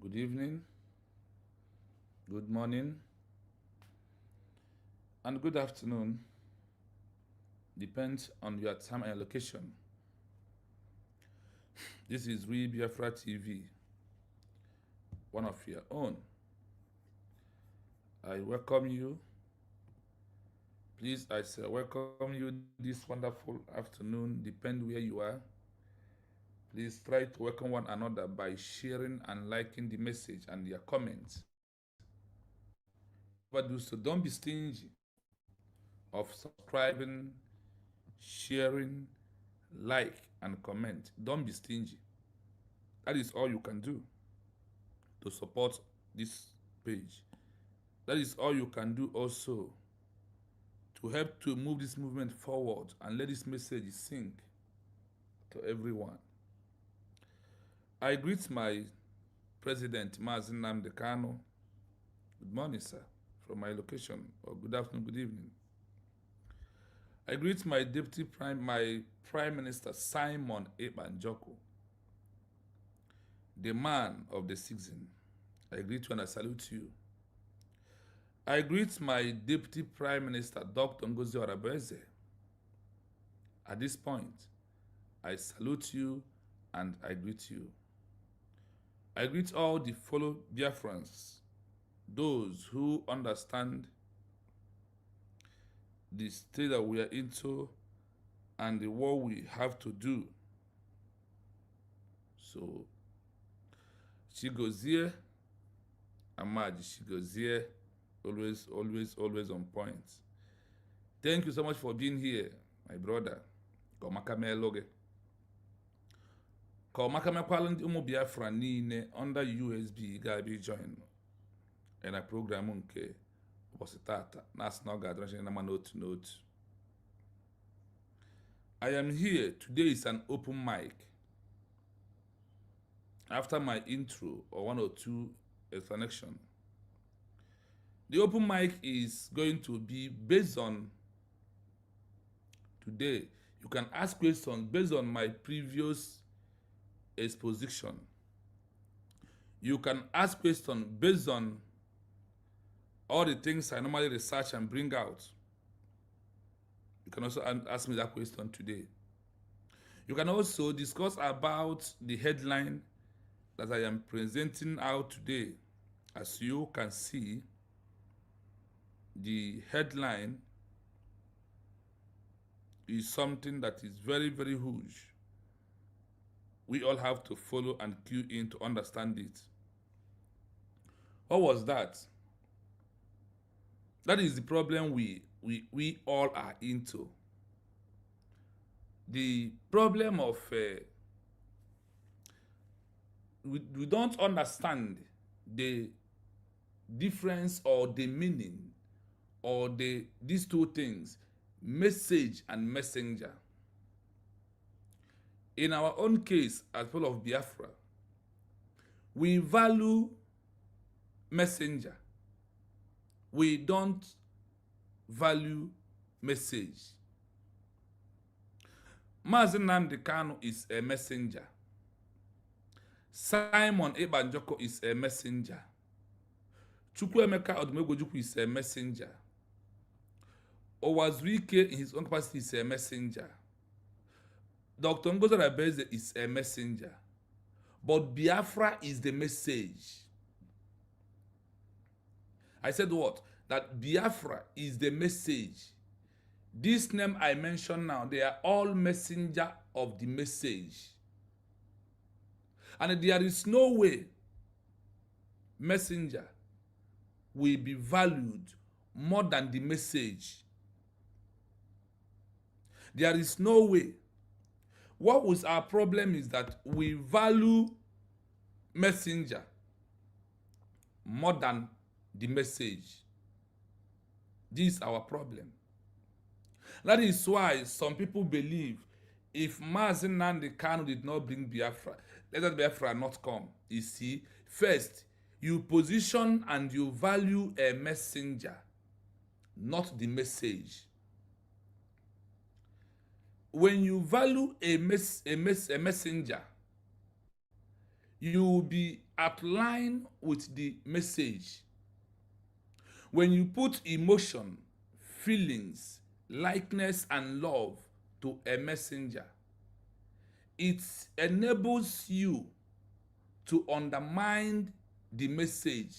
good evening, good morning, and good afternoon. Depends on your time and location. This is We Biafra TV, one of your own. I welcome you. Please, I say welcome you this wonderful afternoon, depend where you are. Please try to welcome one another by sharing and liking the message and your comments. But do so, don't be stingy of subscribing, sharing, like, and comment. Don't be stingy. That is all you can do to support this page. That is all you can do also to help to move this movement forward and let this message sink to everyone. I greet my president, Mazi Nnamdi Kanu. Good morning, sir, from my location, or good afternoon, good evening. I greet my my Prime Minister, Simon Ekpa Njoku, the man of the season. I greet you and I salute you. I greet my Deputy Prime Minister, Dr. Ngozi Orebeze. At this point, I salute you and I greet you. I greet all the fellow Biafrans, those who understand the state that we are into and the war we have to do. So, Chigozie, Amadi Chigozie, always on point. Thank you so much for being here, my brother. Komakame Loge. Komakame Kwaland Umu Biafra Nine under USB Gabi join. And a program unke Positata. Nas Noga Drashan note. I am here. Today is an open mic. After my intro or one or two explanation, the open mic is going to be based on today. You can ask questions based on my previous exposition. You can ask questions based on all the things I normally research and bring out. You can also ask me that question today. You can also discuss about the headline that I am presenting out today. As you can see, the headline is something that is very, very huge. We all have to follow and cue in to understand it. What was that? That is the problem we all are into. The problem of we don't understand the difference or the meaning or these two things, message and messenger. In our own case, as people of Biafra, we value messenger. We don't value message. Mazi Nnamdi Kanu is a messenger. Simon Ekpa Njoku is a messenger. Chukwuemeka Odumegwuojukwu is a messenger. Owazurike in his own capacity is a messenger. Dr. Ngozi Orebeze is a messenger. But Biafra is the message. I said what? That Biafra is the message. This name I mentioned now, they are all messenger of the message. And there is no way messenger will be valued more than the message. There is no way. What was our problem is that we value messenger more than the message. This is our problem. That is why some people believe if Mazi Nnamdi Kanu did not bring Biafra, let that Biafra not come. You see, first, you position and you value a messenger, not the message. When you value a messenger, you will be applying with the message. When you put emotion, feelings, likeness, and love to a messenger, it enables you to undermine the message.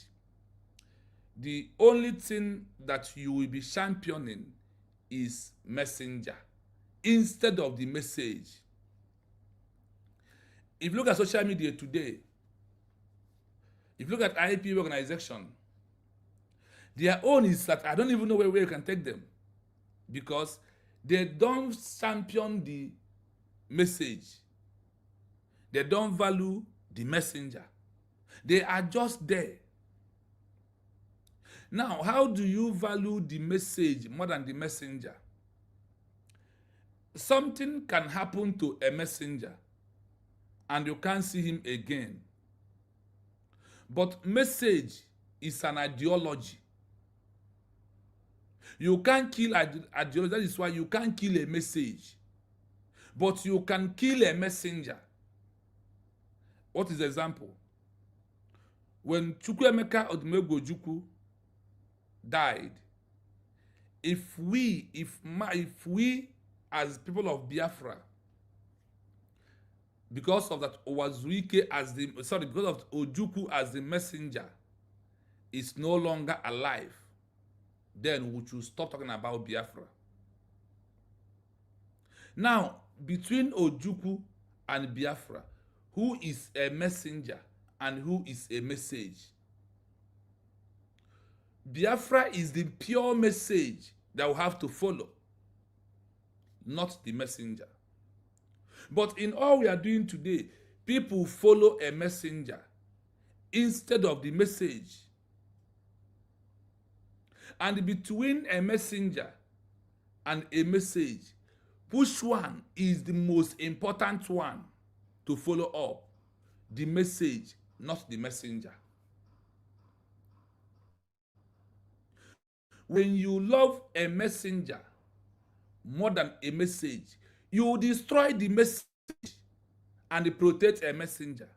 The only thing that you will be championing is messenger instead of the message. If you look at social media today, if you look at IPO organization, their own is that I don't even know where you can take them, because they don't champion the message. They don't value the messenger. They are just there. Now, how do you value the message more than the messenger? Something can happen to a messenger and you can't see him again. But message is an ideology. You can't kill ideology. That is why you can't kill a message. But you can kill a messenger. What is the example? When Chukwuemeka Odumegwu died, if we as people of Biafra, because of that Owazuike because of Ojukwu as the messenger is no longer alive, then we should stop talking about Biafra. Now, between Ojukwu and Biafra, who is a messenger and who is a message? Biafra is the pure message that we have to follow, not the messenger. But in all we are doing today, people follow a messenger instead of the message. And between a messenger and a message, which one is the most important one to follow up? The message, not the messenger. When you love a messenger more than a message, you destroy the message and protect a messenger.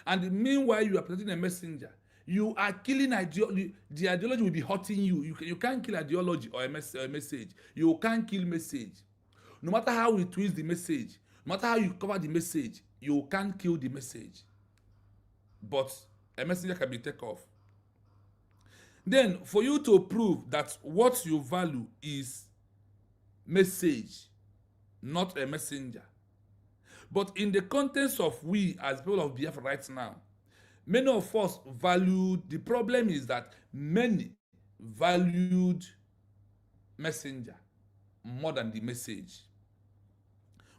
And meanwhile, you are protecting a messenger, you are killing ideology. The ideology will be hurting you. You can't kill ideology or a message. You can't kill message. No matter how you twist the message, no matter how you cover the message, you can't kill the message. But a messenger can be taken off. Then, for you to prove that what you value is message, not a messenger. But in the context of we as people of Biafra right now, many of us valued, the problem is that many valued messenger more than the message.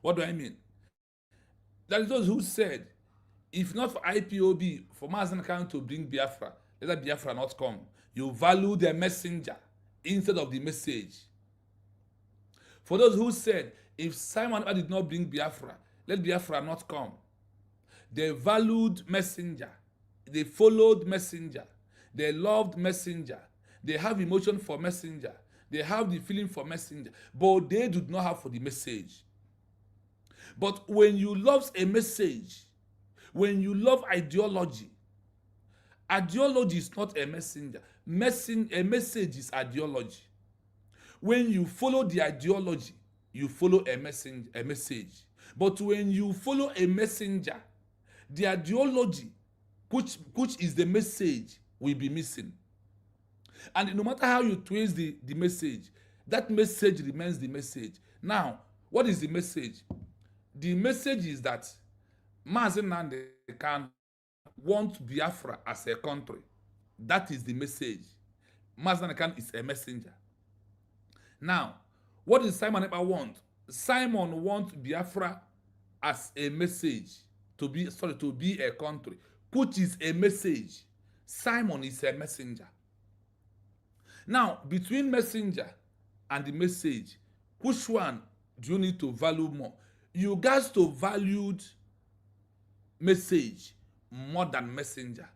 What do I mean? That is those who said, if not for IPOB, for Mazen Khan to bring Biafra, let Biafra not come. You value the messenger instead of the message. For those who said, if Simon did not bring Biafra, let Biafra not come. They valued messenger. They followed messenger. They loved messenger. They have emotion for messenger. They have the feeling for messenger. But they do not have for the message. But when you love a message, when you love ideology, ideology is not a messenger. A message is ideology. When you follow the ideology, you follow a message. But when you follow a messenger, the ideology, which is the message, will be missing. And no matter how you twist the message, that message remains the message. Now, what is the message? The message is that Mazen Nnamdi Kanu wants Biafra as a country. That is the message. Mazen Nnamdi Kanu is a messenger. Now, what does Simon Ekpa want? Simon wants Biafra as a message, to be a country, which is a message. Simon is a messenger. Now, between messenger and the message, which one do you need to value more? You guys to value message more than messenger.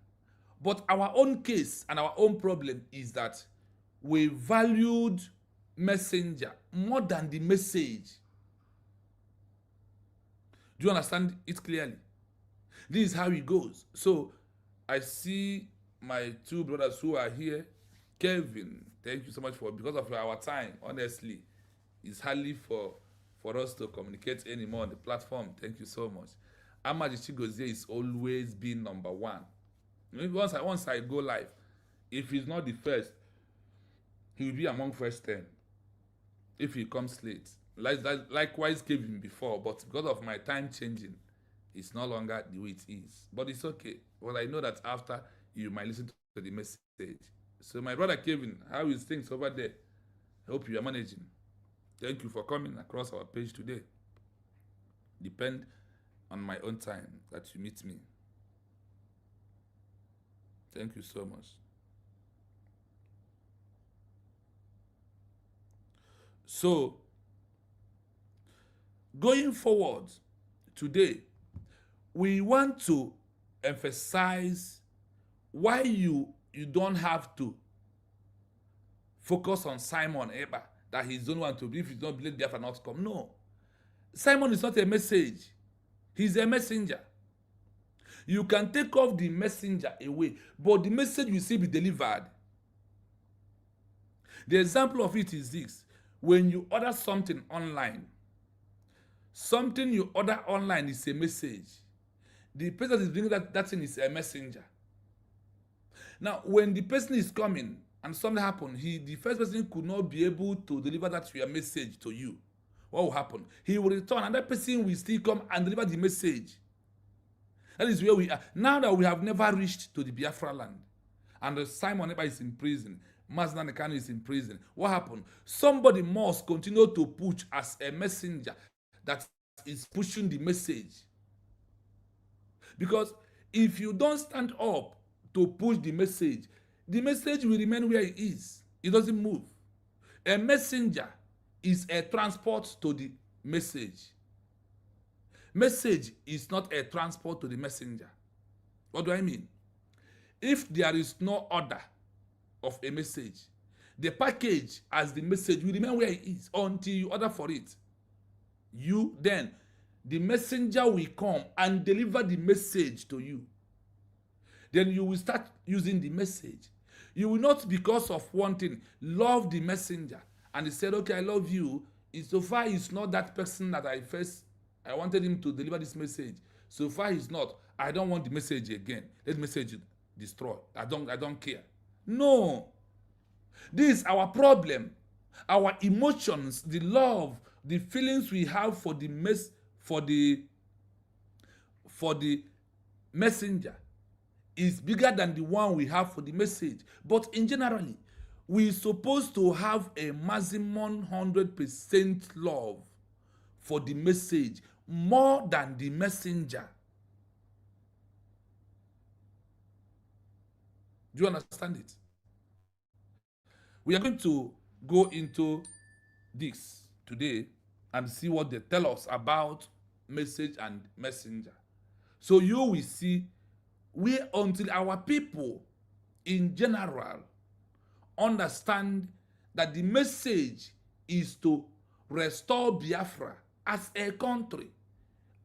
But our own case and our own problem is that we valued messenger more than the message. Do you understand it clearly? This is how it goes. So I see my two brothers who are here. Kevin, thank you so much for, because of our time, honestly, it's hardly for us to communicate anymore on the platform. Thank you so much. Amaji Chigozie is always been number one. Once I go live, if he's not the first, he will be among first 10 if he comes late. Likewise Kevin before, but because of my time changing, it's no longer the way it is. But it's okay. Well, I know that after you might listen to the message. So my brother Kevin, how is things over there? I hope you are managing. Thank you for coming across our page today. Depend on my own time that you meet me. Thank you so much. So, going forward today, we want to emphasize why you don't have to focus on Simon Eber, that he's the only one to believe. If you don't believe, therefore not come. No. Simon is not a message. He's a messenger. You can take off the messenger away, but the message will still be delivered. The example of it is this. When you order something online, something you order online is a message. The person that is bringing that thing is a messenger. Now, when the person is coming and something happens, the first person could not be able to deliver that your message to you. What will happen? He will return, and that person will still come and deliver the message. That is where we are. Now that we have never reached to the Biafra land, and Simon Eber is in prison, Mazda Nekano is in prison, what happened? Somebody must continue to push as a messenger that is pushing the message. Because if you don't stand up to push the message will remain where it is. It doesn't move. A messenger is a transport to the message. Message is not a transport to the messenger. What do I mean? If there is no order of a message, the package as the message will remain where it is until you order for it. Then the messenger will come and deliver the message to you. Then you will start using the message. You will not, because of one thing, love the messenger. And he said, okay, I love you. So far, he's not that person that I wanted him to deliver this message. So far, he's not. I don't want the message again. Let the message destroy. I don't care. No. This is our problem. Our emotions, the love, the feelings we have for the messenger is bigger than the one we have for the message. But in generally, we're supposed to have a maximum 100% love for the message more than the messenger. Do you understand it? We are going to go into this today and see what they tell us about message and messenger. So you will see until our people in general understand that the message is to restore Biafra as a country,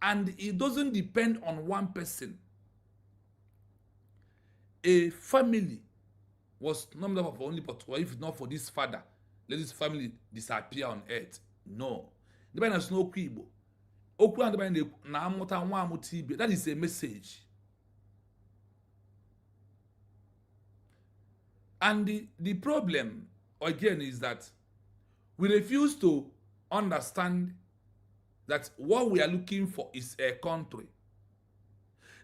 and it doesn't depend on one person. A family was not made up of only, but if not for this father, let this family disappear on earth. No. That is a message. And the problem, again, is that we refuse to understand that what we are looking for is a country.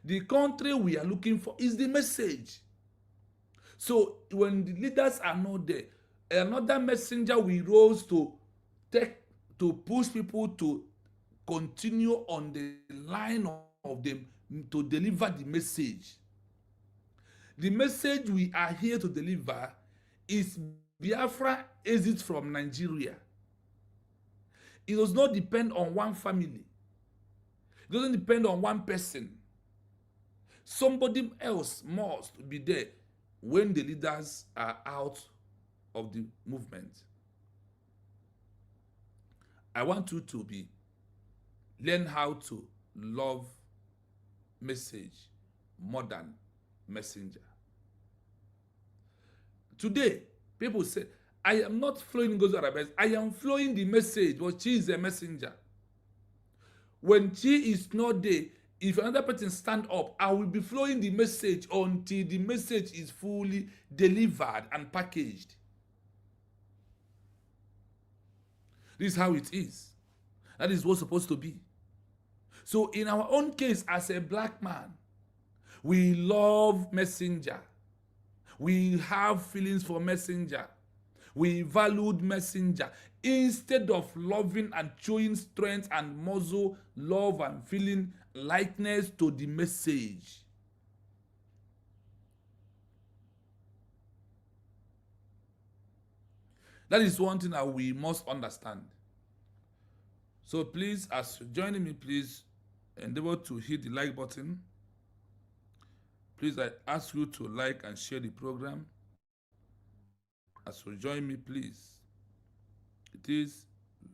The country we are looking for is the message. So when the leaders are not there, another messenger will rise to push people to continue on the line of them to deliver the message. The message we are here to deliver is Biafra exit from Nigeria. It does not depend on one family. It doesn't depend on one person. Somebody else must be there when the leaders are out of the movement. I want you to learn how to love message more than messenger. Today, people say, I am not flowing God's Arabes. I am flowing the message, but she is a messenger. When she is not there, if another person stand up, I will be flowing the message until the message is fully delivered and packaged. This is how it is. That is what's supposed to be. So in our own case, as a black man, we love messenger. We have feelings for messenger. We valued messenger. Instead of loving and showing strength and muscle, love and feeling likeness to the message. That is one thing that we must understand. So please, as you're joining me, please endeavor to hit the like button. Please, I ask you to like and share the program. As you join me, please. It is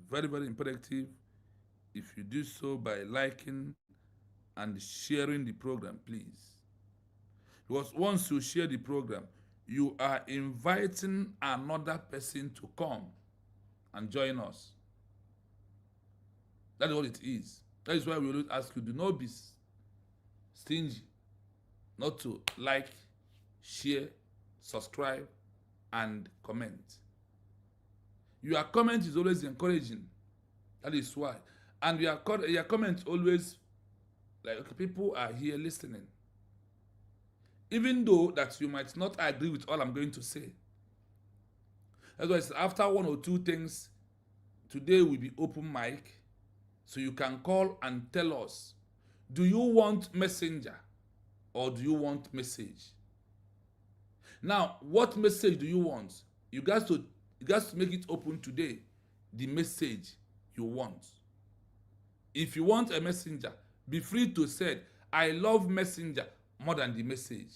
very, very imperative if you do so by liking and sharing the program, please. Because once you share the program, you are inviting another person to come and join us. That is what it is. That is why we always ask you, do not be stingy, not to like, share, subscribe, and comment. Your comment is always encouraging. That is why. And your comment always, like, okay, people are here listening. Even though that you might not agree with all I'm going to say. That's why it's after one or two things, today will be open mic. So you can call and tell us, do you want messenger or do you want message? Now, what message do you want? You guys to make it open today, the message you want. If you want a messenger, be free to say, I love messenger more than the message.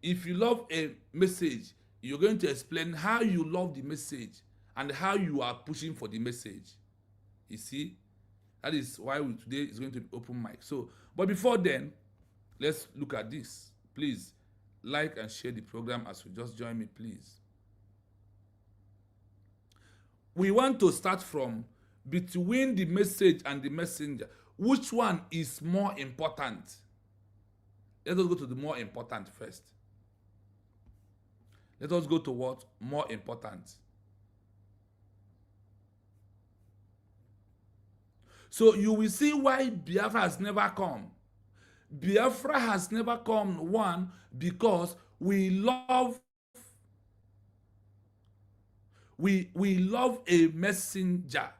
If you love a message, you're going to explain how you love the message and how you are pushing for the message. You see? That is why today is going to be open mic. So, but before then, let's look at this. Please like and share the program as you just join me, please. We want to start from between the message and the messenger. Which one is more important? Let us go to the more important first. Let us go to what? More important. So you will see why Biafra has never come. Biafra has never come, one, because we love a messenger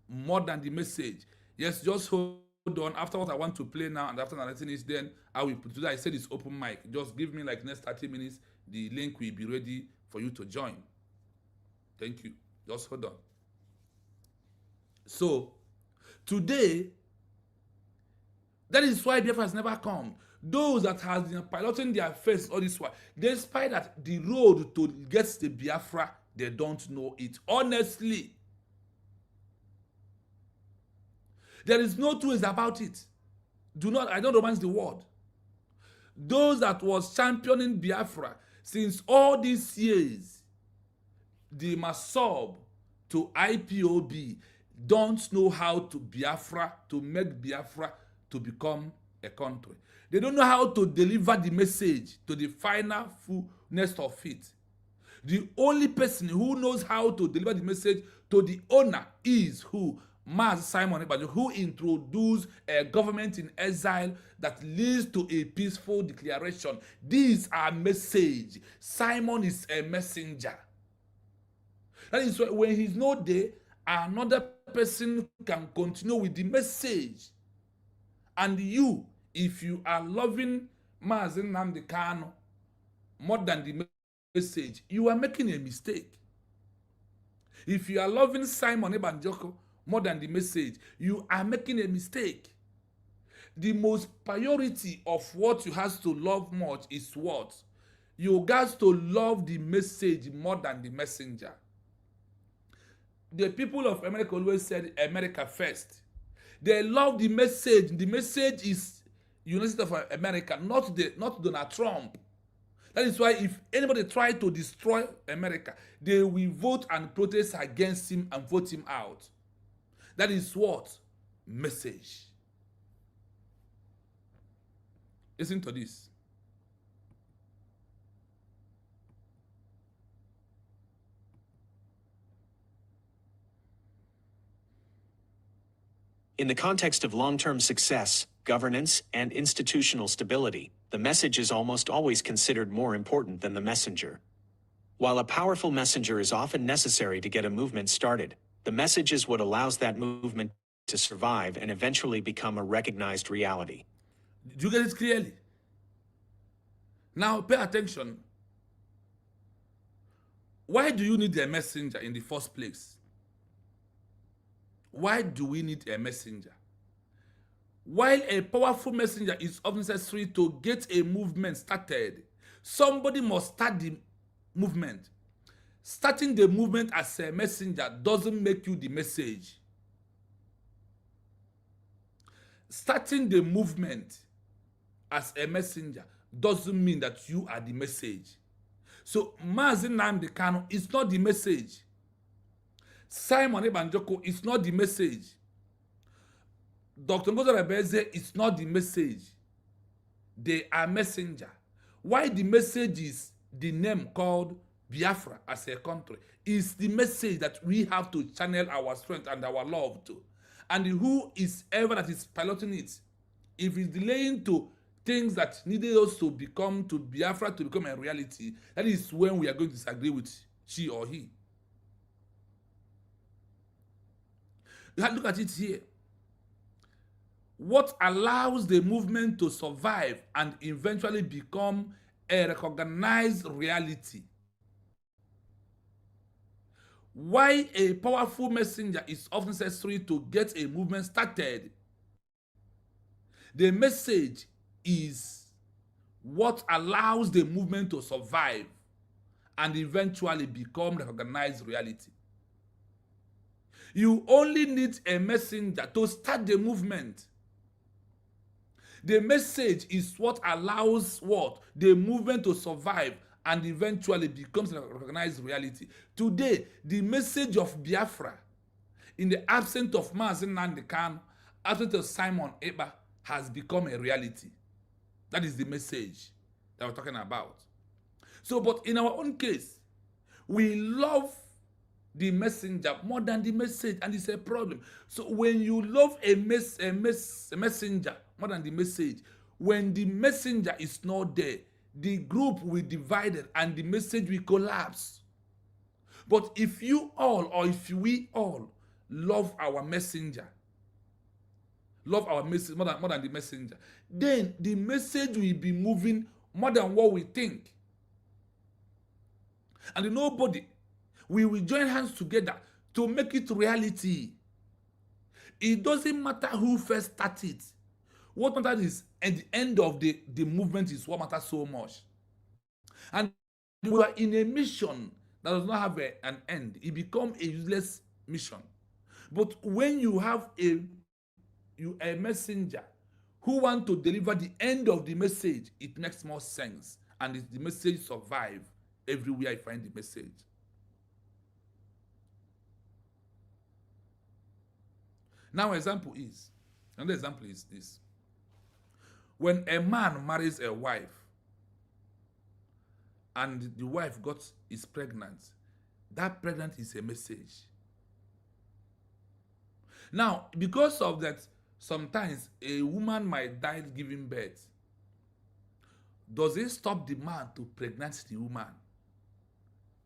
more than the message. Yes, just hold on. After what I want to play now and after narrating is, then I will put today. I said it's open mic. Just give me like next 30 minutes. The link will be ready for you to join. Thank you. Just hold on. So today, that is why Biafra has never come. Those that have been piloting their face all this while, despite that the road to get to Biafra, they don't know it. Honestly, there is no two ways about it. I don't romance the word. Those that was championing Biafra since all these years, the Masob to IPOB, don't know how to make Biafra to become a country. They don't know how to deliver the message to the final fullness of it. The only person who knows how to deliver the message to the owner is who? Mas Simon Ebajo, who introduced a government in exile that leads to a peaceful declaration. These are message. Simon is a messenger. That is why when he's not there, another person can continue with the message. And you, if you are loving Mazen Nnamdi Kanu more than the message, you are making a mistake. If you are loving Simon Ebanjoko more than the message, you are making a mistake. The most priority of what you have to love much is what? You got to love the message more than the messenger. The people of America always said America first. They love the message. The message is United States of America, not Donald Trump. That is why if anybody try to destroy America, they will vote and protest against him and vote him out. That is what? Message. Listen to this. In the context of long-term success, governance, and institutional stability, the message is almost always considered more important than the messenger. While a powerful messenger is often necessary to get a movement started, the message is what allows that movement to survive and eventually become a recognized reality. Do you get it clearly? Now pay attention. Why do you need a messenger in the first place? Why do we need a messenger? While a powerful messenger is often necessary to get a movement started, somebody must start the movement. Starting the movement as a messenger doesn't make you the message. Starting the movement as a messenger doesn't mean that you are the message. So Mazi Nnamdi Kanu is not the message. Simon Ebanjoko is not the message. Dr. Ngozi Rebeze is not the message. They are messenger. Why the message is the name called Biafra as a country is the message that we have to channel our strength and our love to. And who is ever that is piloting it, if it's delaying to things that needed us to become, to Biafra to become a reality, that is when we are going to disagree with she or he. You have to look at it here. What allows the movement to survive and eventually become a recognized reality? Why a powerful messenger is often necessary to get a movement started? The message is what allows the movement to survive and eventually become recognized reality. You only need a messenger to start the movement. The message is what allows what? The movement to survive and eventually becomes a recognized reality. Today, the message of Biafra, in the absence of Mazi Nnamdi Kanu, absence of Simon Ekpa, has become a reality. That is the message that we're talking about. So, but in our own case, we love the messenger more than the message, and it's a problem. So when you love a messenger more than the message, when the messenger is not there, the group will divide and the message will collapse. But if you all, or if we all love our messenger, love our message more than the messenger, then the message will be moving more than what we think. And nobody, we will join hands together to make it reality. It doesn't matter who first started. What matters is at the end of the movement is what matters so much. And we are in a mission that does not have an end. It becomes a useless mission. But when you have a messenger who wants to deliver the end of the message, it makes more sense. And the message survives everywhere I find the message. Now, another example is this. When a man marries a wife and the wife is pregnant, that pregnant is a message. Now, because of that, sometimes a woman might die giving birth. Does it stop the man to pregnant the woman,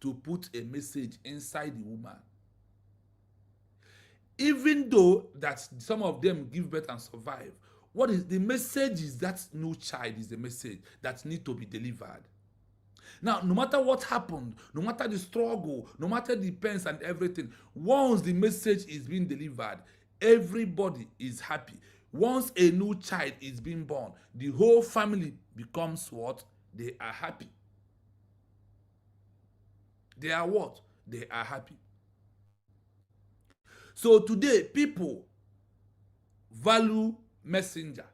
to put a message inside the woman? Even though that some of them give birth and survive, what is the message? Is that no child is the message that need to be delivered. Now, no matter what happened, no matter the struggle, no matter the pains and everything, once the message is being delivered, everybody is happy. Once a new child is being born, the whole family becomes what? They are happy. They are what? They are happy. So today, people value messenger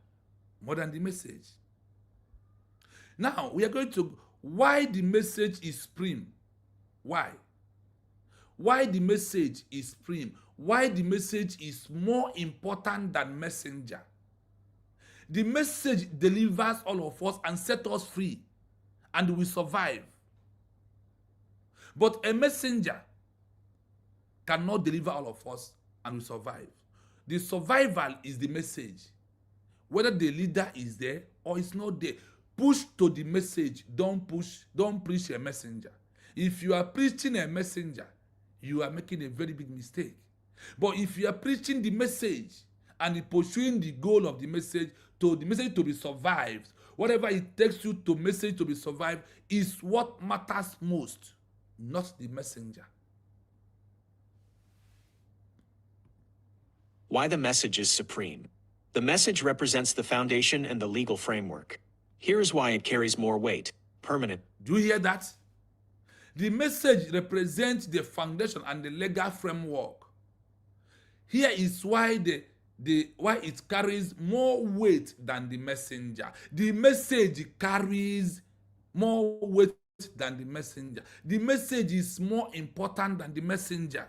more than the message. Now, we are going to why the message is supreme. Why? Why the message is supreme. Why the message is more important than messenger. The message delivers all of us and set us free, and we survive. But a messenger cannot deliver all of us and we survive. The survival is the message. Whether the leader is there or is not there, push to the message. Don't preach a messenger. If you are preaching a messenger, you are making a very big mistake. But if you are preaching the message and pursuing the goal of the message to be survived, whatever it takes you to message to be survived is what matters most, not the messenger. Why the message is supreme. The message represents the foundation and the legal framework. Here is why it carries more weight. Permanent. Do you hear that? The message represents the foundation and the legal framework. Here is why why it carries more weight than the messenger. The message carries more weight than the messenger. The message is more important than the messenger.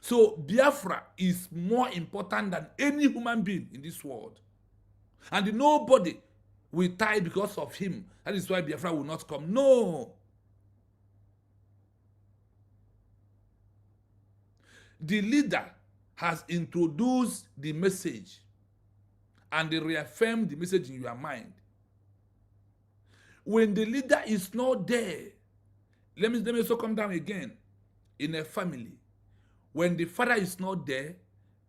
So Biafra is more important than any human being in this world. And nobody will die because of him. That is why Biafra will not come. No. The leader has introduced the message and they reaffirm the message in your mind. When the leader is not there, let me also come down again. In a family, when the father is not there,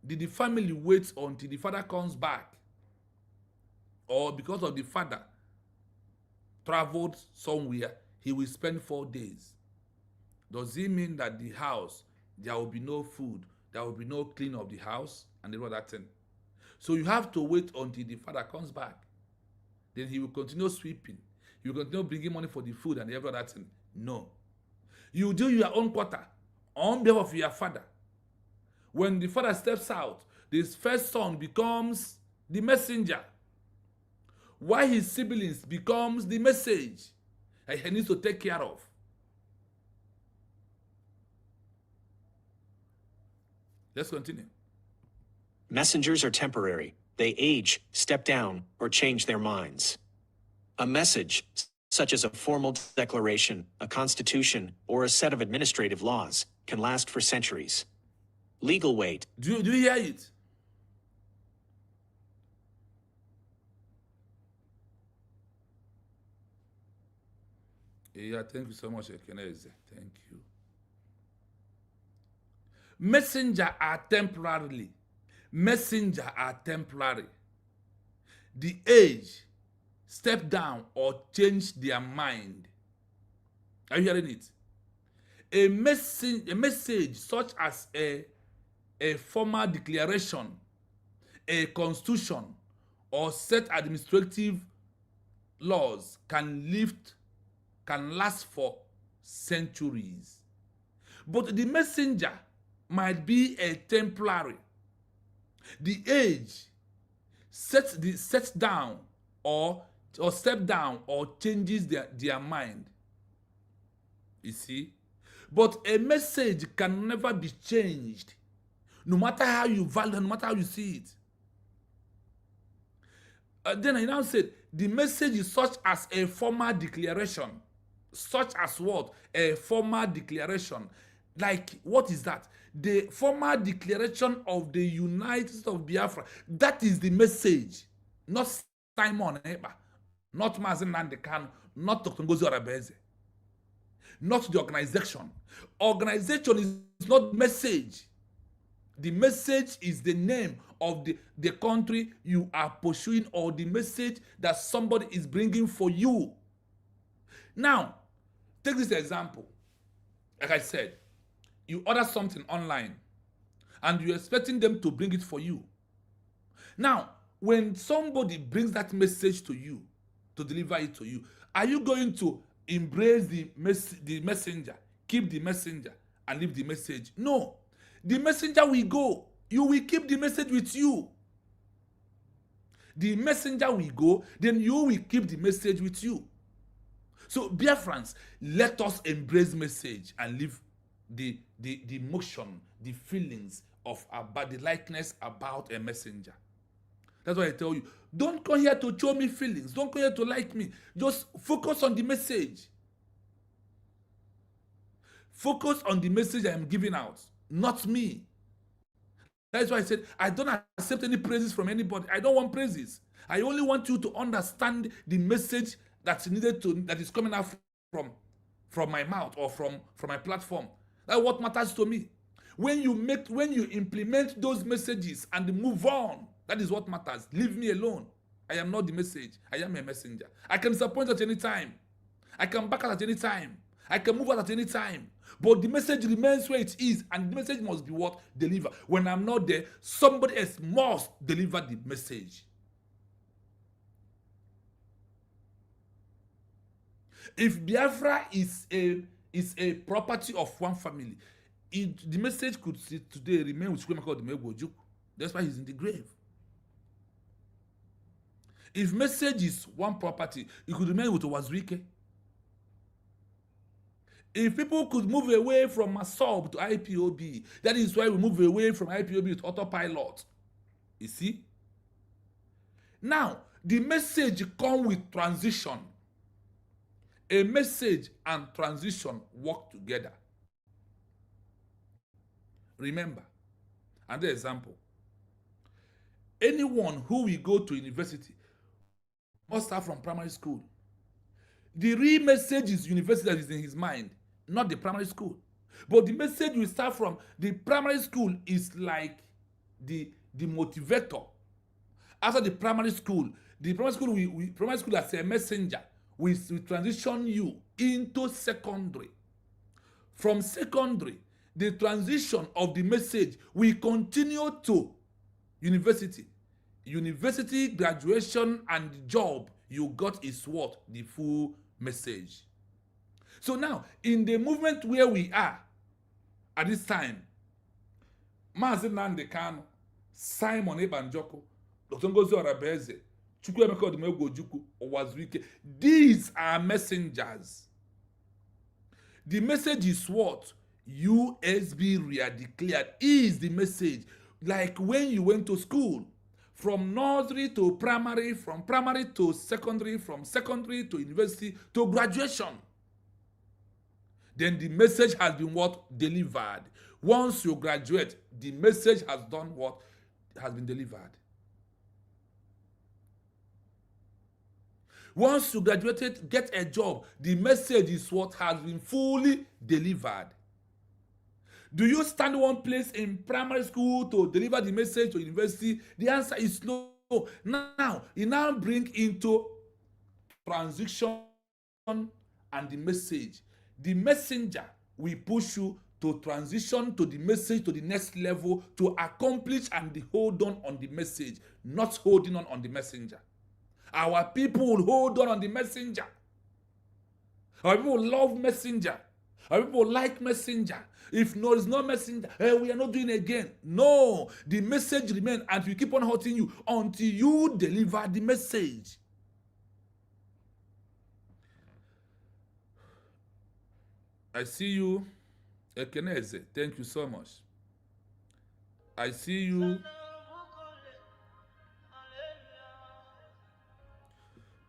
the family waits until the father comes back? Or because of the father traveled somewhere, he will spend 4 days. Does it mean that the house, there will be no food, there will be no cleaning of the house, and all that thing? So you have to wait until the father comes back. Then he will continue sweeping. He will continue bringing money for the food and every other thing. No. You do your own quarter on behalf of your father. When the father steps out, this first son becomes the messenger. Why his siblings becomes the message that he needs to take care of. Let's continue. Messengers are temporary. They age, step down, or change their minds. A message, such as a formal declaration, a constitution, or a set of administrative laws, can last for centuries. Legal weight. Do you hear it? Yeah, thank you so much, Ekeneze. Thank you. Messenger are temporarily. Messenger are temporary. The age step down or change their mind. Are you hearing it? A message such as a formal declaration, a constitution, or set administrative laws can last for centuries. But the messenger might be a temporary. The age sets down or step down or changes their mind. You see? But a message can never be changed, no matter how you value, no matter how you see it. Then I now said, the message is such as a formal declaration. Such as what? A formal declaration. Like, what is that? The formal declaration of the United States of Biafra. That is the message. Not Simon Eba. Not Mazen Nandekan. Not Dr. Ngozi Orabeze. Not the organization. Organization is not message. The message is the name of the country you are pursuing, or the message that somebody is bringing for you. Now, take this example. Like I said, you order something online and you're expecting them to bring it for you. Now, when somebody brings that message to you, to deliver it to you, are you going to embrace the messenger, keep the messenger, and leave the message? No. The messenger will go. You will keep the message with you. The messenger will go, then you will keep the message with you. So, dear friends, let us embrace message and leave the emotion, the feelings of about the likeness about a messenger. That's why I tell you, don't come here to show me feelings. Don't come here to like me. Just focus on the message. Focus on the message I am giving out, not me. That's why I said I don't accept any praises from anybody. I don't want praises. I only want you to understand the message that's needed that is coming out from my mouth or from my platform. That's what matters to me. When you implement those messages and move on, that is what matters. Leave me alone. I am not the message. I am a messenger. I can disappoint at any time. I can back out at any time. I can move out at any time. But the message remains where it is, and the message must be what? Deliver. When I'm not there, somebody else must deliver the message. If Biafra is a property of one family, the message could today remain with Chukwemeka Odumegwu. That's why he's in the grave. If message is one property, it could remain with Owazuike. If people could move away from Masob to IPOB, that is why we move away from IPOB to autopilot. You see? Now, the message comes with transition. A message and transition work together. Remember, another example. Anyone who will go to university must start from primary school. The real message is university that is in his mind, not the primary school. But the message will start from the primary school is like the motivator. After the primary school as a messenger will transition you into secondary. From secondary, the transition of the message will continue to university. University graduation and the job you got is what? The full message. So now, in the movement where we are at this time, Mazi Nnamdi Kanu, Simon Ebanjoko, Dr. Ngozi Orabeze, Chukwuemeka Odumegwu Ojukwu, Owazuike, these are messengers. The message is what? USB re-declared is the message. Like when you went to school, from nursery to primary, from primary to secondary, from secondary to university to graduation. Then the message has been what? Delivered. Once you graduate, the message has done what? Has been delivered. Once you graduated, get a job, the message is what has been fully delivered. Do you stand one place in primary school to deliver the message to university? The answer is no. Now, you now bring into transition and the message. The messenger will push you to transition to the message to the next level to accomplish and hold on the message, not holding on the messenger. Our people will hold on the messenger. Our people love messenger. Our people like messenger. If no, it's not messenger, we are not doing it again. No, the message remains and we keep on hurting you until you deliver the message. I see you, Ekeneze. Thank you so much. I see you.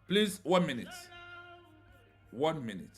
Please, 1 minute. 1 minute.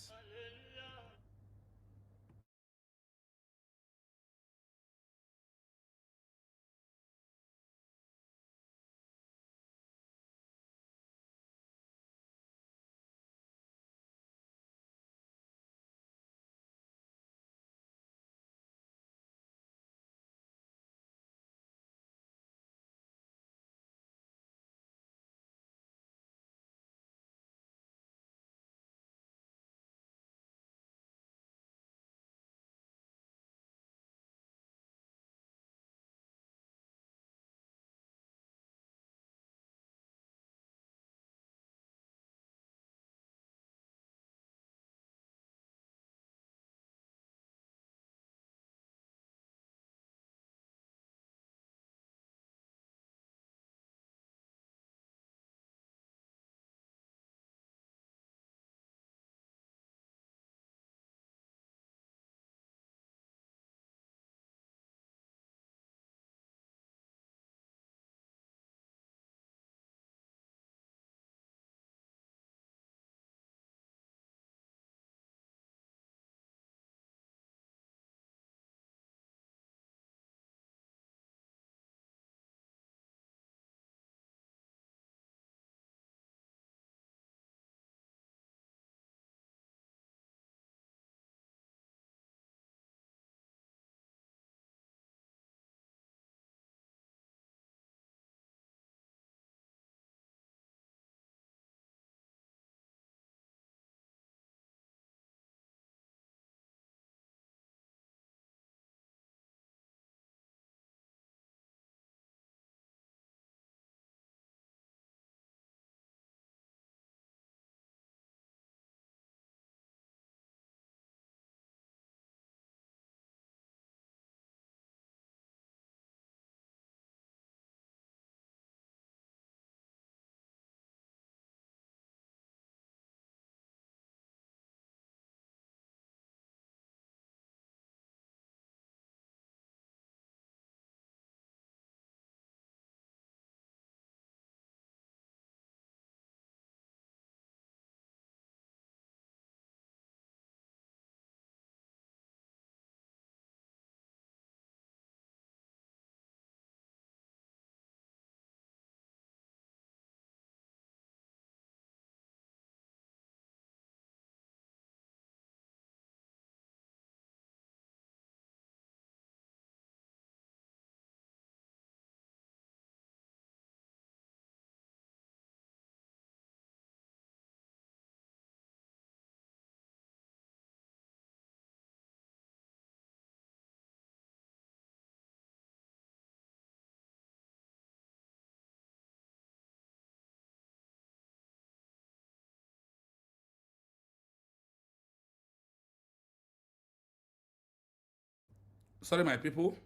Sorry, my people.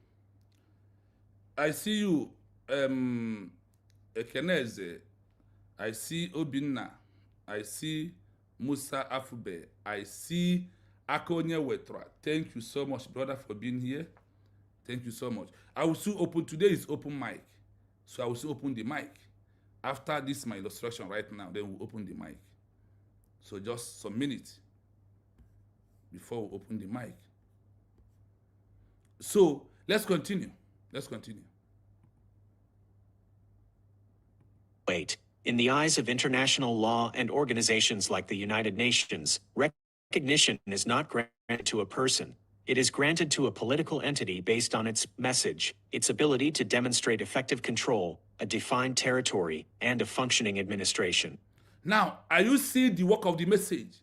I see you, Ekeneze. I see Obinna. I see Musa Afube. I see Akonye Wetra. Thank you so much, brother, for being here. Thank you so much. I will soon open, today is open mic. So I will soon open the mic. After this, my illustration right now, then we'll open the mic. So just some minutes before we open the mic. So let's continue. Let's continue. Wait. In the eyes of international law and organizations like the United Nations, recognition is not granted to a person. It is granted to a political entity based on its message, its ability to demonstrate effective control, a defined territory, and a functioning administration. Now, are you seeing the work of the message?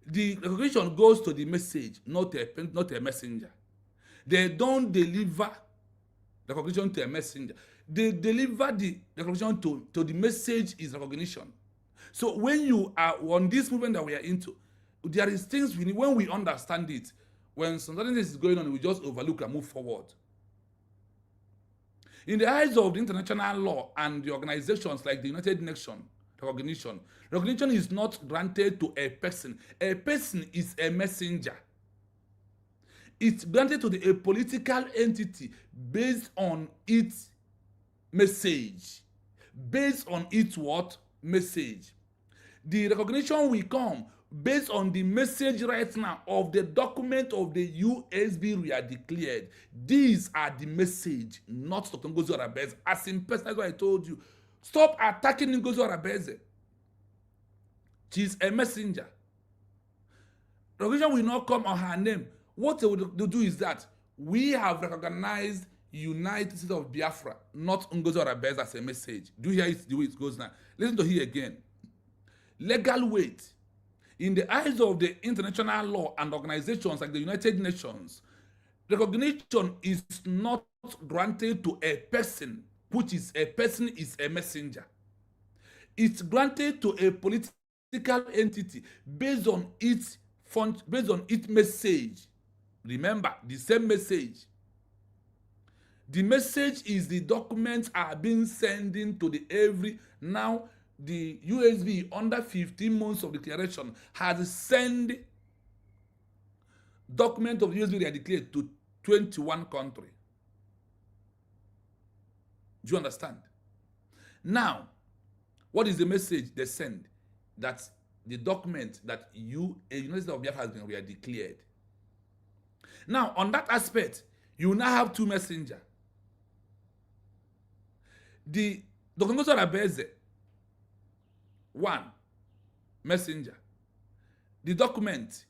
The recognition goes to the message, not a messenger. They don't deliver the recognition to a messenger. They deliver the recognition to the message is recognition. So when you are on this movement that we are into, there is things we need, when we understand it, when something is going on, we just overlook and move forward. In the eyes of the international law and the organizations like the United Nations, recognition is not granted to a person. A person is a messenger. It's granted to a political entity based on its message. Based on its what? Message. The recognition will come based on the message right now of the document of the USB we are declared. These are the message, not Dr. Ngozi Arabeze. As in person, that's what I told you. Stop attacking Ngozi Arabeze. She's a messenger. Recognition will not come on her name. What they will do is that we have recognized United States of Biafra, not Ngozi Arabeze as a message. Do you hear it the way it goes now? Listen to here again. Legal weight. In the eyes of the international law and organizations like the United Nations, recognition is not granted to a person, which is a person is a messenger. It's granted to a political entity based on its message. Remember, the same message. The message is the documents are being sending to the every now. The USB under 15 months of declaration has sent document of the USB they are declared to 21 countries. Do you understand? Now, what is the message they send? That the document that a United States of Biafra has been declared. Now, on that aspect, you now have two messengers. The Dr. Ngozi Arabeze, one messenger. The document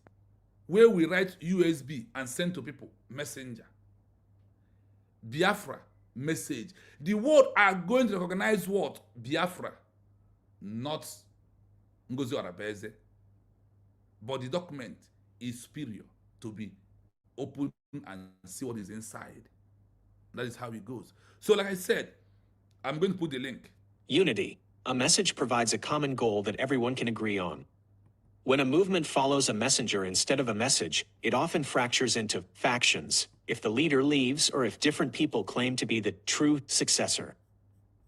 where we write USB and send to people, messenger. Biafra, message. The world are going to recognize what? Biafra, not Ngozi Arabeze. But the document is superior to be open and see what is inside. That is how it goes. So like I said, I'm going to put the link. Unity. A message provides a common goal that everyone can agree on. When a movement follows a messenger instead of a message, it often fractures into factions, if the leader leaves or if different people claim to be the true successor.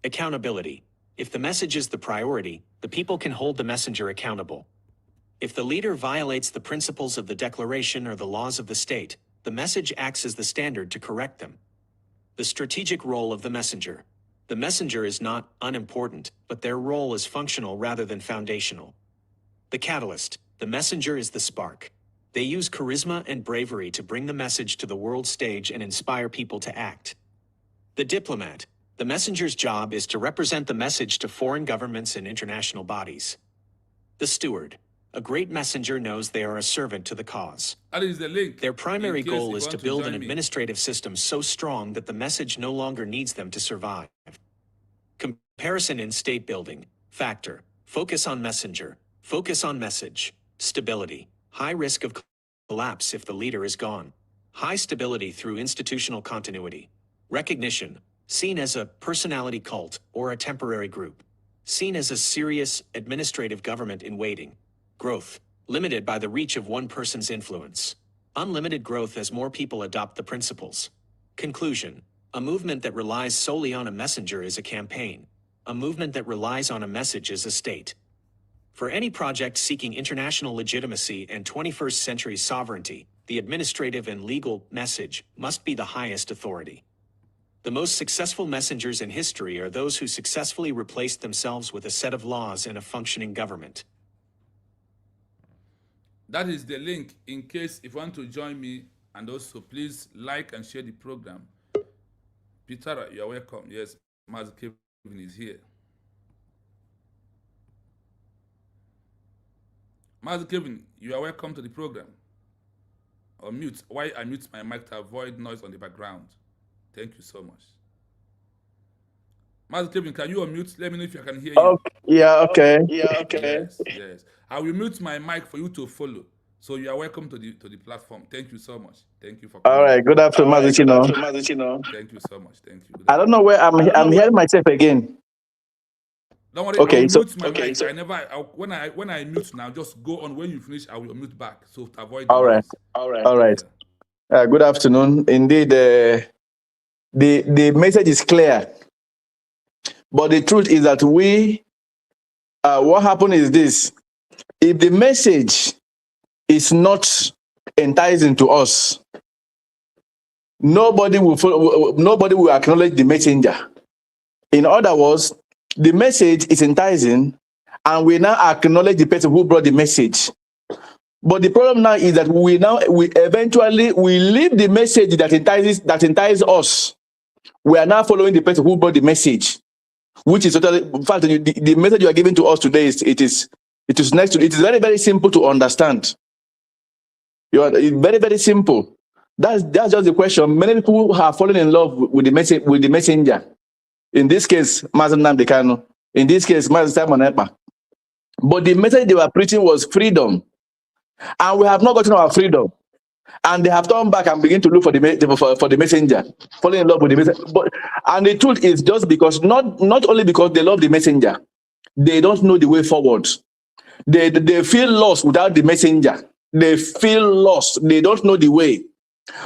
Accountability. If the message is the priority, the people can hold the messenger accountable. If the leader violates the principles of the declaration or the laws of the state, the message acts as the standard to correct them. The strategic role of the messenger. The messenger is not unimportant, but their role is functional rather than foundational. The catalyst. The messenger is the spark. They use charisma and bravery to bring the message to the world stage and inspire people to act. The diplomat. The messenger's job is to represent the message to foreign governments and international bodies. The steward. A great messenger knows they are a servant to the cause. That is the link. Their primary goal is to build an administrative system so strong that the message no longer needs them to survive. Comparison in state building. Factor. Focus on messenger. Focus on message. Stability. High risk of collapse if the leader is gone. High stability through institutional continuity. Recognition. Seen as a personality cult or a temporary group. Seen as a serious administrative government in waiting. Growth. Limited by the reach of one person's influence. unlimited growth as more people adopt the principles. Conclusion. A movement that relies solely on a messenger is a campaign. A movement that relies on a message is a state. For any project seeking international legitimacy and 21st century sovereignty, the administrative and legal message must be the highest authority. The most successful messengers in history are those who successfully replaced themselves with a set of laws and a functioning government. That is the link in case if you want to join me, and also please like and share the program. Peter, you are welcome. Yes, Master Kevin is here. Master Kevin, you are welcome to the program. Or mute. Why I mute my mic to avoid noise on the background? Thank you so much. Master Kevin, can you unmute? Let me know if I can hear you. Okay. Yeah, okay. Yes, yes. I will mute my mic for you to follow. So you are welcome to the platform. Thank you so much. Thank you for coming. All right. Good afternoon, Mazichino. Thank you so much. Thank you. I don't know where I'm hearing myself again. Don't worry. Okay, I will so mute my mic. When I mute now, just go on. When you finish, I will mute back. So to avoid. All right. Yeah. Good afternoon. Indeed, the message is clear, but the truth is that what happened is this: if the message is not enticing to us, nobody will acknowledge the messenger. In other words, the message is enticing, and we now acknowledge the person who brought the message. But the problem now is that we eventually leave the message that entices us. We are now following the person who brought the message, which is totally. In fact, the message you are giving to us today is very, very simple to understand. It's very, very simple. That's just the question. Many people have fallen in love with the messenger. In this case, Mazen Namdekano. In this case, Mazen Simon Ekpa. But the message they were preaching was freedom. And we have not gotten our freedom. And they have turned back and begin to look for the messenger, falling in love with the messenger. And the truth is just because, not only because they love the messenger, they don't know the way forward. They feel lost without the messenger. They feel lost. They don't know the way.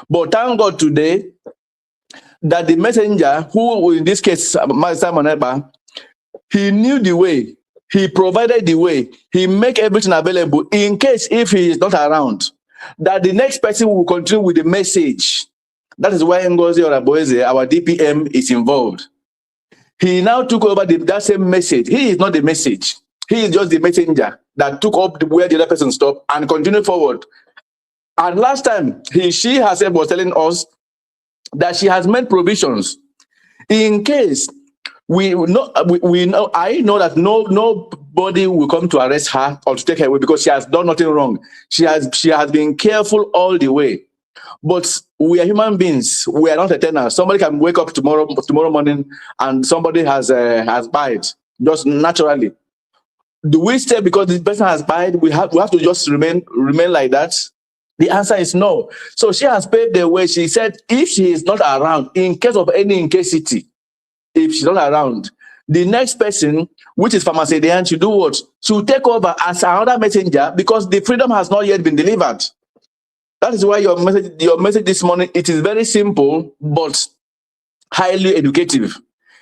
But thank God today that the messenger, who in this case, Simon Ekpa, he knew the way. He provided the way. He make everything available in case if he is not around, that the next person will continue with the message. That is why Ngozi Oraboeze, our DPM, is involved. He now took over that same message. He is not the message. He is just the messenger that took up where the other person stopped and continued forward. And last time, she herself was telling us that she has made provisions in case I know that nobody will come to arrest her or to take her away because she has done nothing wrong. She has been careful all the way. But we are human beings. We are not eternal. Somebody can wake up tomorrow morning and somebody has died just naturally. Do we stay because this person has died? We have to just remain like that? The answer is no. So she has paved the way. She said if she is not around, in case of any incasity, if she's not around, the next person, which is Pharmaceutian, should do what? Should take over as another messenger because the freedom has not yet been delivered. That is why your message this morning, it is very simple but highly educative.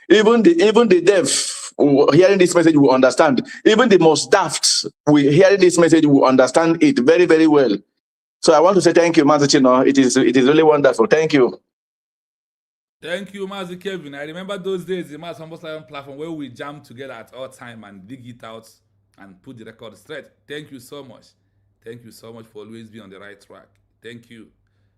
Even the deaf hearing this message will understand. Even the most daft hearing this message will understand it very, very well. So I want to say thank you, Master Chino. It is really wonderful. Thank you. Thank you, Master Kevin. I remember those days, the Master Lion platform where we jam together at all time and dig it out and put the record straight. Thank you so much. Thank you so much for always being on the right track. Thank you.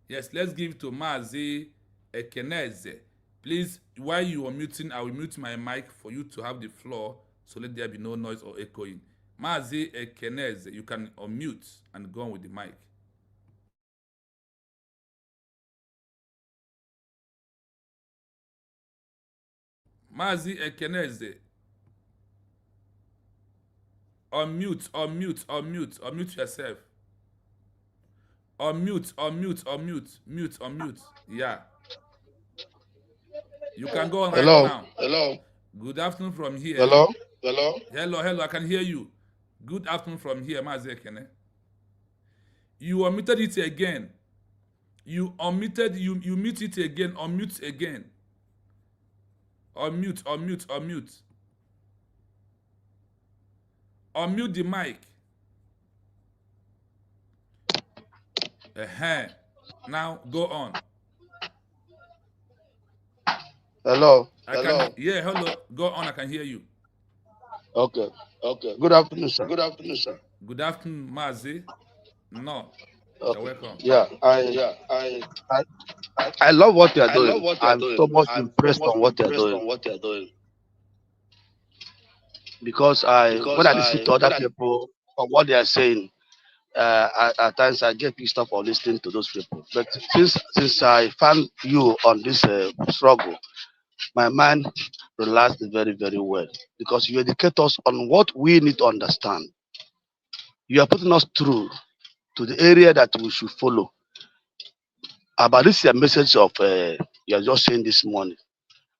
Yes, let's give to Mazi Ekeneze. Please, while you are muting, I will mute my mic for you to have the floor, so let there be no noise or echoing. Mazi Ekeneze, you can unmute and go on with the mic. Mazi Ekeneze. Unmute yourself. Unmute. Yeah. You can go on right now. Hello. Good afternoon from here. Hello. Hello, I can hear you. Good afternoon from here, Mazi Ekene. You unmuted it again. You unmuted, you mute it again, unmute again. Unmute, unmute, unmute. Unmute the mic. Now go on. Hello. Yeah, hello. Go on, I can hear you. Okay. Okay. Good afternoon, sir. Good afternoon, sir. Good afternoon, Mazi. No, you're Okay. welcome. Yeah, Yeah, I I love what you are I love doing. what you are I'm so doing. much I'm so impressed much on what you are impressed doing on what you are doing because when because I listen to when other I people on what they are saying, at times I get pissed off on listening to those people. But since I found you on this struggle, my mind relaxed very very well because you educate us on what we need to understand. You are putting us through to the area that we should follow. About this your message of you are just saying this morning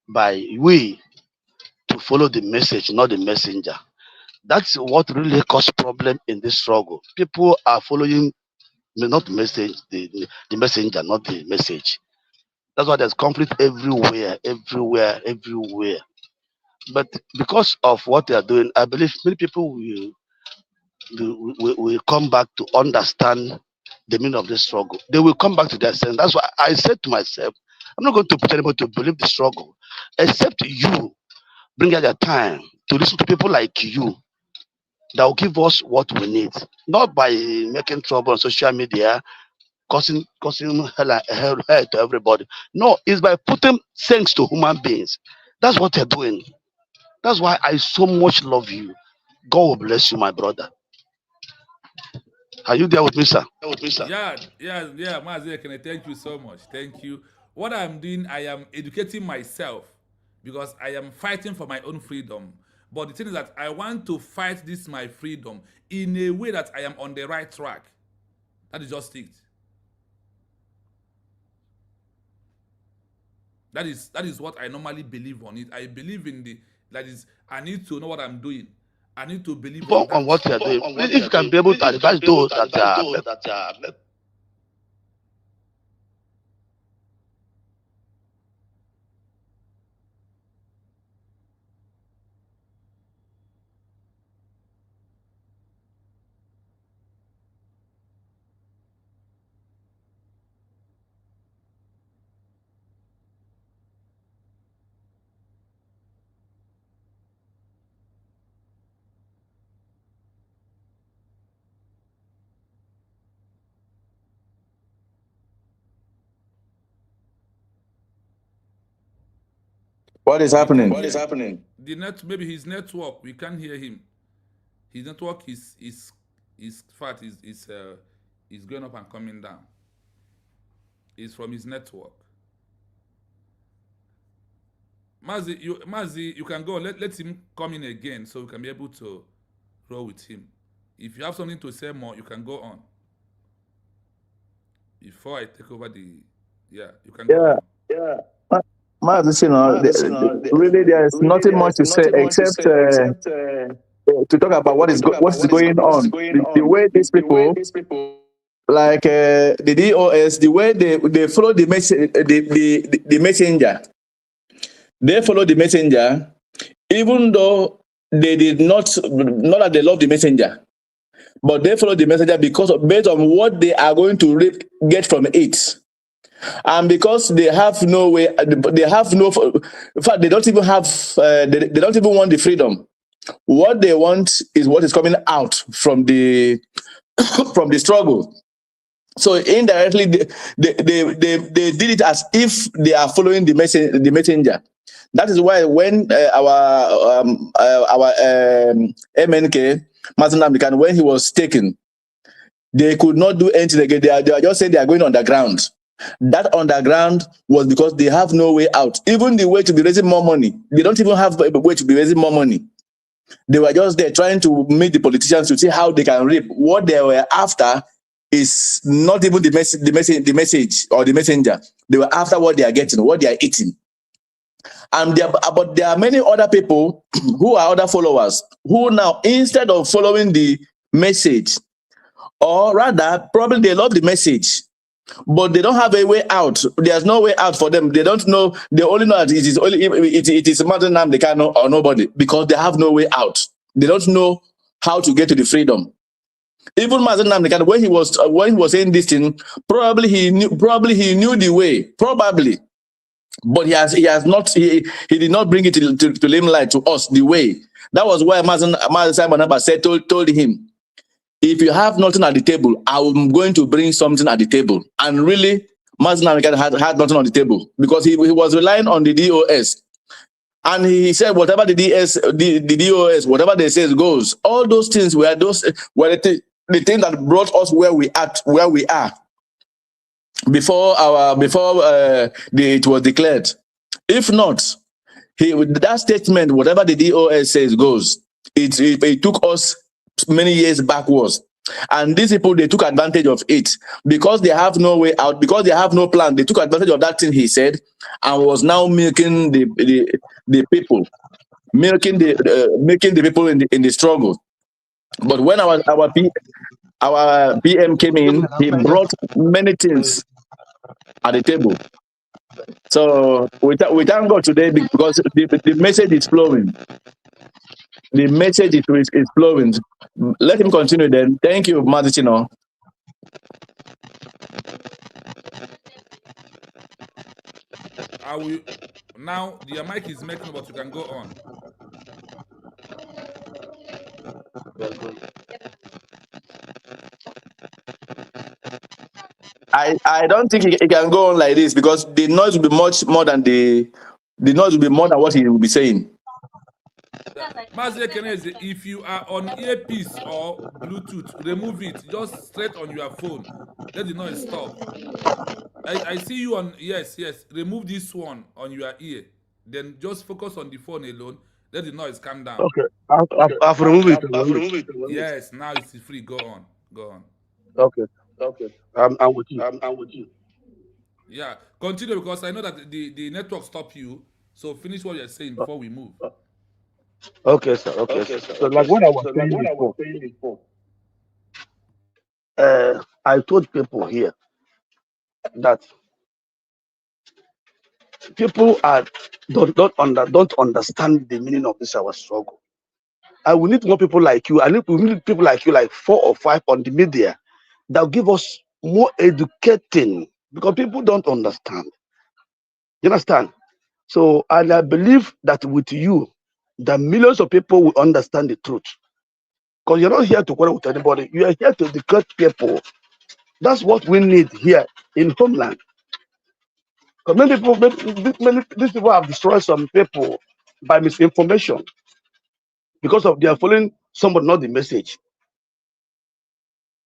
by we to follow the message, not the messenger. That's what really cause problem in this struggle. People are following not the message, the messenger, not the message. That's why there's conflict everywhere, everywhere, everywhere. But because of what they are doing, I believe many people will come back to understand the meaning of this struggle. They will come back to their sense. That's why I said to myself, I'm not going to put anybody to believe the struggle, except you bring out your time to listen to people like you that will give us what we need, not by making trouble on social media, causing hell to everybody. No, it's by putting sense to human beings. That's what they're doing. That's why I so much love you. God will bless you, my brother. Are you there with me, sir? with me, sir. Yeah, Mazi Ekene, thank you so much. Thank you. What I'm doing, I am educating myself because I am fighting for my own freedom. But the thing is that I want to fight this my freedom in a way that I am on the right track. That is just it. That is what I normally believe on it. I believe in that is I need to know what I'm doing. I need to believe on On that. what you are doing. On what Please, if you you are can doing. be able to If you can advise be able those to that advise are those that are What is We can happening? what is happening? Maybe his network. We can't hear him. His network is fat is going up and coming down. It's from his network. Mazi, you can go. Let him come in again so we can be able to roll with him. If you have something to say more, you can go on. Before I take over you can go Yeah, on. Yeah. Mazi, you know, really, there is Really, nothing there much is to say nothing much to except say except to talk about to talk what about is going what is on. going The on. way these The way people, these people, like the DOS, the way they follow the message, the messenger, they follow the messenger, even though they did not that they love the messenger, but they follow the messenger because based on what they are going to get from it. And because they have no way, they have no, in fact, they don't even have, they don't even want the freedom. What they want is what is coming out from the from the struggle. So indirectly, they did it as if they are following the messenger. That is why when our MNK Martin Namdekan, when he was taken, they could not do anything again. They are just saying they are going underground. That underground was because they have no way out. Even the way to be raising more money, they don't even have a way to be raising more money. They were just there trying to meet the politicians to see how they can reap. What they were after is not even the message or the messenger. They were after what they are getting, what they are eating. And but there are many other people who are other followers who now, instead of following the message, or rather, probably they love the message, but they don't have a way out. There's no way out for them. They don't know. They only know that it is Martin Nnamdi Kanu or nobody, because they have no way out. They don't know how to get to the freedom. Even Martin Nnamdi Kanu, when he was saying this thing, probably he knew the way, probably, but he did not bring it to limelight to us the way. That was why Martin Simon Abba said told him, if you have nothing at the table, I'm going to bring something at the table. And really, Martin Nnamdi Kanu had nothing on the table, because he was relying on the DOS. And he said, whatever the DOS, whatever they say goes. All those things were the thing that brought us where we are before it was declared. If not, that statement, whatever the DOS says goes. It took us many years backwards. And these people, they took advantage of it, because they have no way out, because they have no plan. They took advantage of that thing he said, and was now milking the people, making the people in the struggle. But when our PM came in, he brought many things at the table. So we thank God today, because the message is flowing. The message is flowing. Let him continue then. Thank you, Martino. Now your mic is making, but you can go on. I don't think it can go on like this, because the noise will be much more than the noise will be more than what he will be saying. If you are on earpiece or Bluetooth, remove it. Just straight on your phone. Let the noise stop. I see you on, yes. Remove this one on your ear. Then just focus on the phone alone. Let the noise calm down. Okay. I've removed it. Yes, now it's free. Go on. Okay. I'm with you. Yeah, continue, because I know that the network stopped you. So finish what you're saying before we move. Okay, sir. So like what I was saying before, I told people here that people don't understand the meaning of this our struggle. I will need more people like you. We need people like you, like 4 or 5 on the media, that will give us more educating, because people don't understand. You understand? So, and I believe that with you, the millions of people will understand the truth. Because you're not here to quarrel with anybody. You are here to educate people. That's what we need here in homeland. Because these people have destroyed some people by misinformation, because of they are following somebody, not the message.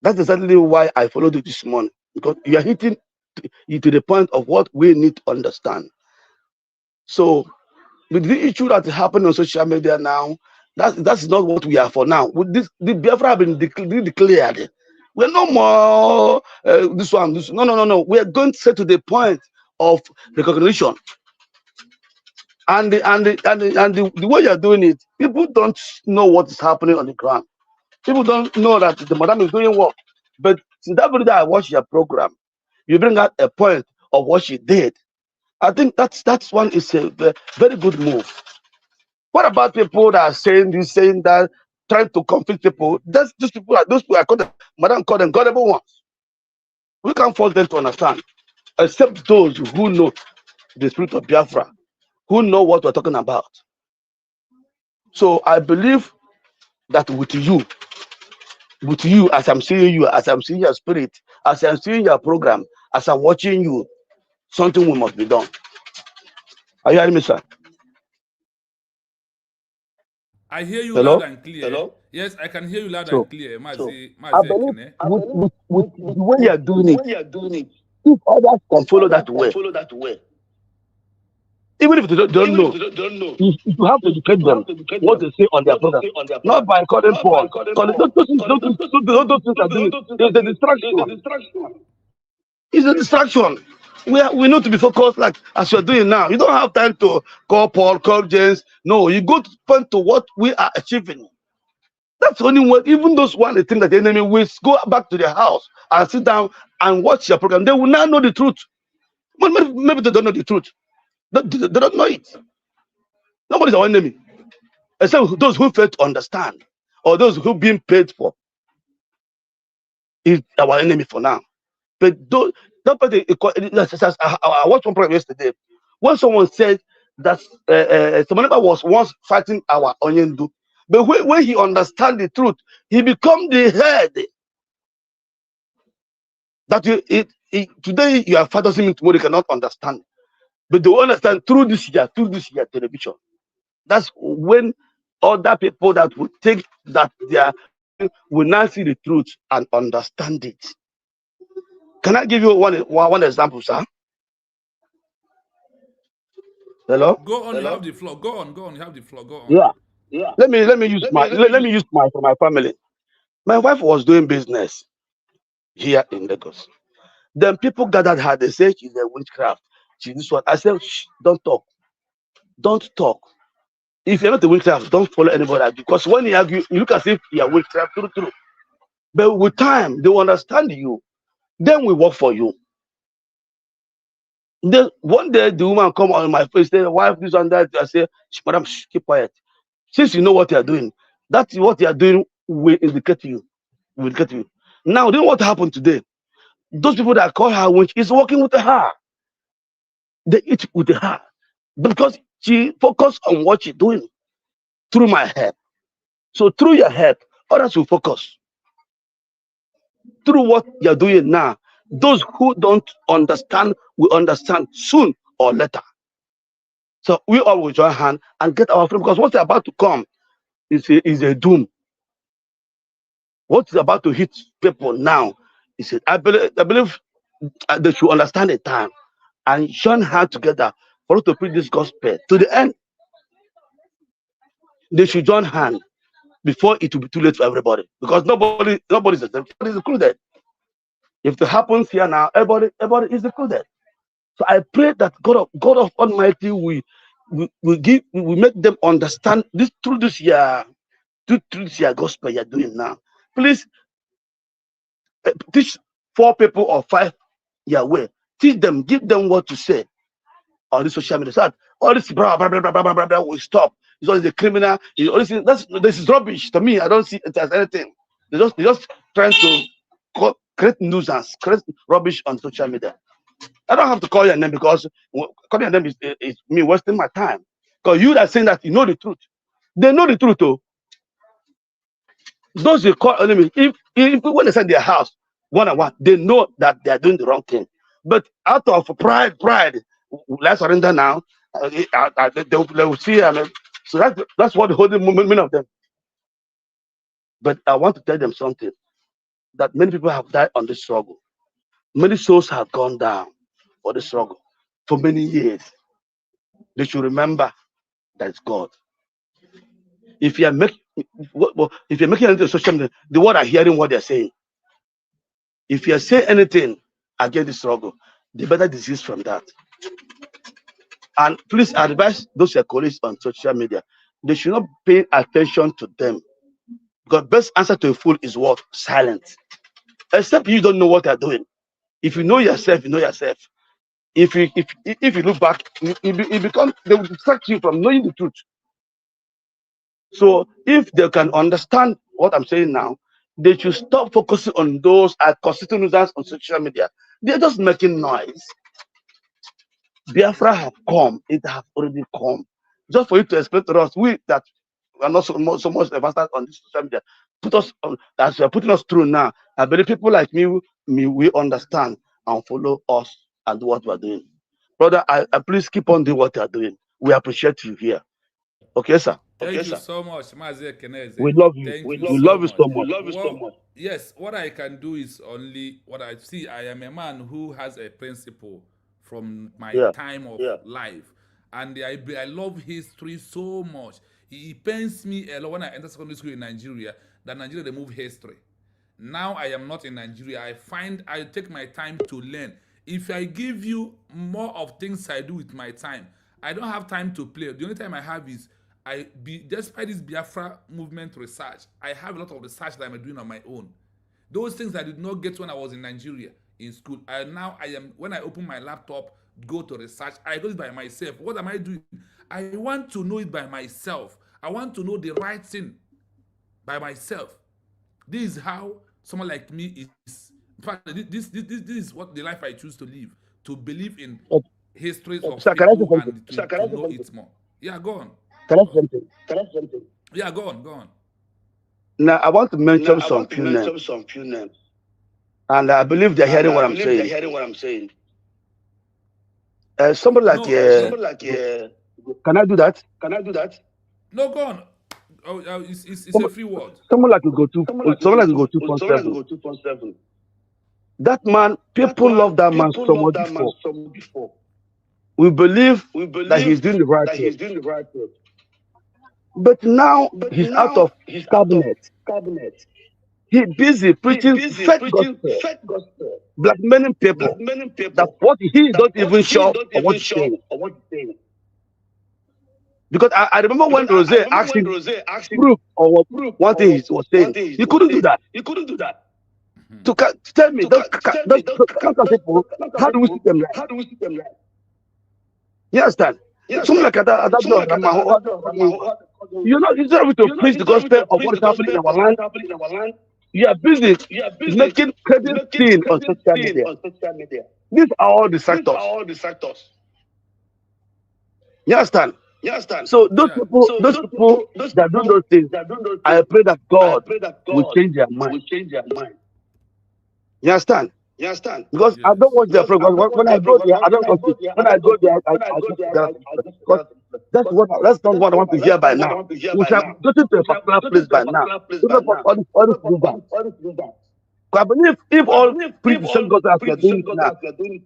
That's exactly why I followed you this morning, because you are hitting to the point of what we need to understand. So, with the issue that is happening on social media now, that's not what we are for now. With this, the Biafra have been declared. We're no more this one. No. We are going to set to the point of recognition. And the way you're doing it, people don't know what is happening on the ground. People don't know that the madam is doing work. But since every day I watch your program, you bring out a point of what she did. I think that's one is a very good move. What about people that are saying this, saying that, trying to confuse people? Those people are madam call them gullible ones. We can't force them to understand, except those who know the spirit of Biafra, who know what we're talking about. So I believe that with you, as I'm seeing you, as I'm seeing your spirit, as I'm seeing your program, as I'm watching you, something must be done. Are you hearing me, sir? I hear you Hello? loud and clear. Hello? Yes, I can hear you loud and clear. I believe with the way you're doing it, if others can follow that way, even if they don't know, you have to educate them what they say on their program, not by calling Paul. Those things are doing it. It's a distraction. It's a distraction. We need to be focused, like as you're doing now. You don't have time to call Paul, call James. No, you go to point to what we are achieving. That's the only way. Even those one they think that the enemy will go back to their house and sit down and watch your program, they will now know the truth. But maybe they don't know the truth. They don't know it. Nobody's our enemy, except those who fail to understand, or those who being paid for is our enemy for now. But those, that person, I watched one program yesterday when someone said that someone was once fighting our Onyendu, but when he understand the truth, he become the head. That today you are fighting him, tomorrow you cannot understand, but they will understand through this year television. That's when other people that would think that they are will now see the truth and understand it. Can I give you one example, sir? Hello? Go on, you have the floor. Go on, you have the floor. Go on. Yeah. Let me use my for my family. My wife was doing business here in Lagos. Then people gathered her. They say she's a witchcraft. She's this one. I said, shh, don't talk. Don't talk. If you're not a witchcraft, don't follow anybody, because when you argue, you look as if you're witchcraft. True. But with time, they will understand you. Then we work for you. Then one day the woman come on my face, say, wife, this and that. I say, madam, shh, keep quiet. Since you know what you are doing, that's what you are doing will indicate you. Will indicate you. Now, then what happened today? Those people that call her witch is working with her. They eat with her because she focused on what she's doing through my help. So through your help, others will focus. Through what you're doing now, those who don't understand will understand soon or later. So we all will join hands and get our freedom, because what's about to come is a doom. What is about to hit people now is it. I believe they should understand the time and join hands together for us to preach this gospel to the end. They should join hands before it will be too late for everybody, because nobody's included. If it happens here now, everybody is included. So I pray that God of Almighty will make them understand this through this year gospel you're doing now. Please teach 4 people or 5 your way. Teach them, give them what to say on the social media. So that all this blah blah blah blah blah blah blah will stop. It's always a criminal. It's always, this is rubbish to me. I don't see it as anything. They just trying to create nuisance, create rubbish on social media. I don't have to call your name, because calling your name is me wasting my time. Because you that saying that you know the truth, they know the truth. Oh, those they call enemies, if when they send their house one on one, they know that they are doing the wrong thing. But out of pride, let's surrender now. They will see. I mean, so that's what the holy meaning of them. But I want to tell them something, that many people have died on this struggle. Many souls have gone down for the struggle for many years. They should remember that it's God. If you are making if you're making anything on social media, the world are hearing what they're saying. If you say anything against the struggle, they better desist from that. And please advise those your colleagues on social media, they should not pay attention to them. Because best answer to a fool is what? Silence. Except you don't know what they're doing. If you know yourself, you know yourself. If you look back, it becomes, they will distract you from knowing the truth. So if they can understand what I'm saying now, they should stop focusing on those constituting users on social media. They're just making noise. Biafra have come. It have already come. Just for you to explain to us, we that are not so much advanced on this social media, put us on, as you are putting us through now. I believe people like me, we understand and follow us and do what we are doing. Brother, I please keep on doing what you are doing. We appreciate you here. Okay, sir. Thank you so much, Mazi Keneze. We love you. Thank you We so love you much. so much. Well, yes, what I can do is only what I see. I am a man who has a principle from my Yeah. time of life, and I love history so much. It pains me a lot when I enter secondary school in Nigeria that Nigeria remove history. Now I am not in Nigeria. I take my time to learn. If I give you more of things I do with my time, I don't have time to play. The only time I have is despite this Biafra movement research, I have a lot of research that I'm doing on my own. Those things I did not get when I was in Nigeria in school. When I open my laptop, go to research, I do it by myself. What am I doing? I want to know it by myself. I want to know the right thing by myself. This is how someone like me is. In fact, this is what the life I choose to live. To believe in histories of Sir, can I say people something? and to know it more. Yeah, go on. Can I say something? Yeah, go on, go on. Now I want to mention some few names, and I believe they're hearing what I'm saying. Somebody like can I do that? No, go on. It's a free word. Someone like go to 2.7. That man, people love that man so much before. We believe that he's doing the right thing. But now he's out of cabinet. He's busy preaching fake gospel, blackmailing people. That what he don't even show or what he's saying. Because I remember when Rose asked him proof or what one thing he was saying, he couldn't do that. To tell me, those people, how do we see them right? You understand? Something like that. You're not able to preach the gospel of what is happening in our land. You are busy making credit thing on social media. These are all distractors. You understand? So those people that do those things, I pray that God will change their mind. You understand? Because I don't watch their program. When I go there, I don't watch it. When I go there, I just that's not what I want to hear by now. We shall go to a particular place by now. All this I believe if all preach the same gospel as we are doing it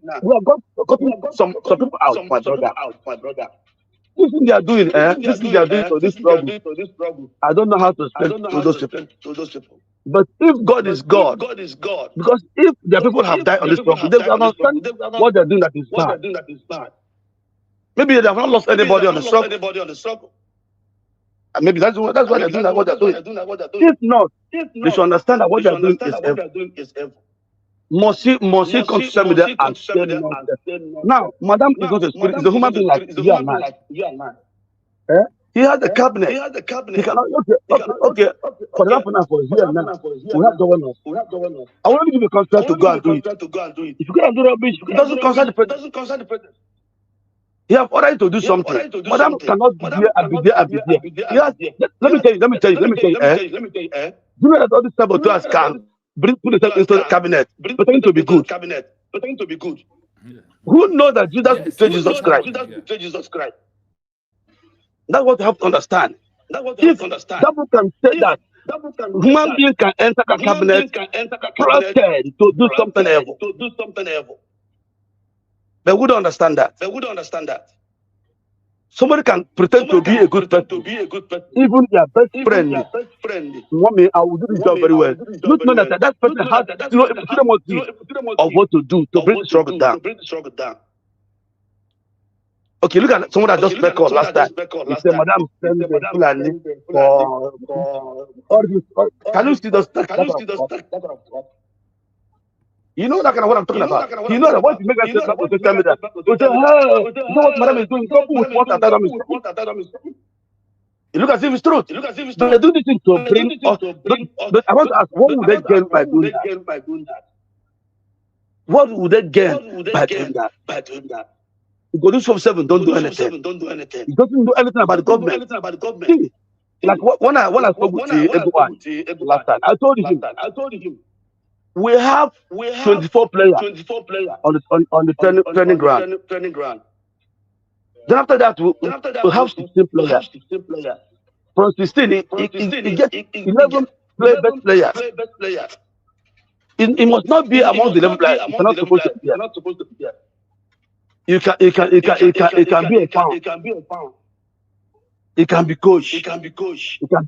now, we are going some people out, my brother. This thing they are doing, this thing they are doing for this struggle. I don't know how to explain to those people. But if God is God, because if their people have died on this struggle, they will understand what they are doing that is bad. Maybe they have not lost anybody on the struggle. And maybe that's why they're doing what they're doing. If not, they should understand that what they're doing is evil. Must he come to social media and say nonsense? Now, Madam is not a spirit, is a human being like you and I. He has a cabinet. He cannot. Okay. For example, now for here now, we have governors. I want to give a contract to go and do it. If you go and do rubbish, it doesn't concern the president. He have ordered to do something. Madam cannot be there and be there. Let me tell you. Do you know that all these saboteurs can put themselves into the cabinet, pretending to be good? Who knows that Judas betrayed Jesus Christ? That's what you have to understand. If devil can say that human being can enter the cabinet trusted to do something evil, they wouldn't understand that. Somebody can pretend to be a good person, even their best friend. Mommy, I will do this job very well. Not know that person has too much of what to do to bring the struggle down. Okay, look at someone that just spoke up last time. He said, Madam, send the Fulani for all this. Can you see those? You know that kind of what I'm talking about. You know that once you make that statement on social media, you say, hey, you know what Madam is doing? Don't put what Adam is doing. You look as if it's truth. But they do this thing to bring us. But I want to ask, what would they gain by doing that? What would they gain by doing that? Go do 7, don't do anything. He doesn't do anything about the government. Like when I spoke with everyone last time, I told him we have 24 players on the training ground. Then after that, we have 16 players. From 16, he gets 11 best players. It must not be among the 11 players. It's not supposed to be there. It can be a pound. It can be coach. It can be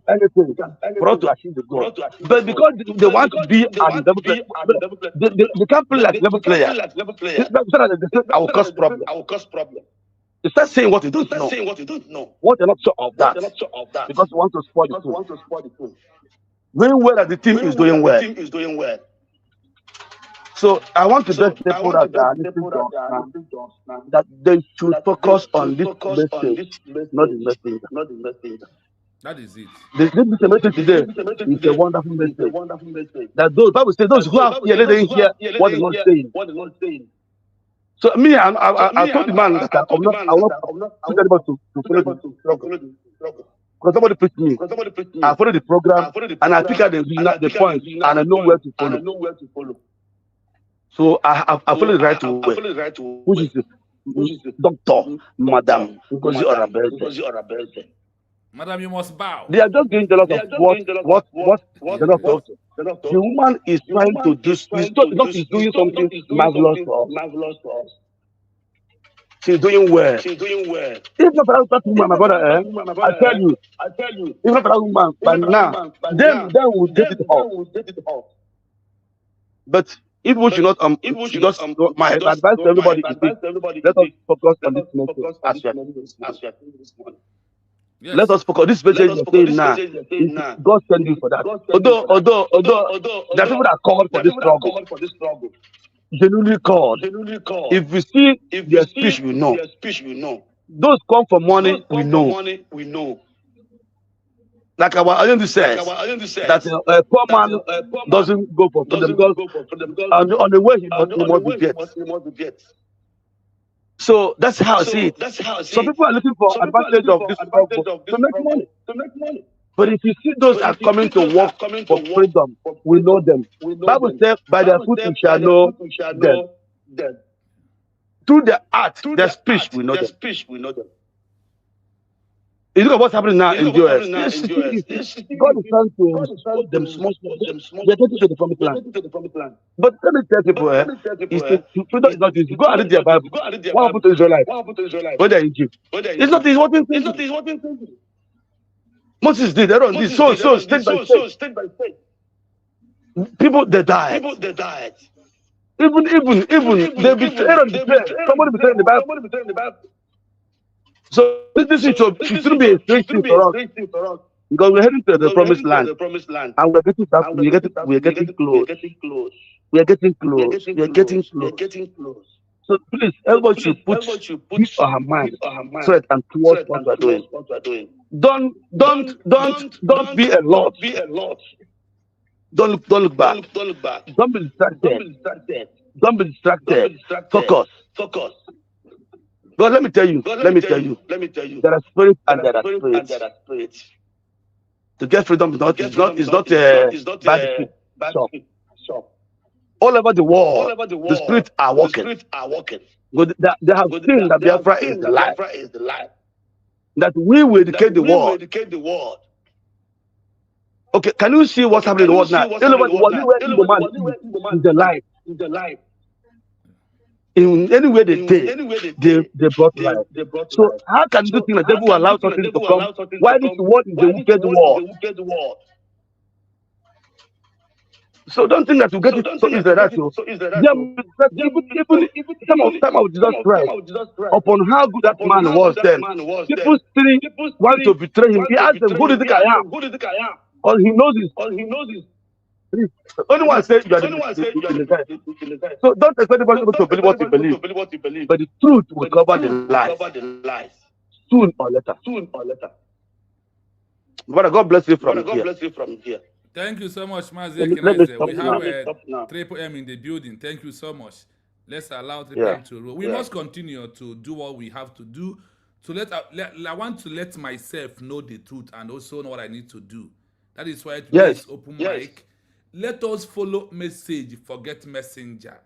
anything for us to achieve the goal. But because they want to be at the level player, they can't play like level player. I will cause problem. They start saying what you don't know. What you're not sure of that. Because you want to spoil the team. Knowing well that the team is doing well. So I want to beg people that are listening to us now that they should focus on this message, not the messenger. That is it. This message today is a wonderful message. That those Bible says those who have ear, let them hear what the Lord is saying. So me, I told the man that I will not put anybody to follow the struggle. Because somebody preached me. I follow the program and I pick out the points and I know where to follow. So I follow the right way, which is Doctor Madam Ngozi Orabeze. Madam, you must bow. They are just doing a lot of what the Lord told them. The woman is trying to do. She's doing something marvelous for us. She's doing well. If not for that woman, my brother, I tell you, if not for that woman, by now, then we'll get it off. But if we should not, just my advice to everybody is this: let us focus on this message as we are doing this morning. Yes. Let us focus. This message is saying now. God send you for that. Although there are people that called for this struggle. Genuinely called. If we see their speech, we know. Those come for money, we know. Like our agent says, that a poor man doesn't go for them because on the way he must be dead. So that's how I see it. Some people are looking for advantage of this struggle to make money. But if you see those that are coming to work for freedom, we know them. Bible says, by their fruit we shall know them. Through their act, their speech, we know them. You look at what's happening now in the US. God is trying to stop them small. They're getting to the promised land. But let me tell people, freedom is not easy. Go and read their Bible. What happened to Israelites? When they're in Egypt. It's not easy. What Moses did. Aaron did. So state by state. People they died. Even they betrayed. Somebody betrayed the Bible. So this shouldn't be a strange thing for us, because we're heading to the promised land, and we're getting close. We are getting close. So please, everybody should put his or her mind straight and towards what we're doing. Don't be a lot. Don't look back. Don't be distracted. Focus. God, let me tell you. There are spirits and there are spirits. To get freedom is not a bad thing. All over the world, the spirits are working. They have seen that Biafra is the life. That we will educate the world. Okay, can you see what's happening in the world now? All over the world, man is the life. In any way they brought life. So how can you think that the devil will allow something to come? Why this world is the wicked world? So don't think that you get it so easy like that. Even some of Jesus Christ, upon how good that man was then, people still want to betray him. He asked them, who do you think I am? Or he knows his. Only one says you are the guy. So don't expect anybody to believe what you believe. But the truth will cover the lies. Soon or later. Brother, God bless you from here. Thank you so much, Mazi. We have Triple M in the building. Thank you so much. Let's allow Triple M to roll. We must continue to do what we have to do. So I want to let myself know the truth and also know what I need to do. That is why today's open mic. Let us follow message, forget messenger.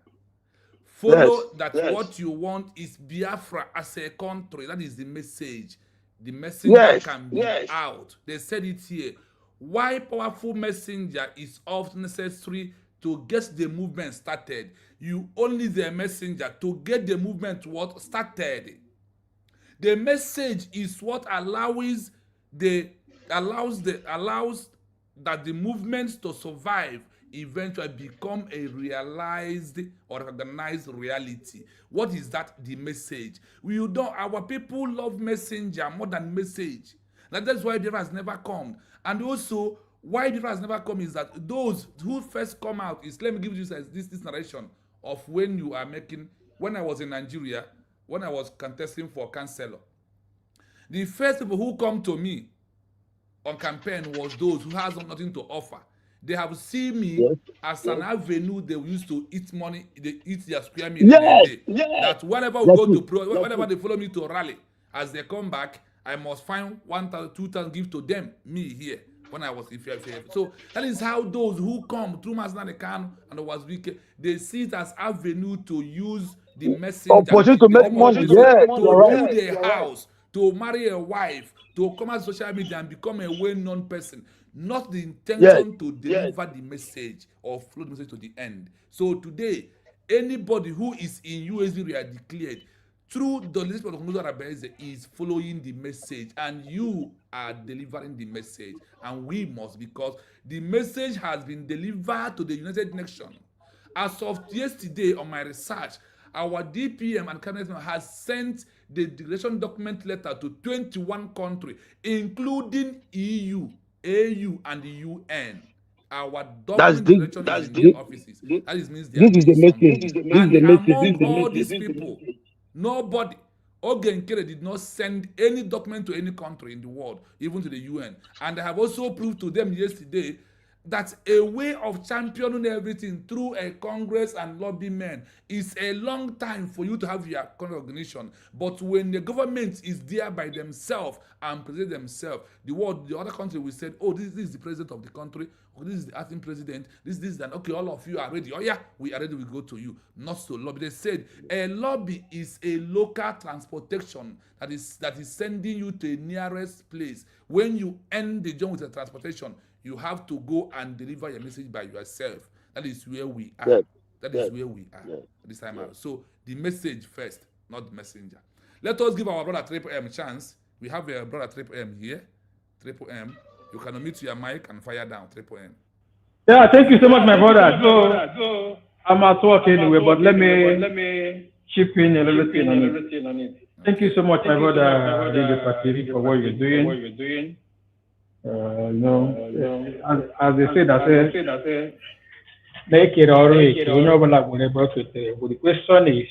Follow that what you want is Biafra as a country. That is the message. The messenger can be out. They said it here. Why powerful messenger is often necessary to get the movement started. You only the messenger to get the movement started. The message is what allows that the movements to survive eventually become a realized or recognized reality. What is that? The message. Our people love messenger more than message. That's why Biafra has never come. And also, why Biafra has never come is that those who first come out is, let me give you this narration of when you are making. When I was in Nigeria, when I was contesting for councillor, the first people who come to me on campaign was those who has nothing to offer. They have seen me as an avenue they used to eat money, they eat their square meal in a Yes, day. That whenever we that's go it. to whenever they follow me to rally, as they come back, I must find 1,000, 2,000 give to them, me here. When I was if so that is how those who come through Masnane Kanu and was wicked, they see it as avenue to use the messenger, Opportunity to the make name of money. messenger, Yes, you're to right. build a house, to marry a wife, to come on social media and become a well-known person, not the Yes. intention to deliver the message or flow the message to the end. So today, anybody who is in USD we are declared through the list of Abeze is following the message, and you are delivering the message, and we must, because the message has been delivered to the United Nations. As of yesterday, on my research, our DPM and cabinet member has sent the declaration document letter to 21 countries, including EU, AU, and the UN. Our That's document this. declaration is in their offices. That means they are This is doing the something. message. This is And the message. This among is the all message. these people, nobody, Oge Nkere did not send any document to any country in the world, even to the UN. And I have also proved to them yesterday that a way of championing everything through a congress and lobby men is a long time for you to have your recognition. But when the government is there by themselves and present themselves, the other country will say, oh, this is the president of the country, oh, this is the acting president, this, and okay, all of you are ready. Oh yeah, we are ready, we go to you. Not so lobby. They said a lobby is a local transportation that is sending you to a nearest place. When you end the journey with the transportation, you have to go and deliver your message by yourself. That is where we are. Yes. That is where we are this time out. So the message first, not the messenger. Let us give our brother Triple M chance. We have a brother Triple M here. Triple M, you can unmute your mic and fire down. Triple M. Yeah, thank you so much, my brother. So I'm at work anyway, but let me chip in a little thing on it. Thank you so much, my brother, David, for what you're doing. As they say, make it all right. But the question is,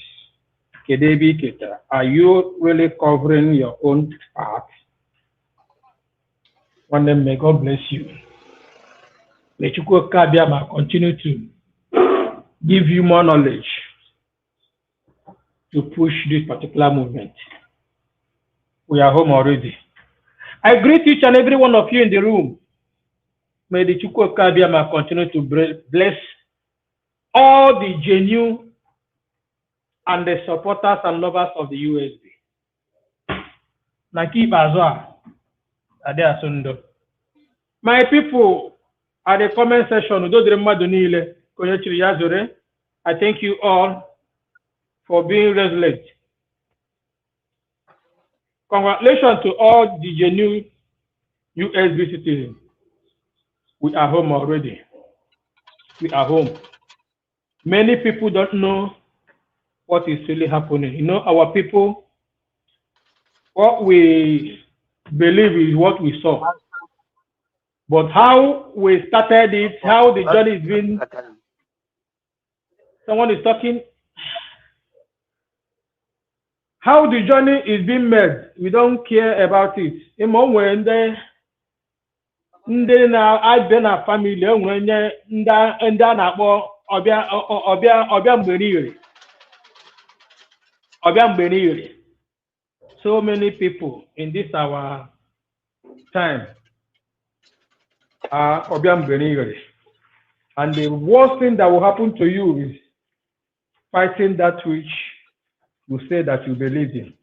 are you really covering your own part? One day, may God bless you. May Chukwu Kabiama continue to give you more knowledge to push this particular movement. We are home already. I greet each and every one of you in the room. May the Chukwu Kabiama continue to bless all the genuine and the supporters and lovers of the USB. Naki Bazwa, Ade Asundo. My people, at the comment section, I thank you all for being resilient. Congratulations to all the genuine USB citizens. We are home already. We are home. Many people don't know what is really happening. You know, our people, what we believe is what we saw. But how we started it, how the journey is being. Someone is talking. How the journey is being made, we don't care about it. In when ndị na-abịa na family enwere ndị a na-akpọ ọbịa mgbe niile. So many people in this our time are ọbịa mgbe niile. And the worst thing that will happen to you is fighting that which you say that you believe in.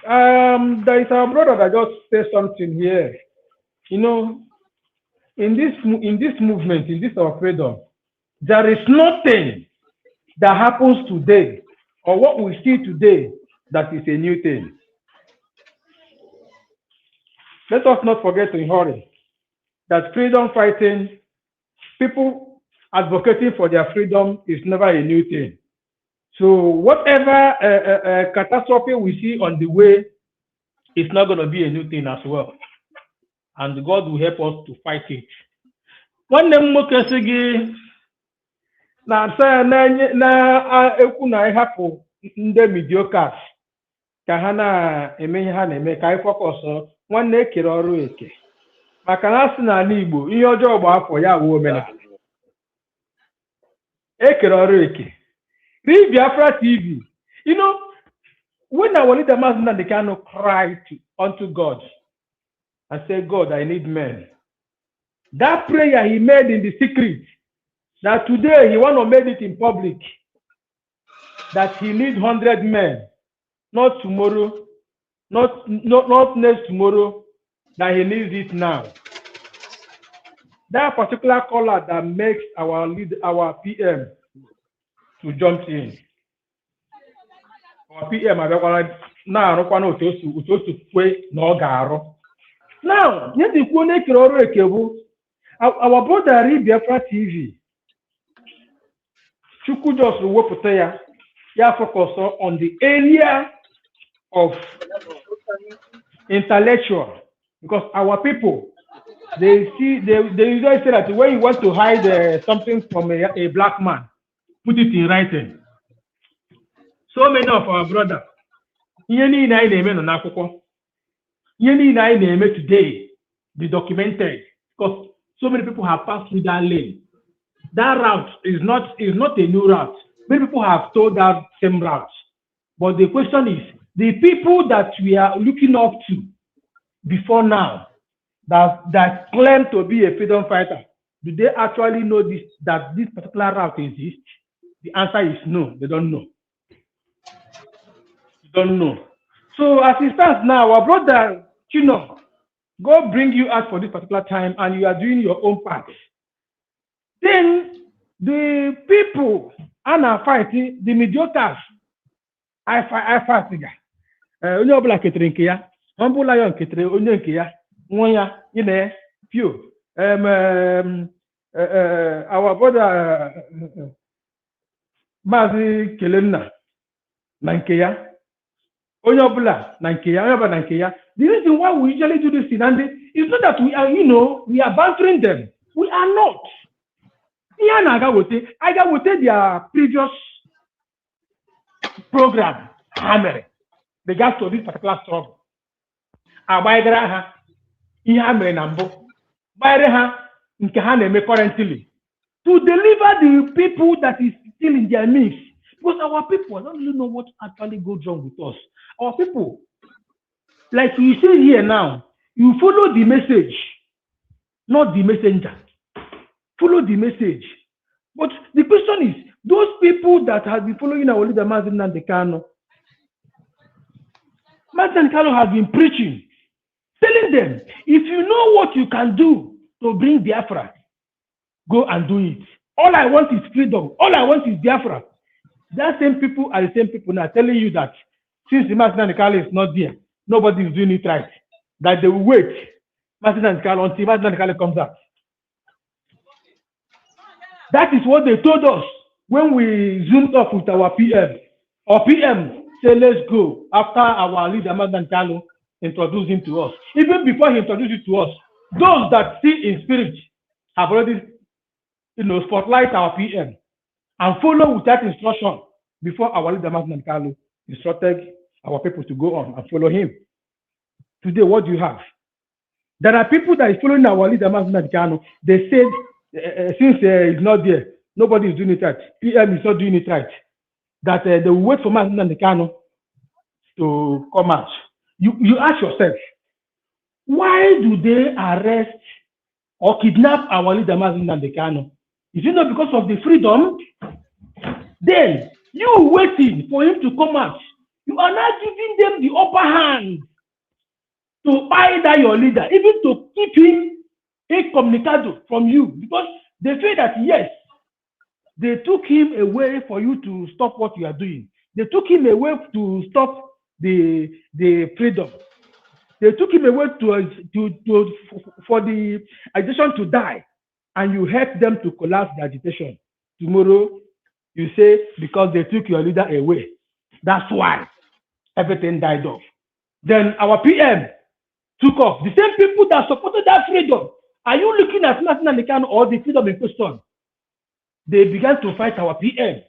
There is a brother that just said something here. You know, in this movement, in this our freedom, there is nothing that happens today or what we see today that is a new thing. Let us not forget in hurry that freedom fighting, people advocating for their freedom is never a new thing. So whatever catastrophe we see on the way is not going to be a new thing as well. And God will help us to fight it. One name na sị na-ekwu na ịhapụ ndị mediocres ka ha na-eme ihe ha na-eme ka anyị fọkọs nwanne ekere ọrụ eke maka na asị n'ala Igbo ihe ọjọọ gba afọ ya wuo omenala ekere ọrụ eke read Biafra TV. You know, when our leader Mazi Nnamdi Kanu cried unto God and said, God, I need men. That prayer he made in the secret, that today he want to make it in public, that he needs 100 men, not tomorrow, not next tomorrow, that he needs it now. That particular color that makes our PM to jump in. Our PM na-arụkwana otu o si kwe na ọ ga-arụ. Now, nye dị kwuo na-ekere ọrụ eke bụ our brother read Biafra TV. Chukwu just wepụta ya focus on the area of intellectual, because our people they usually say that when you want to hide something from a black man, put it in writing. So many of our brothers, ihe niile anyị na-eme nọ n'akwụkwọ, ihe niile anyị na-eme today be documented, because so many people have passed through that lane. That route is not a new route. Many people have told that same route, but the question is, the people that we are looking up to before now, that claim to be a freedom fighter, do they actually know that this particular route exists? The answer is no, they don't know. Don't know. So as it stands now, our brother Chino, God bring you out for this particular time, and you are doing your own part. Then the people are fighting, the mediocres. I fight. Onye ọbụla ketere nke ya, ọbụla ya ketere onye nke ya, nwa ya, few. Our brother Mazi Kelenna na nke ya. Onye ọbụla na nke ya, onye ọbụla na nke ya. The reason why we usually do this in Andy is not that we are, we are bantering them. We are not. I got with their previous program, hammering regards to this particular struggle. Abaidra ha, ihe hammering na mbụ, bayre ha nke ha na-eme currently to deliver the people that is still in their midst. Because our people, I don't really know what actually goes wrong with us. Our people, like we see here now, you follow the message, not the messenger. Follow the message. But the question is, those people that have been following our leader Mazi Nnamdi Kanu, Mazi Nnamdi Kanu has been preaching, telling them, if you know what you can do to bring Biafra, go and do it. All I want is freedom. All I want is Biafra. That same people are the same people now telling you that since the Mazi Nnamdi Kanu is not there, nobody is doing it right. That they will wait Mazi Nnamdi Kanu until Mazi Nnamdi Kanu comes out. That is what they told us when we zoomed up with our PM. Our PM said, let's go after our leader Mazi Nnamdi Kanu introduced him to us. Even before he introduced it to us, those that see in spirit have already spotlight our PM and follow with that instruction before our leader Mazi Nnamdi Kanu instructed our people to go on and follow him. Today, what do you have? There are people that is following our leader Mazi Nnamdi Kanu. They said, since he's not there, nobody is doing it right. PM is not doing it right. That they will wait for Mazi Nnamdi Kanu to come out. You ask yourself, why do they arrest or kidnap our leader Mazi Nnamdi Kanu? Is it not because of the freedom? Then you waiting for him to come out. You are not giving them the upper hand to either your leader, even to keep him incommunicado from you, because they feel that yes, they took him away for you to stop what you are doing. They took him away to stop the freedom. They took him away for the agitation to die, and you help them to collapse the agitation. Tomorrow, you say because they took your leader away, that's why everything died off. Then our PM took off. The same people that supported that freedom. Are you looking at Mazi Nnamdi Kanu or the freedom in question? they began to fight our PM.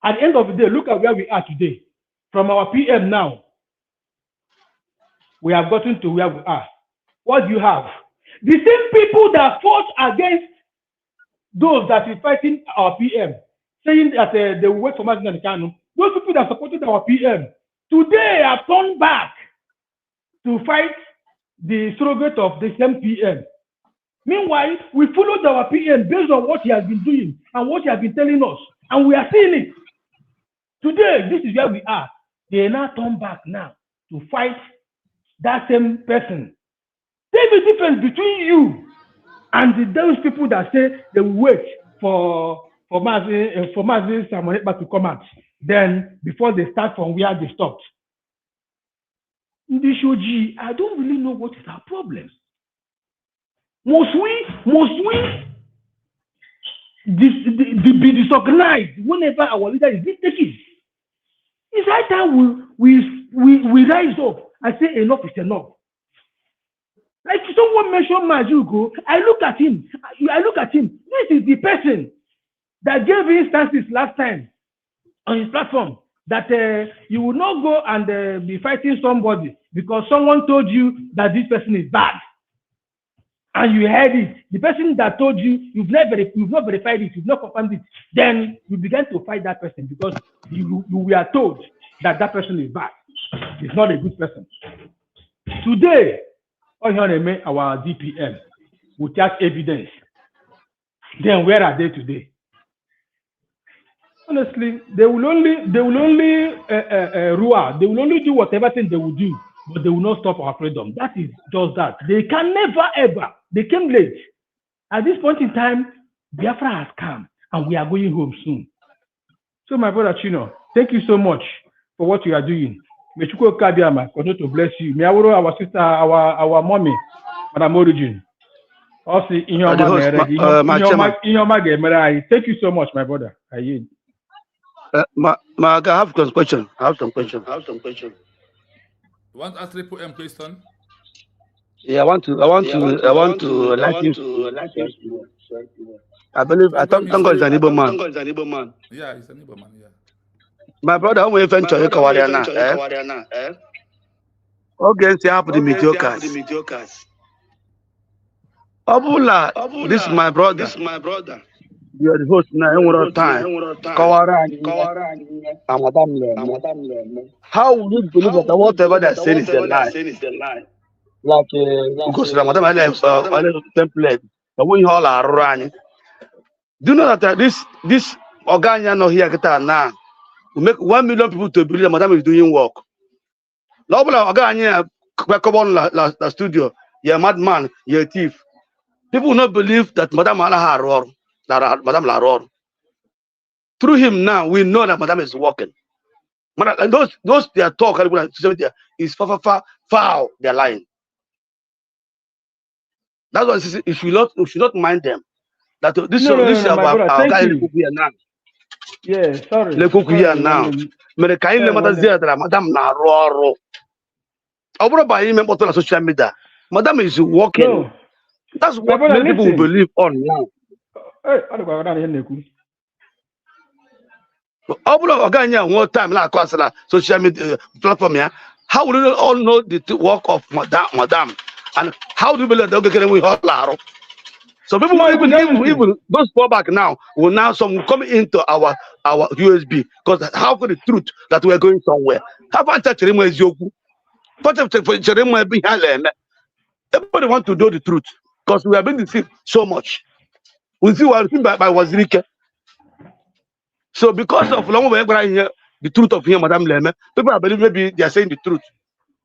At the end of the day, look at where we are today. From our PM now, we have gotten to where we are. What do you have? The same people that fought against those that is fighting our PM, saying that they will wait for Martin and Kanu, those people that supported our PM, today have turned back to fight the surrogate of the same PM. Meanwhile, we followed our PM based on what he has been doing and what he has been telling us, and we are seeing it. Today, this is where we are. They now turn back now to fight that same person. There's a difference between you and those people that say they will wait for Mazi Samonekpa to come out, then before they start from where they stopped. Ndishoji, I don't really know what is our problem. Must we be disorganized whenever our leader is taken? It's high time we rise up and say enough is enough. Like someone mentioned Majugo, I look at him. This is the person that gave instances last time on his platform that you will not go and be fighting somebody because someone told you that this person is bad. And you heard it. The person that told you, you've not verified it, you've not confirmed it, then you began to fight that person because you were told that that person is bad. He's not a good person. Today, our DPM without evidence. Then where are they today? Honestly, they will only rule. They will only do whatever thing they will do, but they will not stop our freedom. That is just that. They can never ever. They came late. At this point in time, Biafra has come and we are going home soon. So my brother Chino, thank you so much for what you are doing. May Chukwu Kabiama continue to bless you. May our sister, our mommy, Madam Origin. Also, thank you so much, my brother. I have some question. You want to ask Triple M question? Yeah, I want to like you. I believe I thought Tango is an Igbo man. Yeah, he's an Igbo man, yeah. My brother, how will venture your Kawariana? Okay, see how the mediocres. Abula, this is my brother. You are the host now. One more time. Kawarani. How will you believe that whatever they're saying is a lie? Like because Madam I left template. But we all are running. Do you know that this Oganya no here now will make 1 million people to believe that Madam is doing work. Lobula Oganya come on la studio. You're a madman, you're a thief. People will not believe that Madam Madam Laror. Through him now, we know that Madam is working. And those their talk is foul. They're lying. That's why you should not mind them. That this is our guy here now. Yeah, sorry. Here now. Madam Laror. By him on social media. Madam is working. No. That's what many people will believe on now. One time social media platform here. How will you all know the work of Madam? And how do you believe that we all? So people even those fall back now will now some come into our USB because how for the truth that we are going somewhere. How about everybody want to know the truth because we have been deceived so much. We see what by Wazirike. So because of long way the truth of him, Madam Leme, people believe maybe they are saying the truth.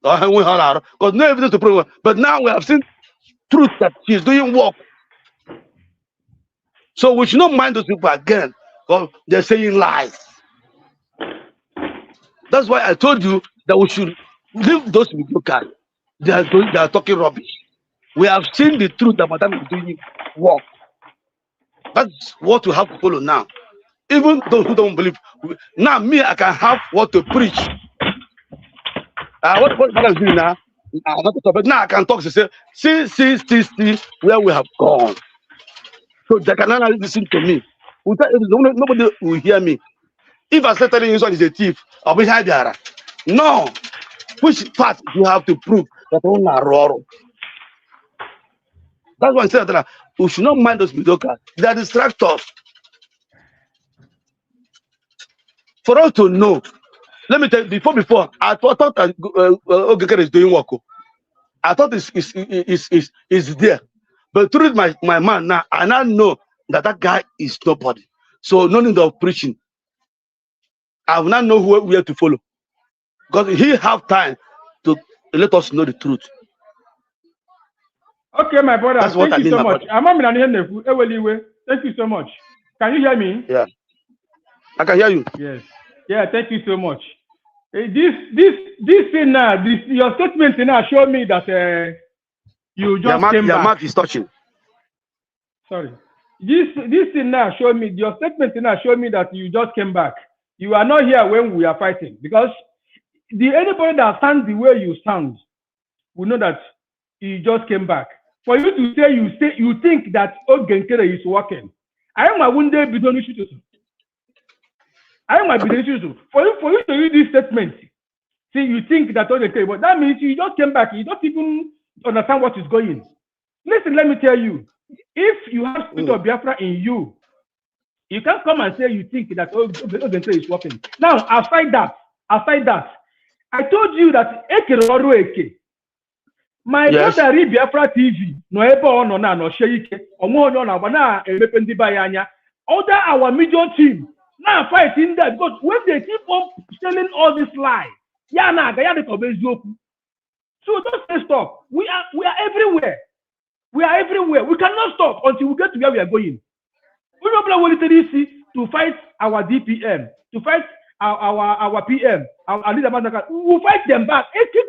Because no evidence to prove it. But now we have seen truth that she is doing work. So we should not mind those people again because they're saying lies. That's why I told you that we should leave those mediocre. They are talking rubbish. We have seen the truth that Madam is doing work. That's what we have to follow now. Even those who don't believe. Now me, I can have what to preach. What Madam is doing now? But now I can talk to say, see where we have gone. So they cannot listen to me. Nobody will hear me. If I start telling you someone is a thief, I'll be hiding. No. Which part do you have to prove that I'm not wrong? That's why I said that we should not mind those mediocre. They are distractors. For us to know, let me tell you, before, I thought that Ogekere is doing work. I thought is there. But through my man now, I now know that guy is nobody. So no need of preaching. I will not know where to follow. Because he have time to let us know the truth. Okay, my brother. That's what Thank you so much. Thank you so much. Can you hear me? Yeah. I can hear you. Yes. Yeah, thank you so much. This thing now, your statement now show me that you just came back. Your mouth is touching. Sorry. This thing now show me, your statement now show me that you just came back. You are not here when we are fighting, because anybody that stands the way you stand will know that you just came back. For you to say you think that Ogenkere is working. I am a wounded bidon issue. I am a bidon issue. For you to use this statement, see, you think that Ogenkere, but that means you just came back. You don't even understand what is going. Listen, let me tell you. If you have spirit of Biafra in you, you can't come and say you think that Ogenkere is working. Now, aside that, I told you that Eke. My brother read Biafra TV, no ebe ono na no shake, onwe onye na agba na emepe ndị ba ya anya. Other our major team now fighting that, because when they keep on telling all this lie, ya na aga ya de ko beziokwu. So don't say stop. We are everywhere. We are everywhere. We cannot stop until we get to where we are going. We don't want to fight our DPM, to fight our PM, our leader. We will fight them back. At this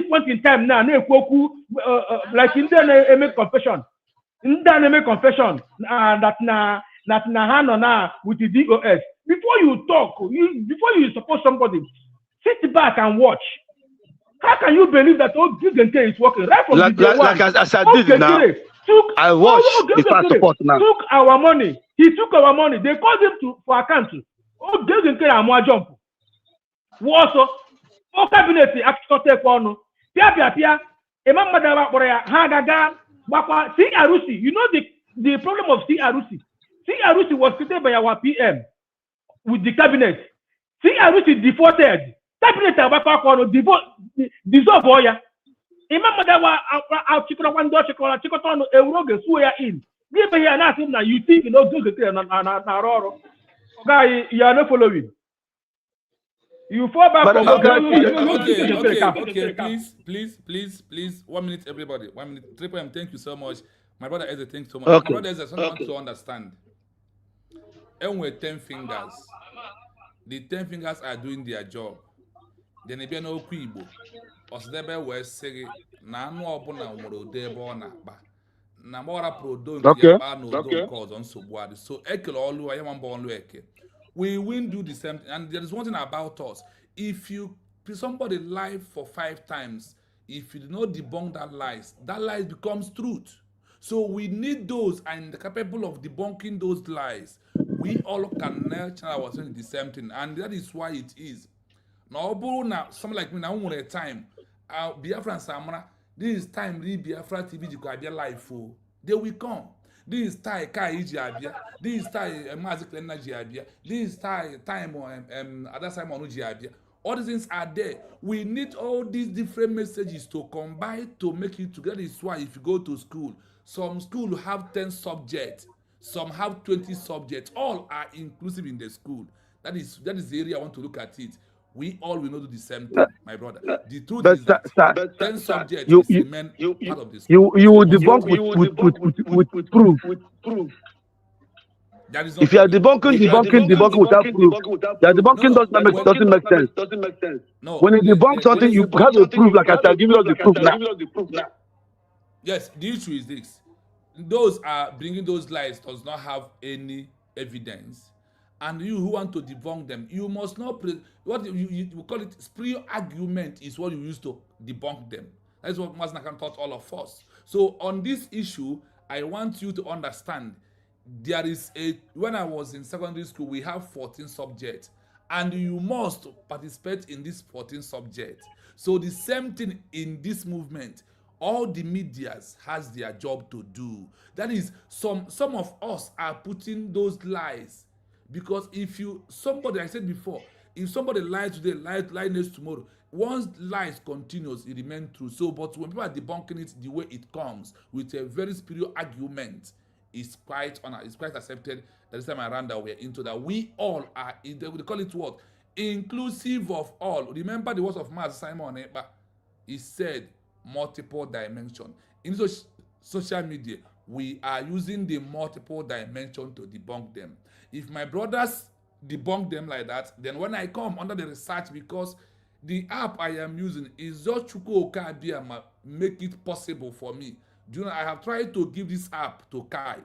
point in time now, like in the make confession. That na hand on with the DOS. Before you talk, before you support somebody, sit back and watch. How can you believe that Ogenkere is working right from the day one? Like as I did now, I watch if I support now. Took our money. He took our money. They called him for account. Ogenkere amwa jump. Also, cabinet akitote kwano. Pia. Imam Madara Borea Hagaga Bakwa C. Arusi. You know the problem of C. Arusi. C. Arusi was created by our PM with the cabinet. C. Arusi defaulted. Cabinet Bakwa kwano dissolve oya. Imam Madara chikola wando chikola Euroge suya in. Give me here now you think you know Ogenkere na roro. Guy, you are not following. You fall back from okay. Please. 1 minute, everybody. 1 minute. 3PM, thank you so much. My brother Eze, thank you so much. Okay. My brother Eze, I want to understand. And with 10 fingers, the 10 fingers are doing their job. Then if you know Kuibo, Osdebe West say, na no obuna nwere ebe ọ na-akpa. Na mora prodo nke ya ba no don cause on Sobwadi. So ekele olu aye wan bon eke. We will do the same thing. And there is one thing about us. If somebody lie for 5 times, if you do not debunk that lies becomes truth. So we need those and capable of debunking those lies. We all can nurture ourselves in the same thing. And that is why it is. Now, someone like me, now one at a time, Biafra and Samara, this is time, Biafra TV, you can be live for. They will come. This is time Kai Jiabia. This is time Magic Energy Abia. This is time other time on Jiabia. All these things are there. We need all these different messages to combine to make it together. Is why if you go to school, some schools have 10 subjects, some have 20 subjects. All are inclusive in the school. That is the area I want to look at it. We all will not do the same thing, my brother. The truth is that 10 subjects remain part of the school. You will debunk with proof. If you are debunking without proof, you are debunking doesn't make sense. No. When you debunk something, you have to prove, like I said, give us the proof now. Yes, the issue is this. Those are bringing those lies does not have any evidence. And you who want to debunk them, you must not what you call it. Spurious argument is what you use to debunk them. That's what Masnakan taught all of us. So on this issue, I want you to understand there is when I was in secondary school, we have 14 subjects, and you must participate in this 14 subjects. So the same thing in this movement, all the medias has their job to do. That is, some of us are putting those lies, because if somebody, I said before, if somebody lies today, lie next tomorrow, once lies continues, it remains true. So but when people are debunking it the way it comes, with a very spiritual argument, it's quite accepted that this time around that we're into that. We all are, they call it what? Inclusive of all. Remember the words of Master Simon Ekpa. He said multiple dimension. In social media, we are using the multiple dimension to debunk them. If my brothers debunk them like that, then when I come under the research, because the app I am using is just Chukwuka Abiyama make it possible for me. Do you know, I have tried to give this app to Kai.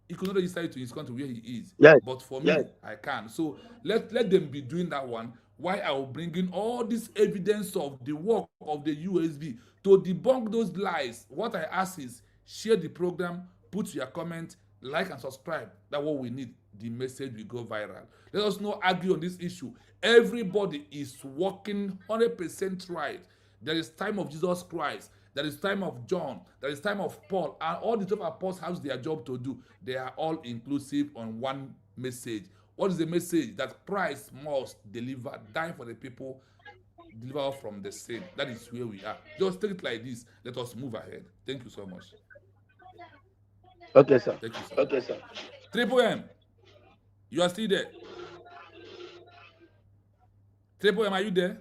He could not decide to his country where he is. Yes. But for me, I can. So let them be doing that one. Why I will bring in all this evidence of the work of the USB to debunk those lies. What I ask is, share the program, put your comment, like and subscribe. That's what we need. The message will go viral. Let us not argue on this issue. Everybody is working 100% right. There is time of Jesus Christ. There is time of John. There is time of Paul. And all the 12 apostles have their job to do. They are all inclusive on one message. What is the message? That Christ must deliver, die for the people, deliver us from the sin. That is where we are. Just take it like this. Let us move ahead. Thank you so much. Okay, sir. Thank you, sir. Okay, sir. Triple M, you are still there? Triple M, are you there?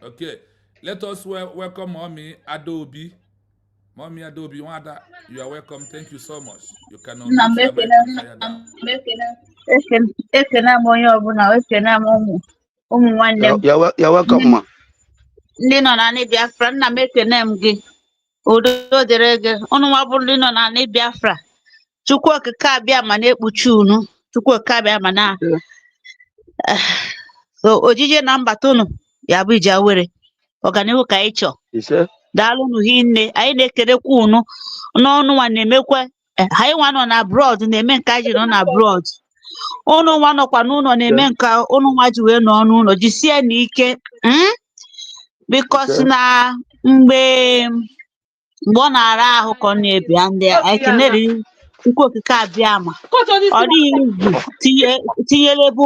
Okay. Let us welcome Mommy Adobe. Mommy Adobe, you are welcome. Thank you so much. You can unmute your mic and fire down. You're welcome, ma. Ndị nọ na anị Biafra, nna m ekene m gị, udo dịrị gị. Unu nwa bụ ndị nọ na anị Biafra, Chukwu okike abịa ma na-ekpuchi unu, Chukwu okike abịa ma na so ojije na mbata unu ya bụ iji awere ọganihu ka anyị chọọ. Daalụ unu hinne, anyị na-ekelekwa unu n'ọnụ nwa na-emekwa, anyị nwa nọ na abroad na-eme nke anyị nọ na abroad. Unu nwa nọkwa n'ụlọ na-eme nke unu nwa ji wee nọ n'ụlọ, jisie n'ike. Because na mgbe ọ na-ara ahụ ka ọ na-ebia ndị anyị kenere Chukwu okike abịa ma ọ dịghị izu tinyere ebe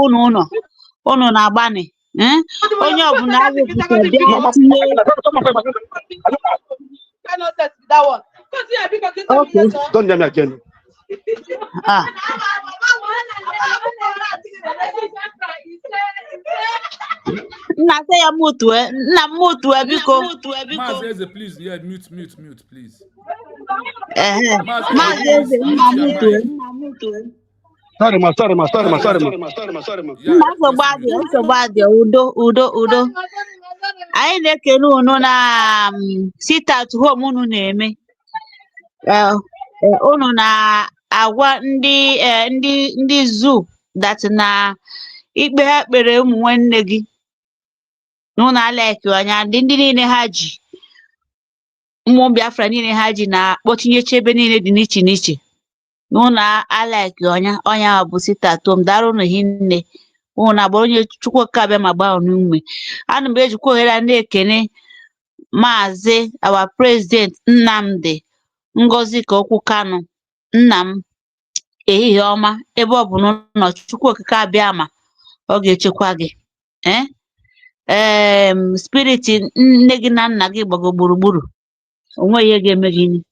unu na-agbani. Onye ọbụla arụpụta bịa tinye. Okay. Don't name me again. Nna say ya mutu nna mutu biko. Maazị, please, yeah, mute, please. Maazị, nna mutu. Sorry, ma. Nsogbu adị, udo. Anyị na-ekele unu na sit at home unu na-eme. Unu na-agwa ndị zoo that na ikpe ha kpere ụmụ nwanne gị n'ụlọ alaki anya, ndị niile ha ji ụmụ Biafra niile ha ji na-akpọtinyecha ebe niile dị n'iche n'iche n'ụlọ alaki ọnya bụ sit at home. Dara unu hinne, unu na-agba onye Chukwu okike abịa ma gbaa unu ume. Ana m ejikwa ohere na-ekene Maazị our president Nnamdi Ngozi ka okwu Kanu. Nna m, ehihie ọma, ebe ọ bụ nọ Chukwu okike abịa ma ọ ga-echekwa gị. Spirit nne gị na nna gị gbago gburugburu, onwe ihe ga-eme gị.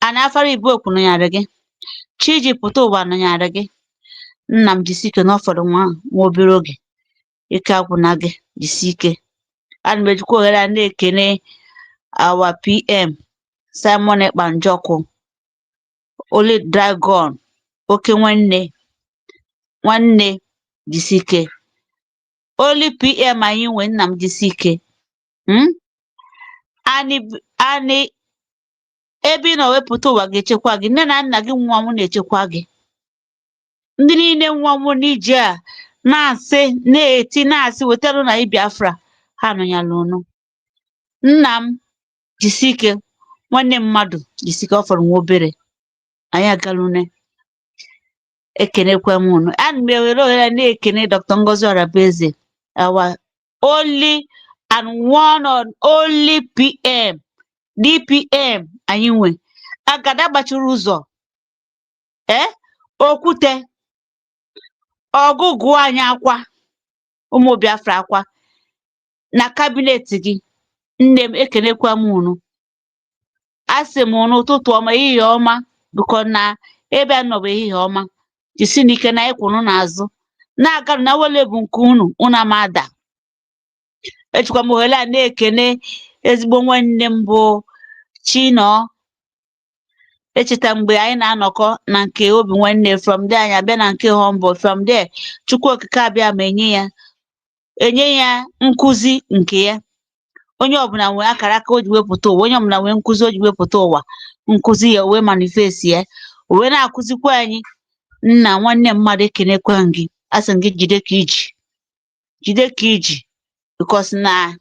Ana afara ibu okwu nọnyere gị, Chiji pụta ụwa nọnyere gị. Nna m jisi ike n'ọfọdụ nwa obere oge, ike agwụna gị, jisi ike. Ana m ejikwa ohere na-ekene our PM Simon Ekpa Njọkụ, Oli Dragon, oke nwanne jisi ike. Oli PM anyị nwe, nna m jisi ike. Ani ebe ị nọ wepụta ụwa ga-echekwa gị. Nne na nna gị nwa m na-echekwa gị. Ndị niile nwa m n'ije a na-asị na-eti na-asị wetara na Biafra, ha nọnyalụ unu. Nna m jisie ike, nwanne mmadụ jisie ike, ọ fọrọ nwa obere, anyị agalune. Ekenekwa m unu. Ana m ewere ohere na-ekene Dr. Ngozi Orabueze, our only and one and only PM, DPM anyị nwe. Agada gbachiri ụzọ, Okwute, ọgụgụ anyị akwa, ụmụ Biafra akwa na kabinet gị. Nne m ekenekwa m unu. Asị m unu ụtụtụ ọma, ehihie ọma, biko na ebe a nọbụ ehihie ọma. Jisi n'ike na ịkwụnụ n'azụ na-aga na wele bụ nke unu amada. Ejikwa m ohere a na-ekene ezigbo nwanne m bụ Chinọ. Echeta mgbe anyị na-anọkọ na nke obi nwanne, from there anyị abịa na nke humble, from there Chukwu okike abịa ma enye ya nkụzi nke ya. Onye ọbụla nwere akara aka o ji wepụta ụwa, onye ọbụla nwere nkụzi o ji wepụta ụwa, nkụzi ya wee manifest ya, o wee na-akụzikwa anyị. Nna nwanne mmadụ ekenekwa m gị, asị m gị jide ka iji, because na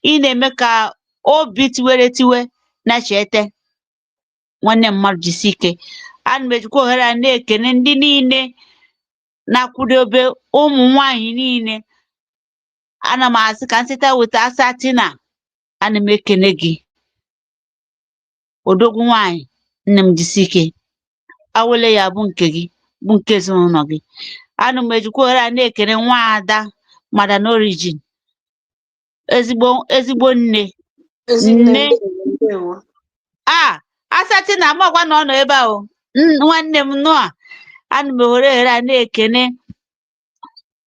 ị na-eme ka obi tiwe na chete. Nwanne mmadụ jisie ike. Ana m ejikwa ohere a na-ekene ndị niile na-akwụdobe ụmụ nwanyị niile. Ana m asị ka nsịta weta Asatina. Ana m ekene gị, odogwu nwanyị. Nne m jisie ike, awele ya bụ nke gị, bụ nke ezinụlọ gị. Ana m ejikwa ohere a na-ekene nwaada Madam Origin, ezigbo nne. Asatina amagwa na ọ nọ ebe ahụ, nwanne m nọ a. Ana m ohere a na-ekene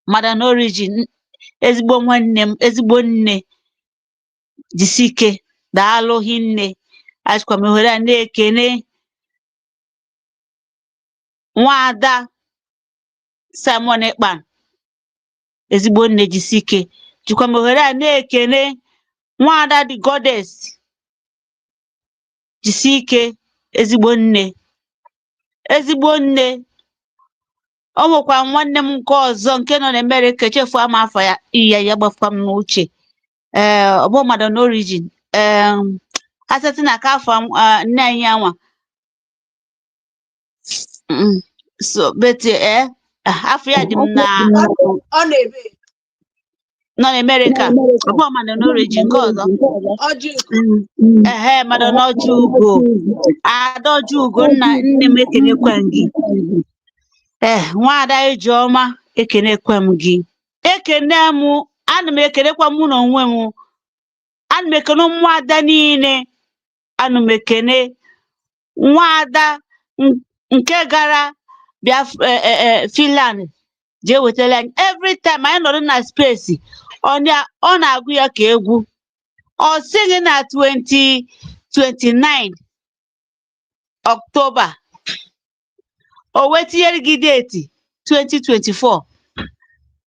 Madam Origin, ezigbo nwanne m, ezigbo nne. Jisie ike, daalụ hinne. Ajikwa m ohere a na-ekene nwaada Simon Ekpan, ezigbo nne. Jisie ike. Jikwa m ohere a na-ekene nwaada The Goddess. Jisie ike, ezigbo nne. O nwekwa nwanne m nke ọzọ nke nọ n'Amerịka, echefuo m afọ ya, ya gbafukwa m n'uche. Ọ bụ Madam Origin. Asatina ka afọ nne anyị anwa. So bete afọ ya dị m na nọ n'Amerịka. Ọ bụ Madam Origin nke ọzọ. Madam Ojiugo, Ada Ojiugo, nne m ekenekwa m gị. Nwaada Ijeọma ekenekwa m gị. Ana m ekenekwa m n'onwe m. Ana m ekene ụmụada niile. Ana m ekene nwaada nke gara Finland jee wetara anyị. Every time anyị nọrọ na space, ọ na-agụ ya ka egwu. Ọ sịghị na 29 October o wee tinyere gị deeti 2024.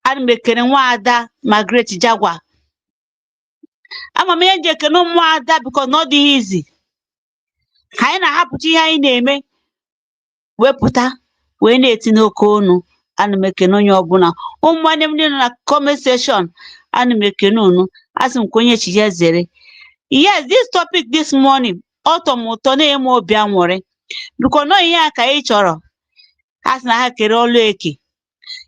Ana m ekene nwaada Margaret Jagwa. Ama m ihe nji ekene ụmụada because na ọ dịghị izi. Anyị na-ahapụcha ihe anyị na-eme wepụta wee na-etinye oke ọnụ. Ana m ekene onye ọbụla. Ụmụ nwanne m niile nọ na comment section, ana m ekene unu. Asị m ka onye chi ya zere. Yes, this topic this morning ọ tọ m ụtọ, na-eme obi aṅụrị because nọ ihe a ka anyị chọrọ. Ha sị na ha kere ọlụ eke.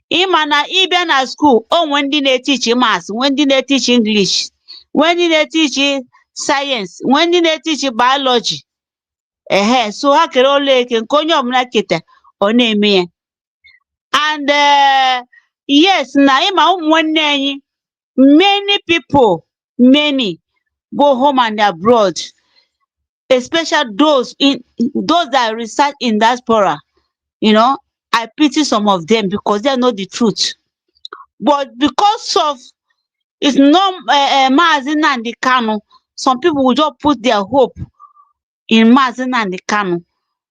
Ịma na ịbịa na school, o nwee ndị na-etichi maths, nwee ndị na-etichi English, nwee ndị na-etichi science, nwee ndị na-etichi biology. So ha kere ọlụ eke nke onye ọbụla keta ọ na-eme ya. And yes, na ịma ụmụ nwanne anyị, many people, many go home and abroad, especially those that reside in diaspora. I pity some of them because they know the truth. But because of it's not Mazi Nnamdi Kanu, some people will just put their hope in Mazi Nnamdi Kanu.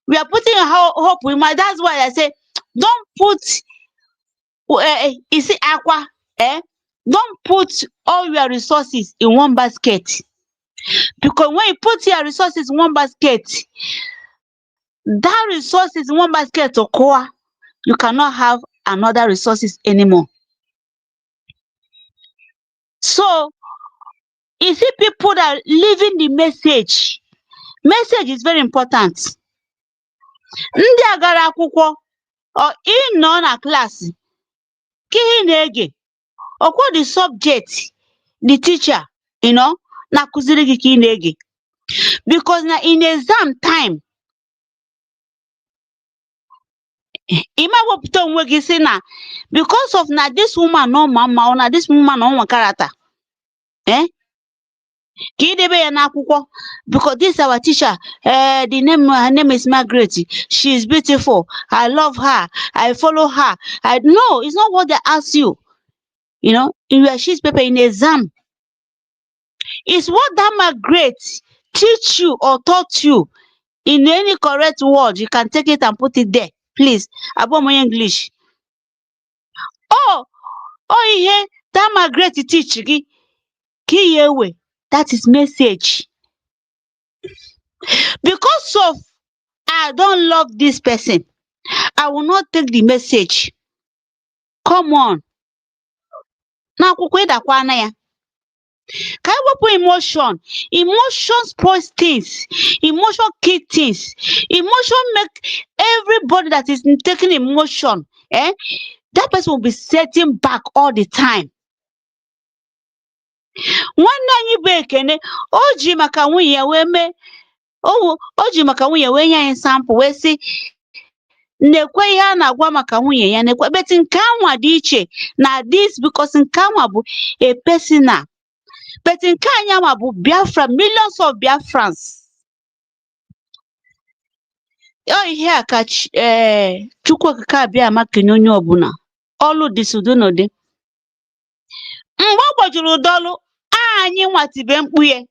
We are putting hope in Mazi. That's why I say, don't put Aqua, don't put all your resources in one basket. Because when you put your resources in one basket, that resources in one basket occur, you cannot have another resources anymore. So You see people that living the message. Message is very important. Ndị a gara akwụkwọ, ị nọ na klaasị ka ihe na-ege, ọkwa the subject the teacher na-akụziri gị ka ị na-ege, because na in exam time ị ma wepụta onwe gị sị na because of na this woman no ma mma na this woman no nwa character ka ị debe ya n'akwụkwọ, because this our teacher, her name is Margaret, she is beautiful, I love her, I follow her. No, it's not what they ask you, in your sheet paper in exam. It's what that Margaret teach you or taught you in any correct word. You can take it and put it there, please. Above my English. Oh, ihe that Margaret teach gị ka ị ya ewe, that is message. Because of I don't love this person, I will not take the message. Come on. N'akwụkwọ ịdakwana ya. Ka anyị wepụ emotion. Emotion spoils things. Emotion kill things. Emotion make everybody that is taking emotion, that person will be setting back all the time. Nwanne anyị bụ Ekene, o ji maka nwunye ya wee mee, o ji maka nwunye ya wee nye anyị sample wee sị, na-ekwe ihe a na-agwa maka nwunye ya, na-ekwe, but nke anwa dị iche na this, because nke anwa bụ a personal, but nke anyị anwa bụ Biafra, millions of Biafrans. Ihe a ka Chukwu okike abịa ama kenye onye ọbụla ọlụ dị sudunodi. Mgbe ọ gbajuru ụdọlụ, anyị nwatibe mkpu ya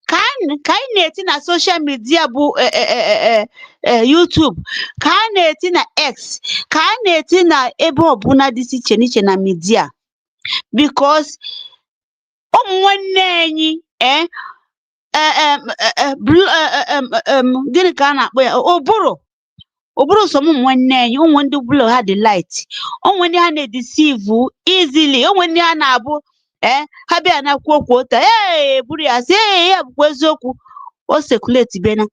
ka anyị na-eti na social media bụ YouTube, ka a na-eti na X, ka a na-eti na ebe ọbụla dị iche n'iche na media, because ụmụ nwanne anyị gịnị ka a na-akpọ ya, ụbụrụ so ụmụ nwanne anyị, ụmụ ndị bụlọ ha dị light, ụmụ ndị ha na-edeceive easily, ụmụ ndị ha na-abụ ha bịa na-akwu okwu ota buru ya sị ya bụkwa eziokwu, o sekuleti bena.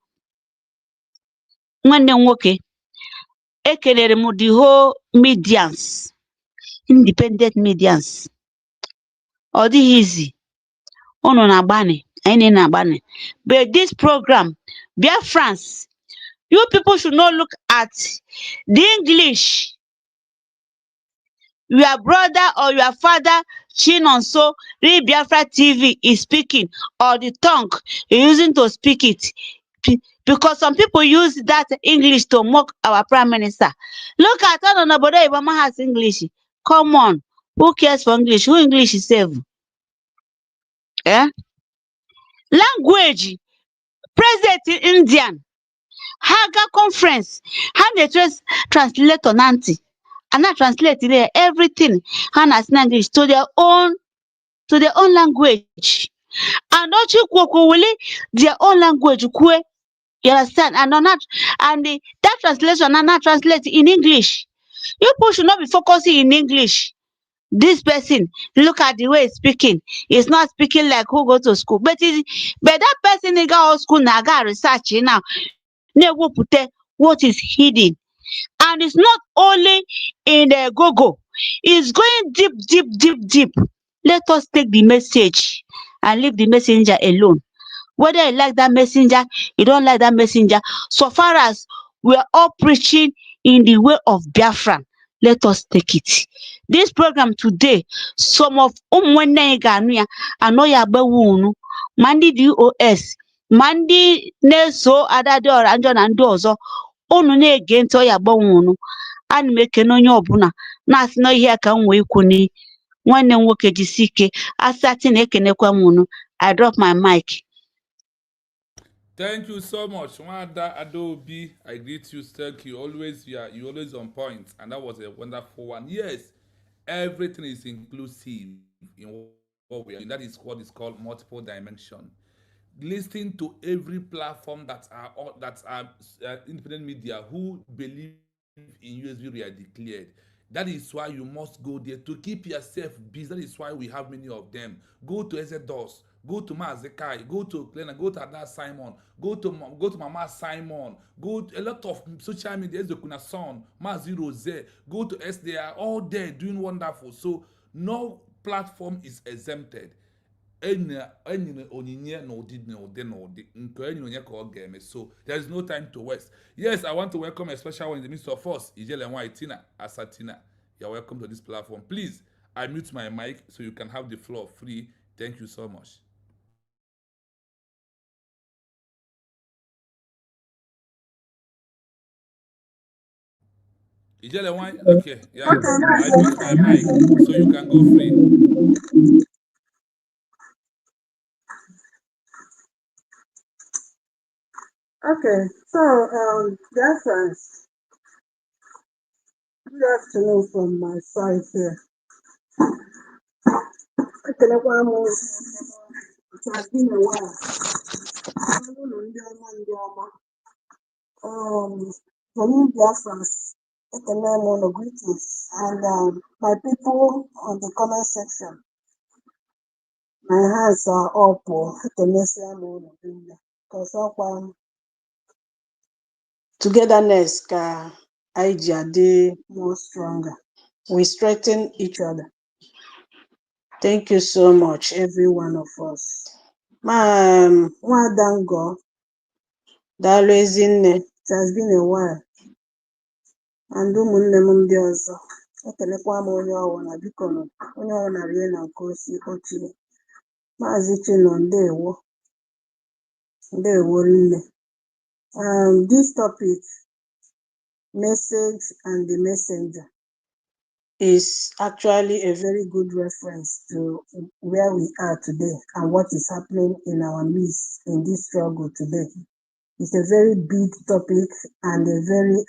Nwanne m nwoke, ekelere m the whole medians, independent medians. Ọ dịghị easy, unu na-agbani, anyị na-agbani, but this program, Biafrans, you people should not look at the English your brother or your father Chinonso read Biafra TV is speaking, or the tongue you're using to speak it, because some people use that English to mock our prime minister. Look at Obodo Iboma has English. Come on, who cares for English? Who English is save? Language, President Indian, Haga conference, ha na-translator na ntị, and na translate everything ha na-asị na English to their own language, and ọchị ikwu okwu wili their own language kwue, you understand, and that translation na translate in English. You people should not be focusing in English. This person, look at the way he's speaking. He's not speaking like who go to school, but that person he go to school na ga research now, na-ewepụta what is hidden. And it's not only in the go-go, it's going deep, deep, deep, deep. Let us take the message and leave the messenger alone. Whether you like that messenger, you don't like that messenger, so far as we are all preaching in the way of Biafran, let us take it. This program today, some of ụmụnne anyị ga-anụ ya, anọ ya agbawa unu, ma ndị DOS, ma ndị na-eso Adadịọra Njọ na ndị ọzọ, unu na-ege ntị, ọ ya agbanwe unu. Ana m ekene onye ọbụla na-asị na ihe ka m wee ikwu ni nwanne m nwoke jisi ike, asati na ekenekwa m unu. I drop my mic. Thank you so much, Nwada Adobe. I greet you. Thank you. You always on point, and that was a wonderful one. Yes, everything is inclusive in what we are doing. That is what is called multiple dimension. Listening to every platform that are independent media who believe in USB are declared. That is why you must go there to keep yourself busy. That is why we have many of them. Go to Exodus, go to Mazekai, go to Clena, go to Ada Simon, go to Mama Simon, go to a lot of social media, Ezekuna Son, Mazi Rose, go to S. They are all there doing wonderful. So no platform is exempted. Enyi onyinye na ụdị na ụdị na ụdị nke enyi onye ka ọ ga-eme. So there is no time to waste. Yes, I want to welcome a special one in the midst of us, Ijele Nwanyị Tina Asatina. You're welcome to this platform. Please, I mute my mic so you can have the floor free. Thank you so much. Ijele Nwanyị, okay, yeah. I mute my mic so you can go free. Okay, so dear friends, good afternoon from my side here. It has been a while. For me, dear friends, greetings, and my people on the comment section. My hands are up. Because togetherness ka anyị more stronger. We strengthen each other. Thank you so much, every one of us. Nwadango, daalụ ezinne. It has been a while. And ụmụnne m ndị ọzọ, ekelekwa m onye ọwụna, biko nụ, onye ọwụna rie na nke ochie. Maazị Chino, ndewo rinne. This topic, message and the messenger, is actually a very good reference to where we are today and what is happening in our midst in this struggle today. It's a very big topic and a very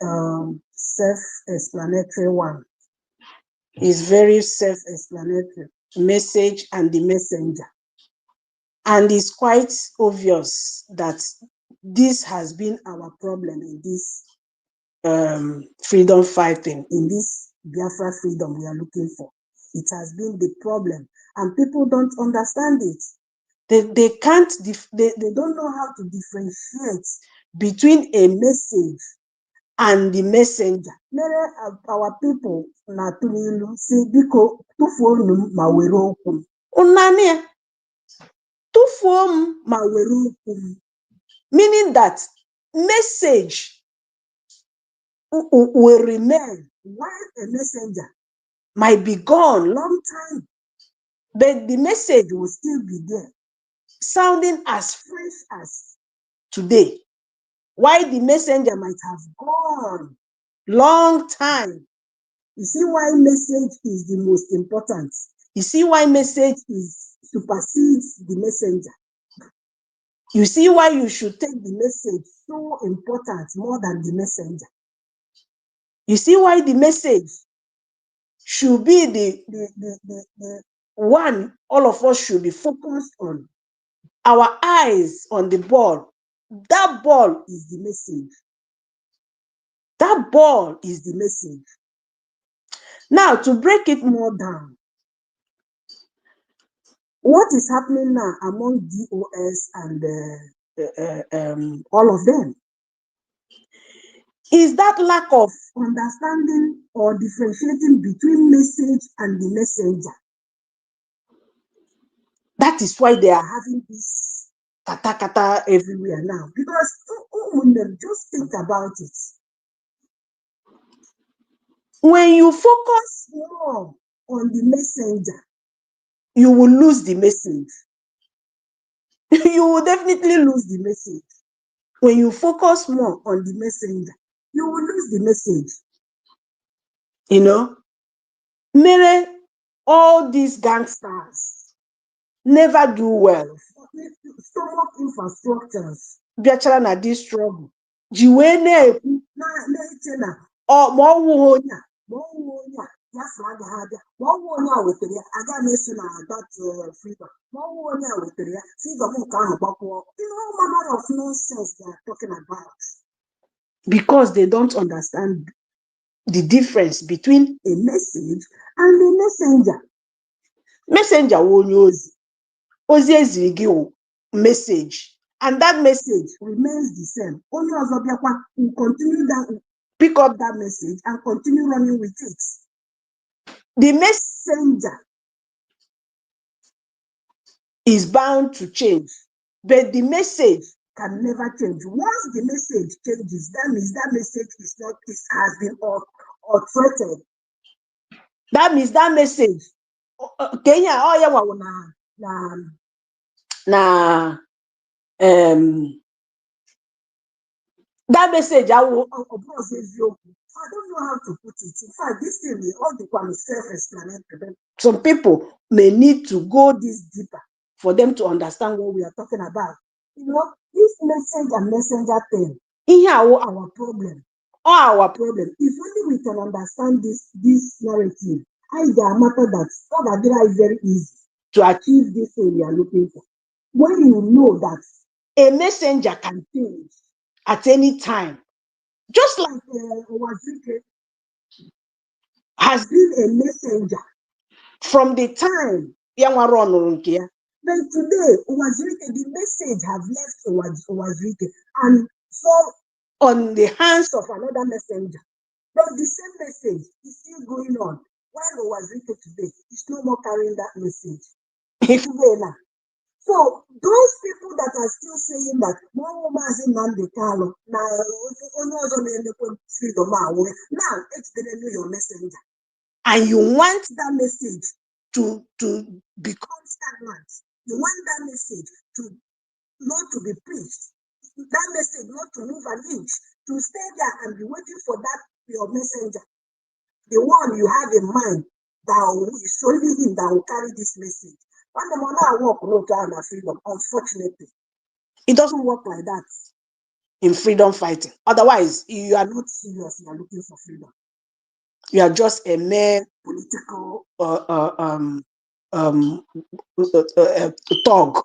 self-explanatory one. It's very self-explanatory, message and the messenger. And it's quite obvious that this has been our problem in this freedom fighting, in this Biafra freedom we are looking for. It has been the problem, and people don't understand it. They can't, they don't know how to differentiate between a message and the messenger. Many of our people na tunilu say biko tufuonu ma were okwu. Unania tufuom ma were okwu. Meaning that message will remain while a messenger might be gone long time, but the message will still be there, sounding as fresh as today. While the messenger might have gone long time. You see why message is the most important. You see why message supersedes the messenger. You see why you should take the message so important more than the messenger. You see why the message should be the one all of us should be focused on. Our eyes on the ball. That ball is the message. That ball is the message. Now, to break it more down, what is happening now among DOS and all of them is that lack of understanding or differentiating between message and the messenger. That is why they are having this kata everywhere now. Because just think about it. When you focus more on the messenger, you will lose the message. You will definitely lose the message. When you focus more on the messenger, you will lose the message. You know, many all these gangsters never do well. Stomach infrastructures, biachara na this struggle. Jiwene na or more yes, that freedom. Manner of nonsense they are talking about. Because they don't understand the difference between a message and a messenger. Messenger will use ozi message, and that message remains the same. Only Ozobiakwa will continue that, pick up that message and continue running with it. The messenger is bound to change, but the message can never change. Once the message changes, that means that message has been altered. That means that message Kenya that message I don't know how to put it. In fact, this thing will all become self-explanatory. Some people may need to go this deeper for them to understand what we are talking about. You know, this message and messenger thing, here are our problem. All our problem. If only we can understand this narrative, I matter that is very easy to achieve this thing we are looking for. When you know that a messenger can change at any time, just like Wazirike has been a messenger from the time Yanwaron. Then today, Wazirike, the message have left Wazirike and fall on the hands of another messenger. But the same message is still going on. While Wazirike today is no more carrying that message. So those people that are still saying that no woman is in Mandekalo, now it's the your messenger. And you want that message to become stagnant. You want that message to not to be preached. That message not to move an inch, to stay there and be waiting for that your messenger. The one you have in mind that is only him that will carry this message. When the money work no freedom, unfortunately, it doesn't work like that in freedom fighting. Otherwise, you are not serious. You are looking for freedom. You are just a mere political thug.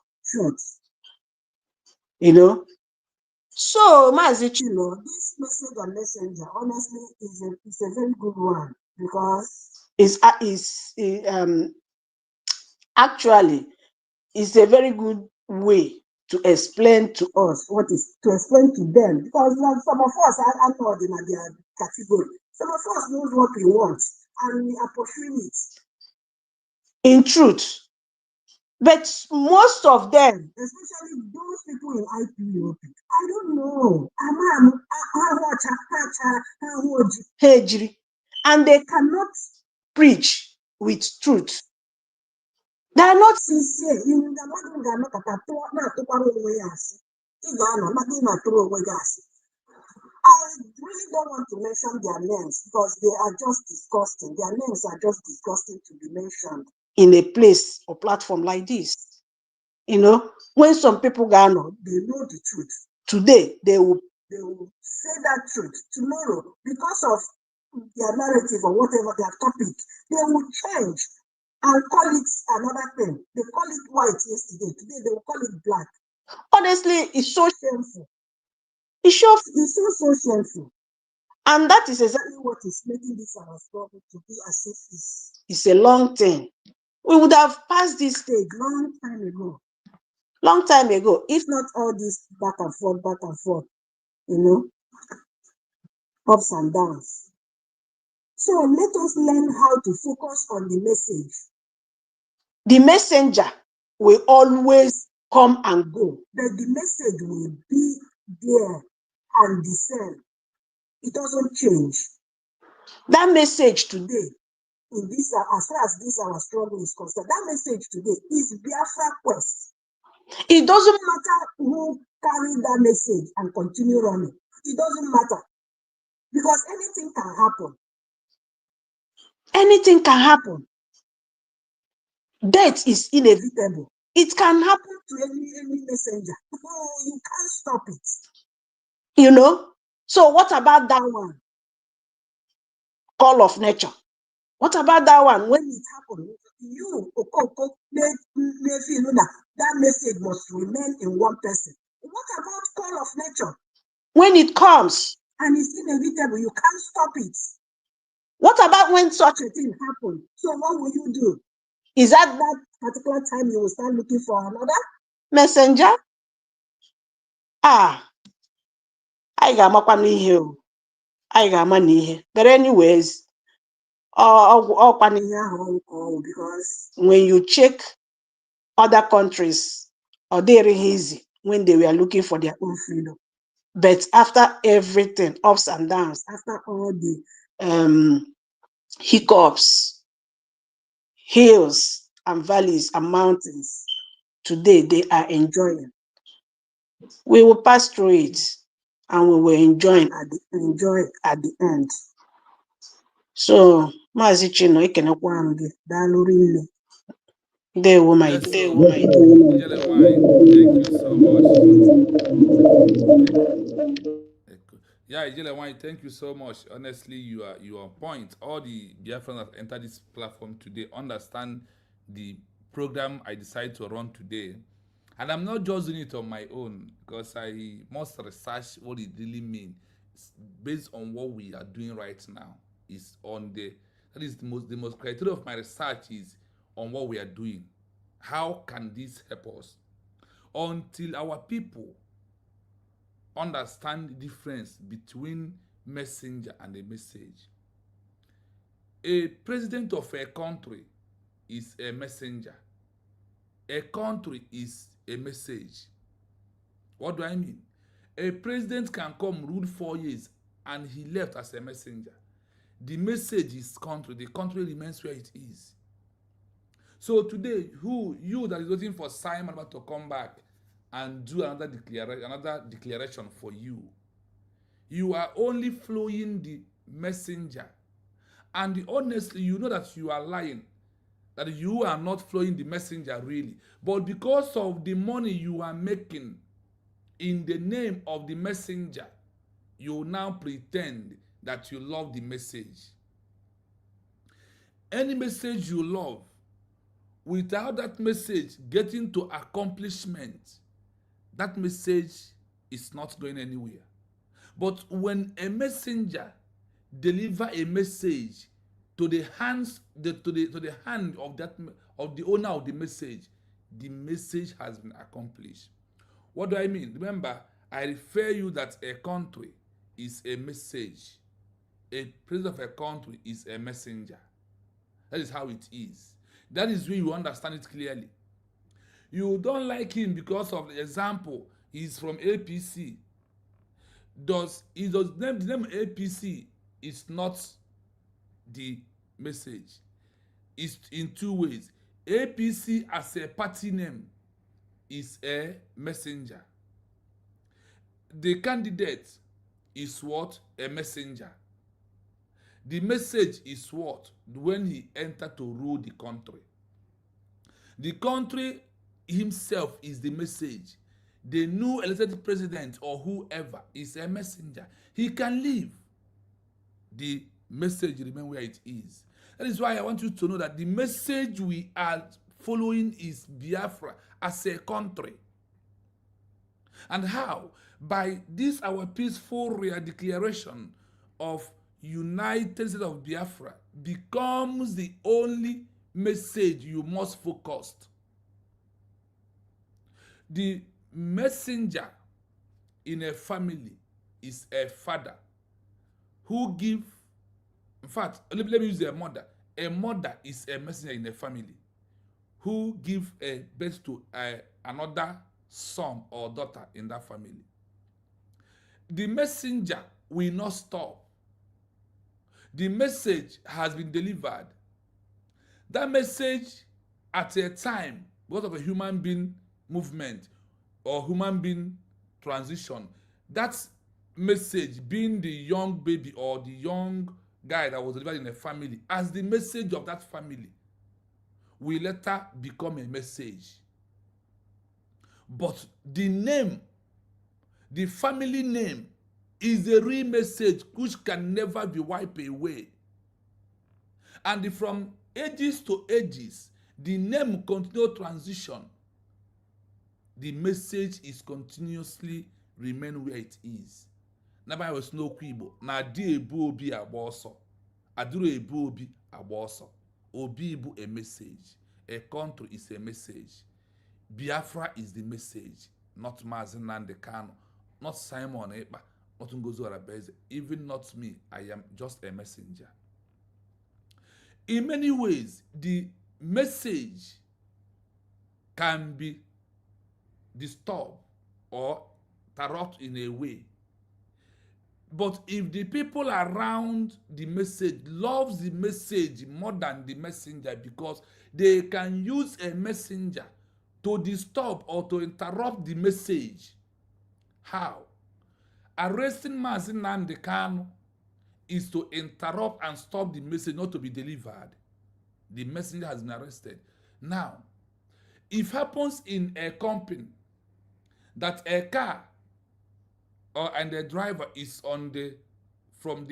You know. So, Mazichino, this message on messenger, honestly, is a very good one because actually it's a very good way to explain to us to explain to them, because some of us are not in their category. Some of us knows what we want and we are pursuing it in truth. But most of them, especially those people in IPOP, I don't know. And they cannot preach with truth. They are not sincere. I really don't want to mention their names because they are just disgusting. Their names are just disgusting to be mentioned in a place or platform like this. You know, when some people they know the truth. Today, they will say that truth. Tomorrow, because of their narrative or whatever their topic, they will change and call it another thing. They call it white yesterday. Today, they will call it black. Honestly, it's so shameful. It's so shameful. And that is exactly what is making this our struggle to be as if it's a long thing. We would have passed this stage long time ago, if not all this back and forth, you know, ups and downs. So let us learn how to focus on the message. The messenger will always come and go, but the message will be there and the same. It doesn't change. That message today, in this, as far as this our struggle is concerned, that message today is Biafra quest. It doesn't matter who carry that message and continue running. It doesn't matter, because anything can happen. Anything can happen. Death is inevitable. It can happen to any messenger. You can't stop it. You know? So what about that one? Call of nature. What about that one? When it happens, you, Okoko, may feel that message must remain in one person. What about call of nature? When it comes and it's inevitable, you can't stop it. What about when such a thing happens? So what will you do? Is that particular time you will start looking for another messenger? Ah, I ga-amakwa n'ihe o. I ga-ama n'ihe. But anyways, ọkwa n'ihe ahụ ọwụ because when you check other countries, or they really easy when they were looking for their own freedom. But after everything, ups and downs, after all the hiccups, hills and valleys and mountains, today they are enjoying. We will pass through it and we will enjoy at the end. So, Maazị Chino, ekenekwa m gị, daalụ rinne. Ndewo my Yes, dear. so Ijele Nwanyị, thank you so much. Yeah, Ijele Nwanyị, thank you so much. Honestly, you are on point. All the Biafrans that entered this platform today understand the program I decided to run today. And I'm not just doing it on my own because I must research what it really means. Based on what we are doing right now. Is on that is the most criteria of my research is on what we are doing. How can this help us? Until our people understand the difference between messenger and a message. A president of a country is a messenger. A country is a message. What do I mean? A president can come, rule 4 years, and he left as a messenger. The message is country. The country remains where it is. So today, you that is waiting for Simon to come back and do another declaration for you, you are only flowing the messenger. And honestly, you know that you are lying, that you are not flowing the messenger really. But because of the money you are making in the name of the messenger, you now pretend that you love the message. Any message you love, without that message getting to accomplishment, that message is not going anywhere. But when a messenger deliver a message to the hands to the hand of the owner of the message has been accomplished. What do I mean? Remember, I refer you that a country is a message. A president of a country is a messenger. That is how it is. That is where you understand it clearly. You don't like him because of the example. He's from APC. The name APC is not the message. It's in two ways. APC as a party name is a messenger. The candidate is what? A messenger. The message is what? When he entered to rule the country. The country himself is the message. The new elected president or whoever is a messenger. He can leave. The message remain where it is. That is why I want you to know that the message we are following is Biafra as a country. And how? By this our peaceful declaration of United States of Biafra becomes the only message you must focus. The messenger in a family is a father who give, in fact, let me use a mother. A mother is a messenger in a family who give a birth to another son or daughter in that family. The messenger will not stop. The message has been delivered. That message at a time, because of a human being movement or human being transition, that message being the young baby or the young guy that was delivered in a family as the message of that family will later become a message. But the name, the family name, is a real message which can never be wiped away. And from ages to ages, the name continue transition. The message is continuously remain where it is. Nobody was no kwibo. Na di ebu obi agba ọsọ. Aduru ebu obi agba ọsọ. Obi bụ a message. A country is a message. Biafra is the message, not Mazi Nnamdi Kanu, not Simon Ekpa, not Ngozi Orebeze, even not me. I am just a messenger. In many ways, the message can be disturbed or interrupted in a way. But if the people around the message loves the message more than the messenger, because they can use a messenger to disturb or to interrupt the message. How? Arresting Mazi Nnamdi Kanu is to interrupt and stop the message not to be delivered. The messenger has been arrested. Now, if happens in a company that a car and the driver is on the from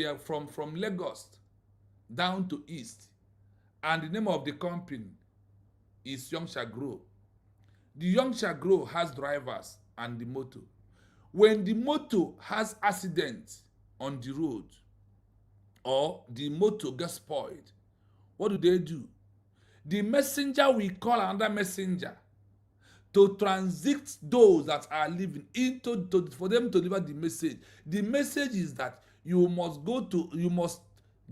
Lagos down to east, and the name of the company is Young Shagro. The Young Shagro has drivers and the motor. When the motor has accident on the road or the motor gets spoiled, what do? The messenger will call another messenger to transit those that are living for them to deliver the message. The message is that you must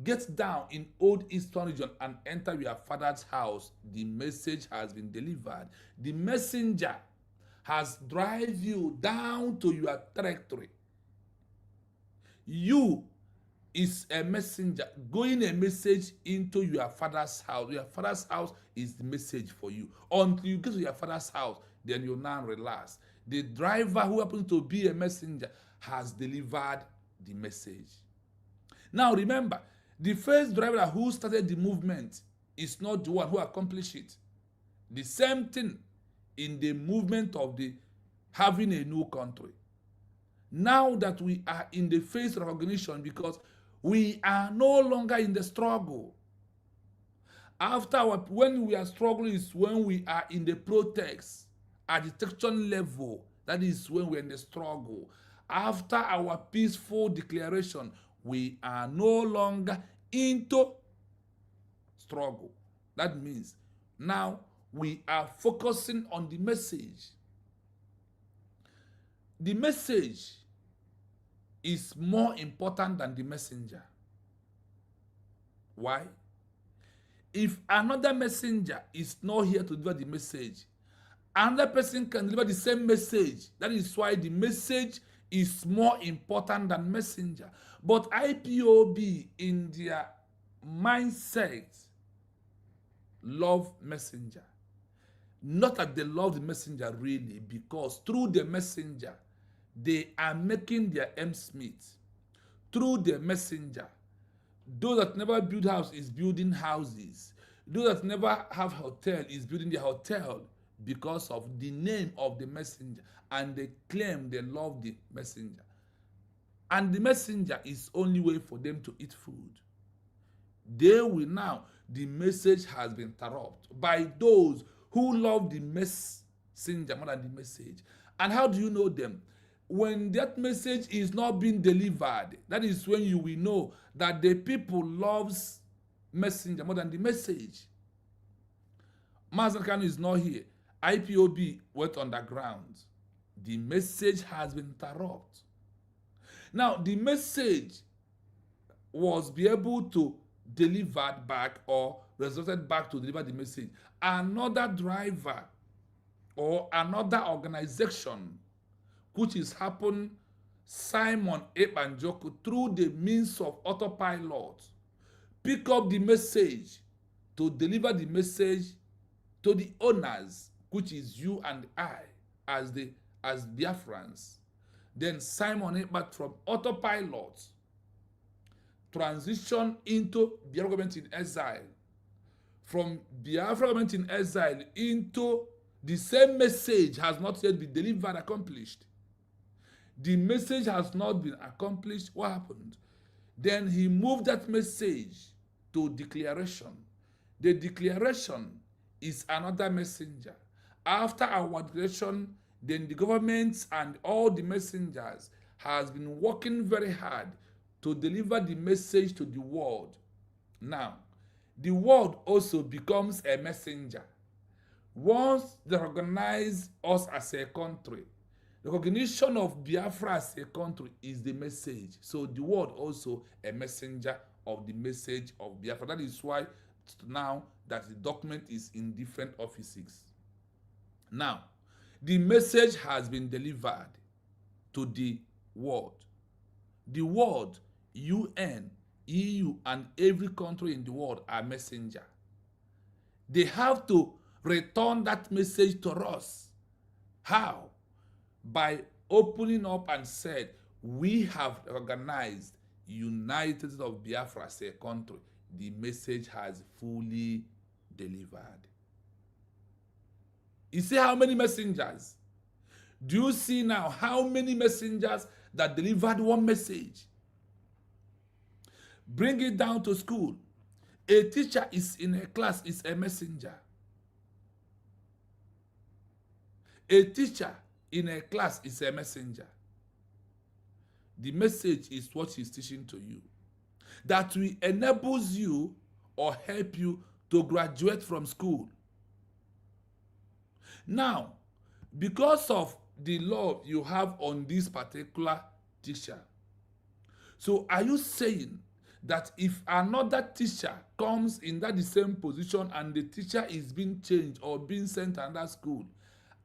get down in Old Eastern region and enter your father's house. The message has been delivered. The messenger has drive you down to your territory. You is a messenger going a message into your father's house. Your father's house is the message for you. Until you get to your father's house, then you now relax. The driver who happens to be a messenger has delivered the message. Now remember, the first driver who started the movement is not the one who accomplished it. The same thing in the movement of the having a new country. Now that we are in the phase of recognition, because we are no longer in the struggle. When we are struggling is when we are in the protest, agitation level. That is when we're in the struggle. After our peaceful declaration, we are no longer into struggle. That means now we are focusing on the message. The message is more important than the messenger. Why? If another messenger is not here to deliver the message, another person can deliver the same message. That is why the message is more important than messenger. But IPOB in their mindset love messenger. Not that they love the messenger really, because through the messenger, they are making their ends meet. Through the messenger, those that never build house is building houses. Those that never have hotel is building their hotel because of the name of the messenger, and they claim they love the messenger. And the messenger is only way for them to eat food. They will now, the message has been interrupted by those who love the messenger more than the message. And how do you know them? When that message is not being delivered, that is when you will know that the people loves messenger more than the message. Mazi Kanu is not here. IPOB went underground. The message has been interrupted. Now, the message was be able to deliver back or resorted back to deliver the message. Another driver or another organization, which is happened Simon Ekpa through the means of autopilot, pick up the message to deliver the message to the owners, which is you and I as Biafrans. Then Simon Ekpa from autopilot transition into Biafra government in exile. From Biafra government in exile into the same message has not yet been delivered, accomplished. The message has not been accomplished. What happened? Then he moved that message to declaration. The declaration is another messenger. After our declaration, then the government and all the messengers has been working very hard to deliver the message to the world. Now, the world also becomes a messenger. Once they recognize us as a country, the recognition of Biafra as a country is the message. So the world also a messenger of the message of Biafra. That is why now that the document is in different offices. Now, the message has been delivered to the world. The world, UN, EU, and every country in the world are messenger. They have to return that message to us. How? By opening up and said, we have organized United States of Biafra as a country. The message has fully delivered. You see how many messengers? Do you see now how many messengers that delivered one message? Bring it down to school. A teacher is in a class is a messenger. A teacher in a class is a messenger. The message is what he's teaching to you. That will enables you or help you to graduate from school. Now, because of the love you have on this particular teacher, so are you saying that if another teacher comes in that the same position and the teacher is being changed or being sent to another school,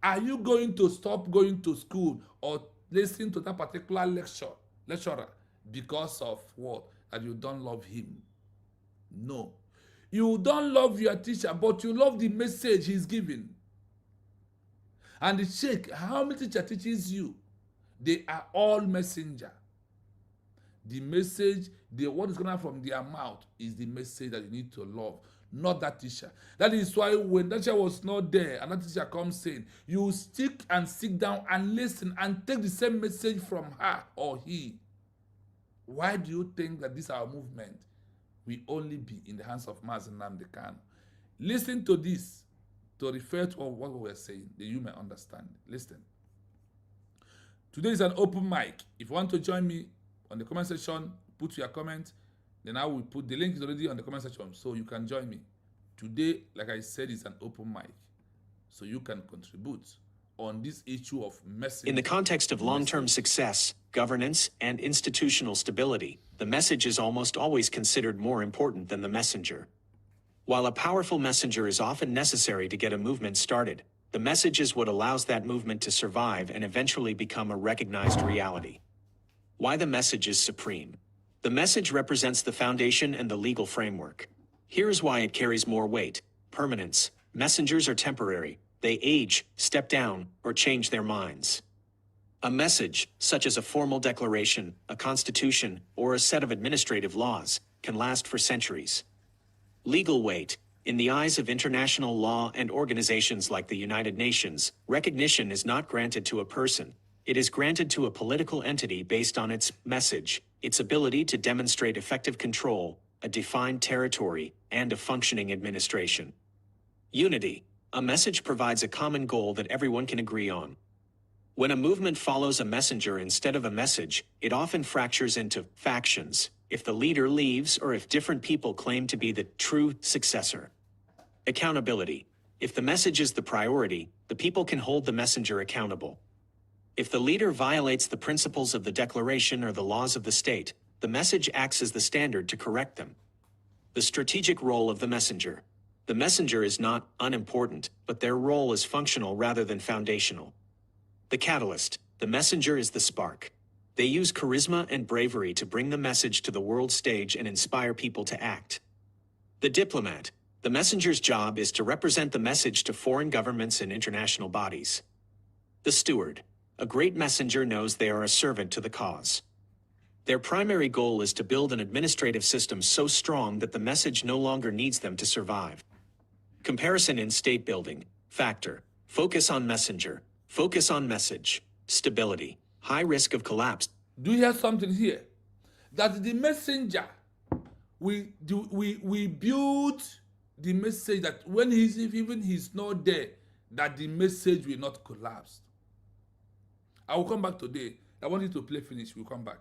are you going to stop going to school or listen to that particular lecturer because of what? That you don't love him? No. You don't love your teacher, but you love the message he's giving. And the sheikh, how many teacher teaches you? They are all messenger. The message, what is coming out from their mouth is the message that you need to love, not that teacher. That is why when that teacher was not there and that teacher comes in, you stick and sit down and listen and take the same message from her or he. Why do you think that this our movement will only be in the hands of Mazi Nnamdi Kanu? Listen to this to refer to what we were saying, that you may understand. Listen. Today is an open mic. If you want to join me on the comment section, put your comment. Then I will put the link is already on the comment section, so you can join me. Today, like I said, is an open mic, so you can contribute on this issue of message. In the context of long-term success, governance, and institutional stability, the message is almost always considered more important than the messenger. While a powerful messenger is often necessary to get a movement started, the message is what allows that movement to survive and eventually become a recognized reality. Why the message is supreme. The message represents the foundation and the legal framework. Here is why it carries more weight. Permanence. Messengers are temporary. They age, step down, or change their minds. A message, such as a formal declaration, a constitution, or a set of administrative laws, can last for centuries. Legal weight. In the eyes of international law and organizations like the United Nations, recognition is not granted to a person. It is granted to a political entity based on its message, its ability to demonstrate effective control, a defined territory, and a functioning administration. Unity. A message provides a common goal that everyone can agree on. When a movement follows a messenger instead of a message, it often fractures into factions, if the leader leaves or if different people claim to be the true successor. Accountability. If the message is the priority, the people can hold the messenger accountable. If the leader violates the principles of the declaration or the laws of the state, the message acts as the standard to correct them. The strategic role of the messenger. The messenger is not unimportant, but their role is functional rather than foundational. The catalyst. The messenger is the spark. They use charisma and bravery to bring the message to the world stage and inspire people to act. The diplomat. The messenger's job is to represent the message to foreign governments and international bodies. The steward. A great messenger knows they are a servant to the cause. Their primary goal is to build an administrative system so strong that the message no longer needs them to survive. Comparison in state building. Factor. Focus on messenger. Focus on message. Stability. High risk of collapse. Do you hear something here? That the messenger, we build the message that when he's not there, that the message will not collapse. I will come back today. I want you to play finish. We'll come back.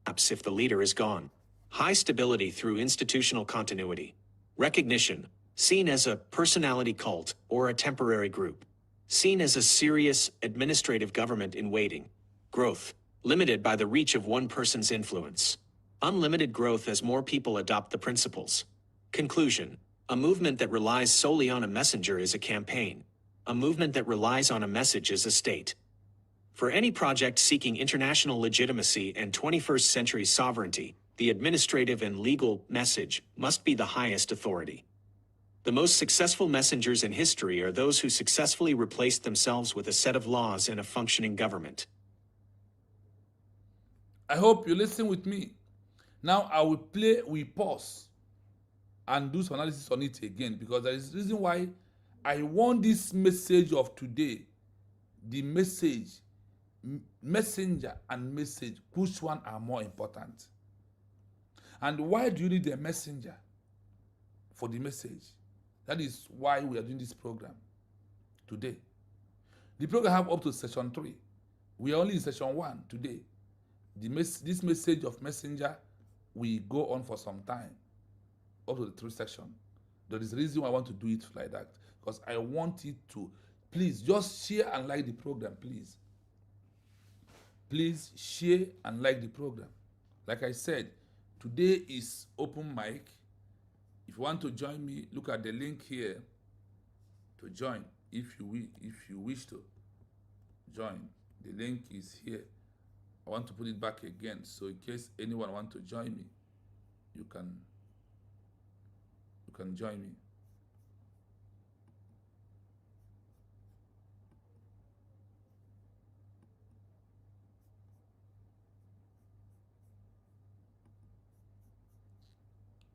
If the leader is gone. High stability through institutional continuity. Recognition, seen as a personality cult or a temporary group. Seen as a serious administrative government in waiting. Growth, limited by the reach of one person's influence. Unlimited growth as more people adopt the principles. Conclusion, a movement that relies solely on a messenger is a campaign. A movement that relies on a message is a state. For any project seeking international legitimacy and 21st century sovereignty, the administrative and legal message must be the highest authority. The most successful messengers in history are those who successfully replaced themselves with a set of laws and a functioning government. I hope you listen with me. Now I will pause and do some analysis on it again, because there is a reason why I want this message of today, the message, messenger and message, which one are more important? And why do you need a messenger for the message? That is why we are doing this program today. The program have up to session 3. We are only in session 1 today. This message of messenger will go on for some time, up to the 3 section. There is a reason why I want to do it like that, because I want it to, please just share and like the program, please. Please share and like the program. Like I said, today is open mic. If you want to join me, look at the link here to join. If you wish to join, the link is here. I want to put it back again, so in case anyone want to join me, you can join me.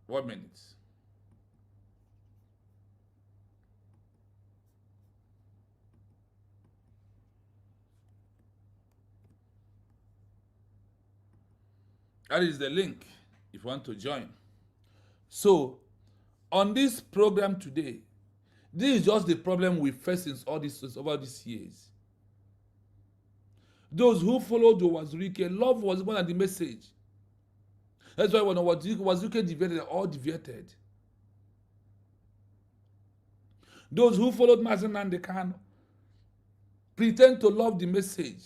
One minute. That is the link if you want to join. So, on this program today, this is just the problem we face since over these years. Those who followed Wazirike, love was more than the message. That's why when Wazirike deviated, they all deviated. Those who followed Mazen Nandekano pretend to love the message.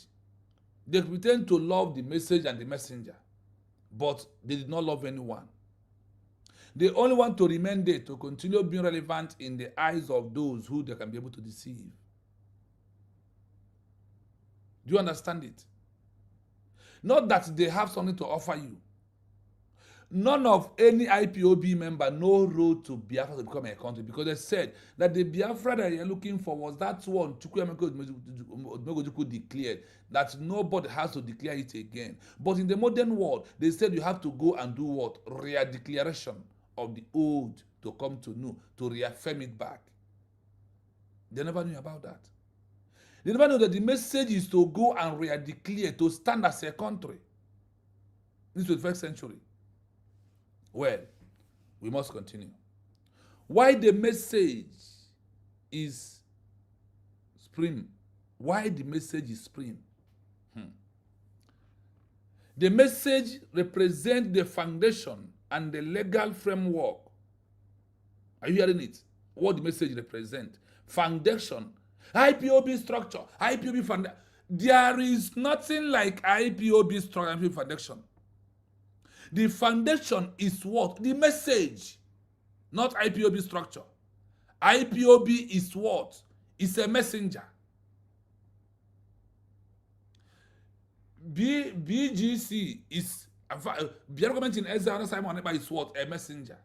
They pretend to love the message and the messenger, but they did not love anyone. They only want to remain there to continue being relevant in the eyes of those who they can be able to deceive. Do you understand it? Not that they have something to offer you. None of any IPOB member no road to Biafra to become a country, because they said that the Biafra that you're looking for was that one Chukwuemeka declared, that nobody has to declare it again. But in the modern world, they said you have to go and do what? Re-declaration of the old to come to new, to reaffirm it back. They never knew about that. They never knew that the message is to go and re-declare, to stand as a country. This is the 21st century. Well, we must continue. Why the message is supreme? Why the message is supreme? The message represents the foundation and the legal framework. Are you hearing it? What the message represents? Foundation. IPOB structure. IPOB foundation. There is nothing like IPOB structure and IPOB foundation. The foundation is what? The message, not IPOB structure. IPOB is what? It's a messenger. BGC is the argument in Ezra Simon is what? A messenger,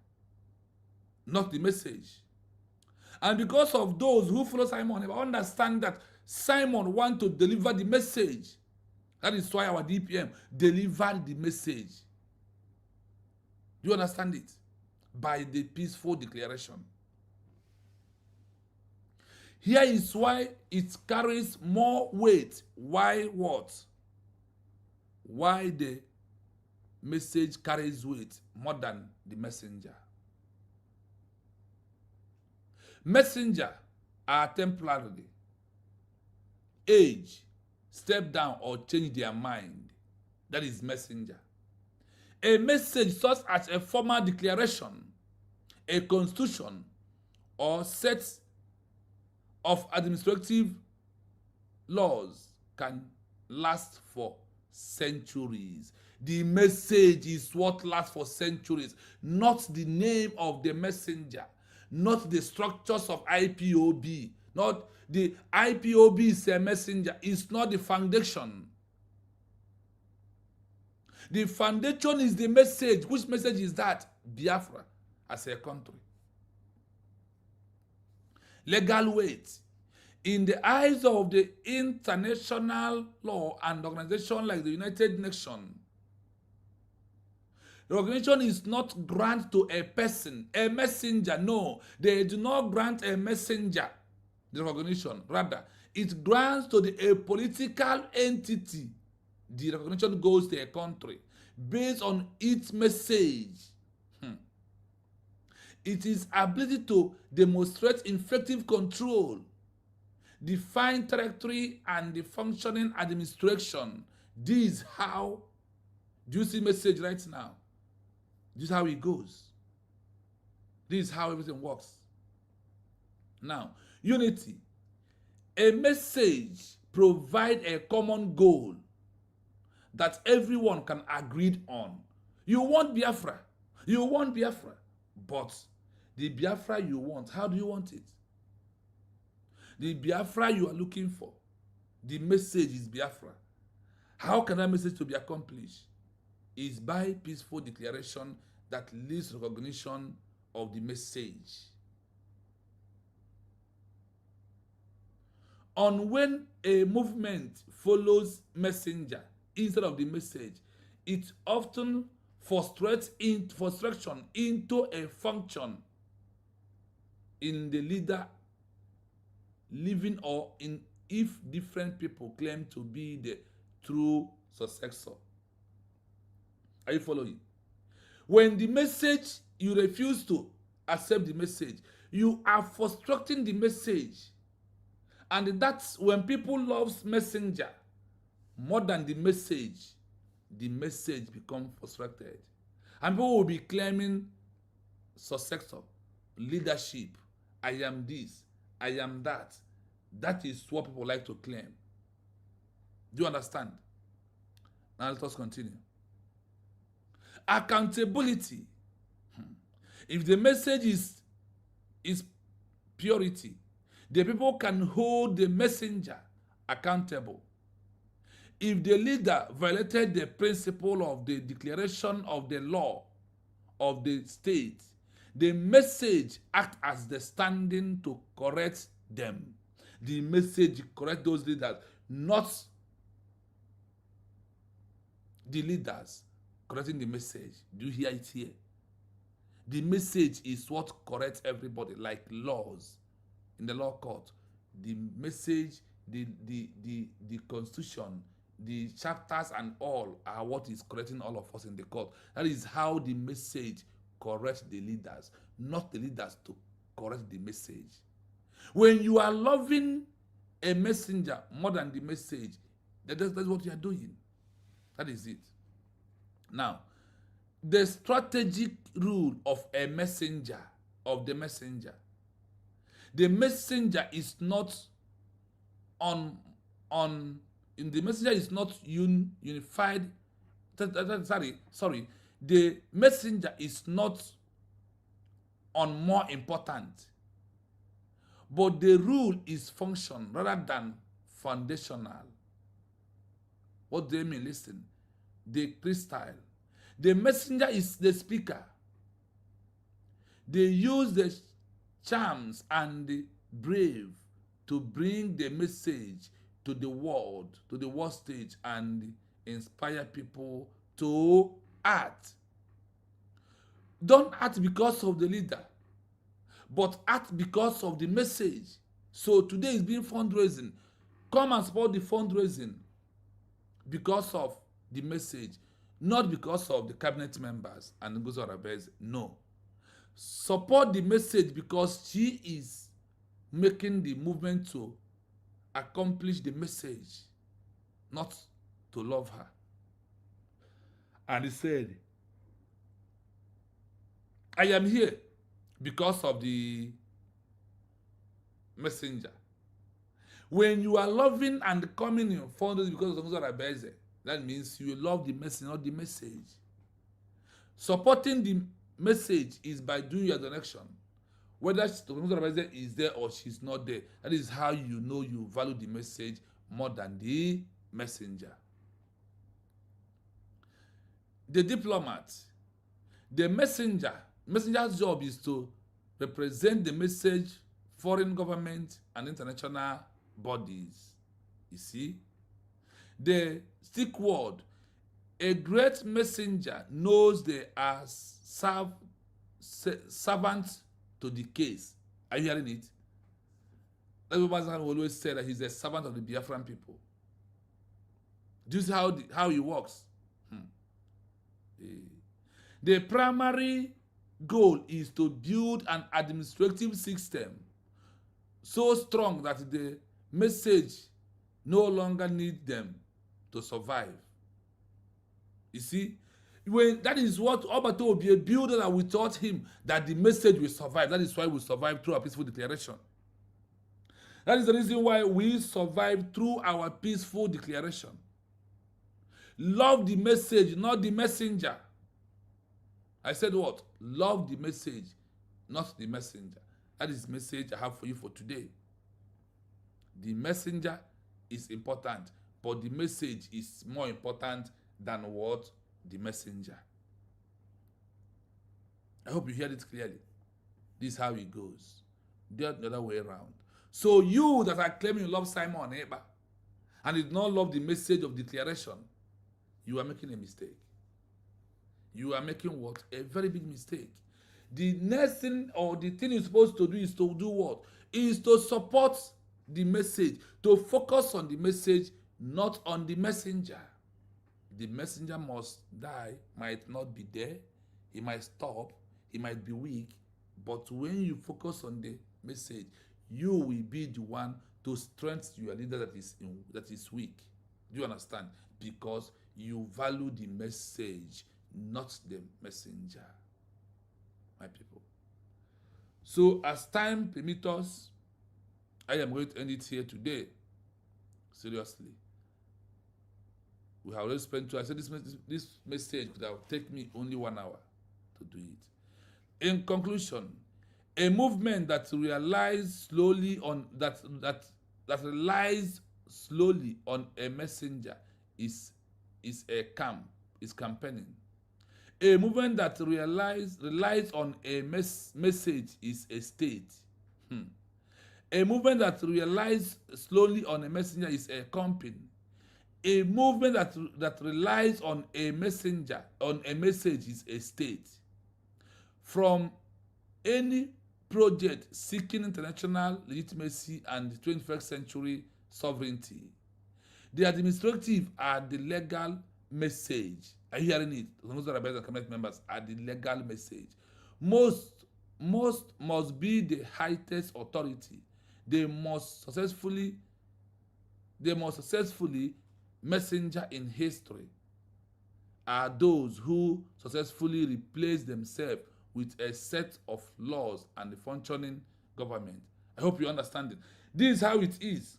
not the message. And because of those who follow Simon, understand that Simon wants to deliver the message. That is why our DPM delivered the message. Do you understand it? By the peaceful declaration. Here is why it carries more weight. Why what? Why the message carries weight more than the messenger? Messenger are temporary. Age, step down or change their mind. That is messenger. A message such as a formal declaration, a constitution, or set of administrative laws can last for centuries. The message is what lasts for centuries, not the name of the messenger, not the structures of IPOB, not the IPOB is a messenger, it's not the foundation. The foundation is the message. Which message is that? Biafra as a country. Legal weight. In the eyes of the international law and organization like the United Nations, the organization is not grant to a person, a messenger. No, they do not grant a messenger, the recognition. Rather, it grants to a political entity. The recognition goes to a country based on its message. It is ability to demonstrate effective control, define territory, and the functioning administration. This is how, do you see message right now? This is how it goes. This is how everything works. Now, unity. A message provides a common goal that everyone can agree on. You want Biafra. You want Biafra. But the Biafra you want, how do you want it? The Biafra you are looking for, the message is Biafra. How can that message to be accomplished? Is by peaceful declaration that leads to recognition of the message. On when a movement follows messenger instead of the message, it often frustrates frustration into a function in the leader living, or in if different people claim to be the true successor. Are you following? When the message, you refuse to accept the message, you are frustrating the message. And that's when people love messenger more than the message becomes frustrated. And people will be claiming successor, leadership. I am this, I am that. That is what people like to claim. Do you understand? Now let us continue. Accountability. If the message is purity, the people can hold the messenger accountable. If the leader violated the principle of the declaration of the law of the state, the message acts as the standing to correct them. The message correct those leaders, not the leaders correcting the message. Do you hear it here? The message is what corrects everybody, like laws in the law court. The message, the constitution, the chapters and all are what is correcting all of us in the court. That is how the message corrects the leaders, not the leaders to correct the message. When you are loving a messenger more than the message, that's what you are doing. That is it. Now, the strategic rule of a messenger, of the messenger. The messenger is not the messenger is not unified. Sorry. The messenger is not on more important. But the rule is function rather than foundational. What do you mean? Listen. The crystal. The messenger is the speaker. They use the charms and the brave to bring the message to the world stage, and inspire people to act. Don't act because of the leader, but act because of the message. So today is being fundraising. Come and support the fundraising because of the message, not because of the cabinet members and Guzarabez. No. Support the message because she is making the movement to accomplish the message, not to love her. And he said, I am here because of the messenger. When you are loving and coming in following because of the that means you love the message, not the message. Supporting the message is by doing your donation. Whether the is there or she's not there, that is how you know you value the message more than the messenger. The diplomat, the messenger's job is to represent the message, foreign government and international bodies. You see? The stick word, a great messenger knows they are servants to the case. Are you hearing it? That's what Mazan always said, that he's a servant of the Biafran people. Do you see how he works? The primary goal is to build an administrative system so strong that the message no longer needs them to survive. You see, when that is what Obato will be a builder that we taught him that the message will survive. That is why we survive through our peaceful declaration. That is the reason why we survive through our peaceful declaration. Love the message, not the messenger. I said what? Love the message, not the messenger. That is the message I have for you for today. The messenger is important, but the message is more important than what? The messenger. I hope you hear it clearly. This is how it goes. The other way around. So you that are claiming you love Simon Eba and did not love the message of declaration, you are making a mistake. You are making what? A very big mistake. The next thing or the thing you're supposed to do is to do what? Is to support the message, to focus on the message, not on the messenger. The messenger must die, might not be there, he might stop, he might be weak, but when you focus on the message, you will be the one to strengthen your leader that is weak. Do you understand? Because you value the message, not the messenger, my people. So as time permits us, I am going to end it here today. Seriously. We have already spent 2 hours. I said this message could have taken me only 1 hour to do it. In conclusion, a movement that relies slowly on that relies slowly on a messenger is campaigning. A movement that relies on a message is a state. A movement that relies slowly on a messenger is a company. A movement that relies on a messenger, on a message is a state. From any project seeking international legitimacy and the 21st century sovereignty, the administrative are the legal message. Are you hearing it? Those are the cabinet members are the legal message. Most must be the highest authority. They must successfully messenger in history are those who successfully replace themselves with a set of laws and a functioning government. I hope you understand it. This is how it is.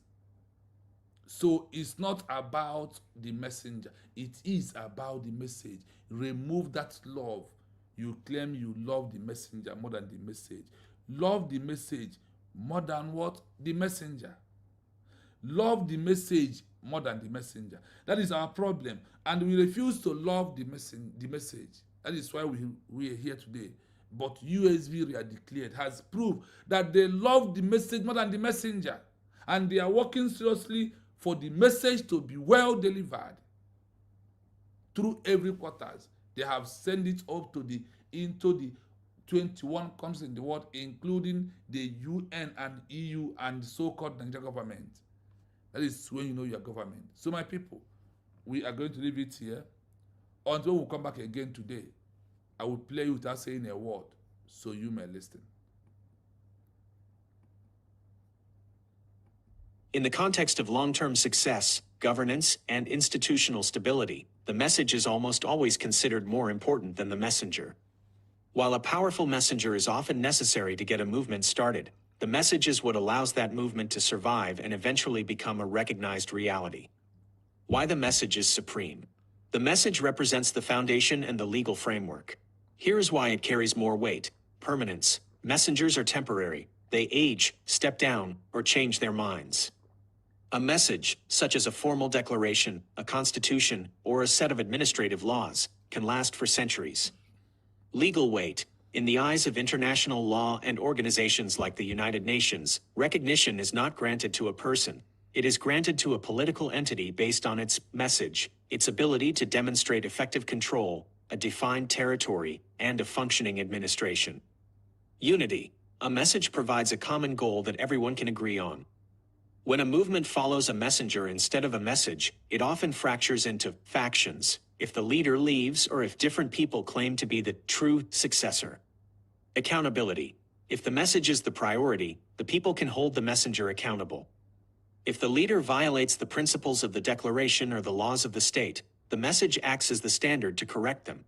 So it's not about the messenger. It is about the message. Remove that love. You claim you love the messenger more than the message. Love the message more than what? The messenger. Love the message more than the messenger. That is our problem. And we refuse to love the message. That is why we are here today. But USV declared has proved that they love the message more than the messenger. And they are working seriously for the message to be well delivered through every quarters. They have sent it up into the 21 countries in the world, including the UN and EU and so-called Nigerian government. That is when you know your government. So my people, we are going to leave it here until we come back again today. I will play you without saying a word, so you may listen. In the context of long-term success, governance, and institutional stability, the message is almost always considered more important than the messenger. While a powerful messenger is often necessary to get a movement started, the message is what allows that movement to survive and eventually become a recognized reality. Why the message is supreme. The message represents the foundation and the legal framework. Here is why it carries more weight. Permanence. Messengers are temporary. They age, step down, or change their minds. A message, such as a formal declaration, a constitution, or a set of administrative laws, can last for centuries. Legal weight. In the eyes of international law and organizations like the United Nations, recognition is not granted to a person. It is granted to a political entity based on its message, its ability to demonstrate effective control, a defined territory, and a functioning administration. Unity. A message provides a common goal that everyone can agree on. When a movement follows a messenger instead of a message, it often fractures into factions, if the leader leaves or if different people claim to be the true successor. Accountability. If the message is the priority, the people can hold the messenger accountable. If the leader violates the principles of the declaration or the laws of the state, the message acts as the standard to correct them.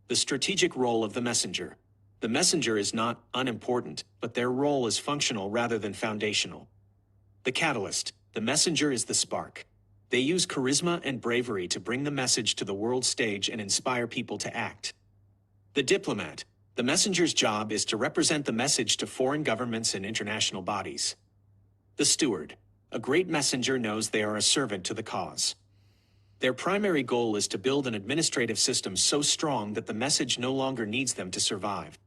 The strategic role of the messenger. The messenger is not unimportant, but their role is functional rather than foundational. The catalyst. The messenger is the spark. They use charisma and bravery to bring the message to the world stage and inspire people to act. The diplomat. The messenger's job is to represent the message to foreign governments and international bodies. The steward. A great messenger knows they are a servant to the cause. Their primary goal is to build an administrative system so strong that the message no longer needs them to survive.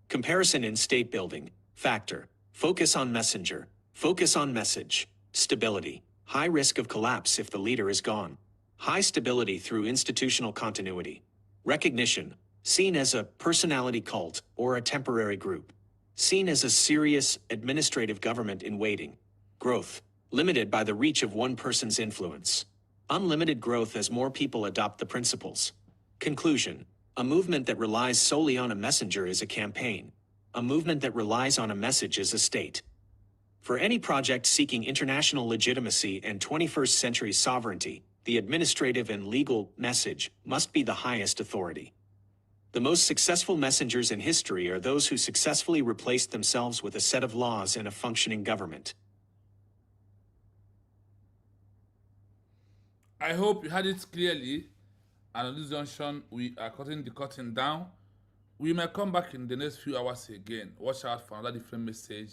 Comparison in state building. Factor. Focus on messenger. Focus on message. Stability. High risk of collapse if the leader is gone. High stability through institutional continuity. Recognition. Seen as a personality cult or a temporary group. Seen as a serious administrative government in waiting. Growth. Limited by the reach of one person's influence. Unlimited growth as more people adopt the principles. Conclusion. A movement that relies solely on a messenger is a campaign. A movement that relies on a message is a state. For any project seeking international legitimacy and 21st century sovereignty, the administrative and legal message must be the highest authority. The most successful messengers in history are those who successfully replaced themselves with a set of laws and a functioning government. I hope you heard it clearly, and on this junction, we are cutting the curtain down. We may come back in the next few hours again. Watch out for another different message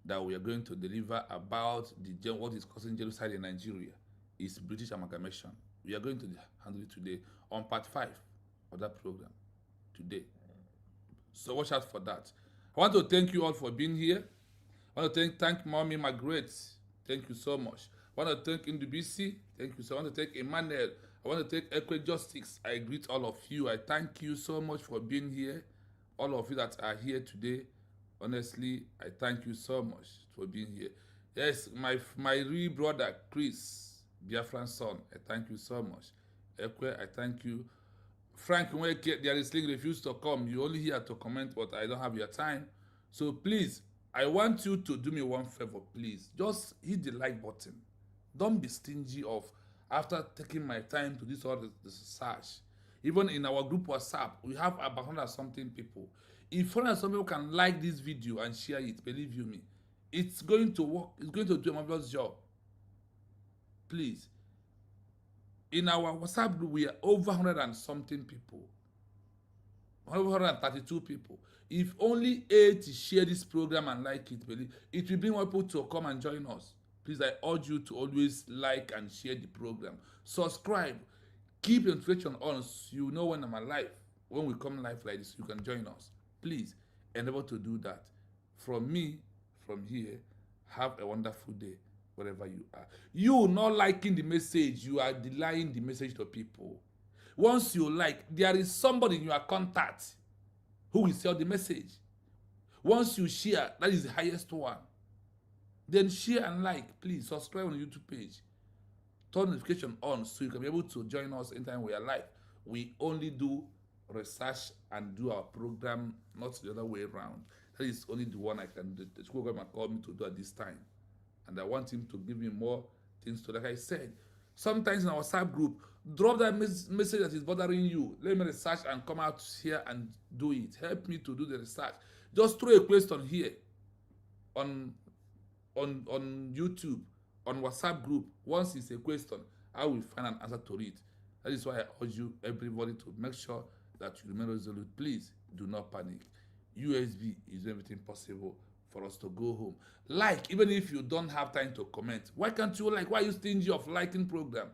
that we are going to deliver about what is causing genocide in Nigeria. It's British amalgamation. We are going to handle it today on part 5 of that program today. So watch out for that. I want to thank you all for being here. I want to thank Mommy Margaret. Thank you so much. I want to thank Indubisi. Thank you. So I want to thank Emmanuel. I want to thank Ekwe Justice. I greet all of you. I thank you so much for being here. All of you that are here today. Honestly, I thank you so much for being here. Yes, my real brother, Chris, Biafran's son, I thank you so much. Ekwe, I thank you. Frank, there is link refused to come. You only here to comment, but I don't have your time. So please, I want you to do me one favor, please. Just hit the like button. Don't be stingy of after taking my time to do all the research. Even in our group WhatsApp, we have about 100-something people. If 100-something people can like this video and share it, believe you me, it's going to work. It's going to do a marvelous job. Please. In our WhatsApp group, we are over 100-something people. 132 people. If only 80 share this program and like it, believe it will bring more people to come and join us. Please, I urge you to always like and share the program. Subscribe. Keep the notification on so you know when I'm alive. When we come live like this, you can join us. Please, endeavor to do that. From me, from here, have a wonderful day wherever you are. You not liking the message, you are denying the message to people. Once you like, there is somebody in your contact who will sell the message. Once you share, that is the highest one. Then share and like. Please subscribe on the YouTube page. Turn notification on so you can be able to join us anytime we are live. We only do research and do our program, not the other way around. That is only the one I can do. The school government called me to do at this time. And I want him to give me more things to, like I said, sometimes in our WhatsApp group, Drop that message that is bothering you. Let me research and come out here and do it. Help me to do the research. Just throw a question here on YouTube, on WhatsApp group. Once it's a question, I will find an answer to it. That is why I urge you, everybody, to make sure that you remain resolute. Please do not panic. USB is everything possible for us to go home. Like, even if you don't have time to comment. Why can't you like? Why are you stingy of liking program?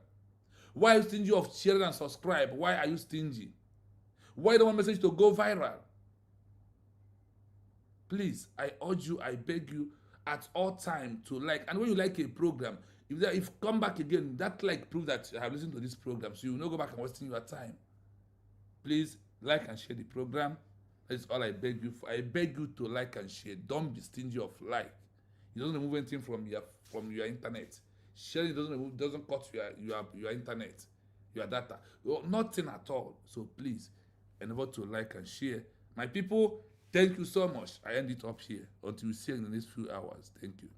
Why are you stingy of sharing and subscribe? Why are you stingy? Why don't want message to go viral? Please, I urge you, I beg you, at all time to like. And when you like a program, if come back again, that like prove that you have listened to this program, so you will not go back and wasting your time. Please like and share the program. That's all I beg you for. I beg you to like and share. Don't be stingy of like. It doesn't remove anything from your internet. Sharing doesn't cut your internet, your data, nothing at all. So please, endeavor to like and share. My people, thank you so much. I end it up here until we see you in the next few hours. Thank you.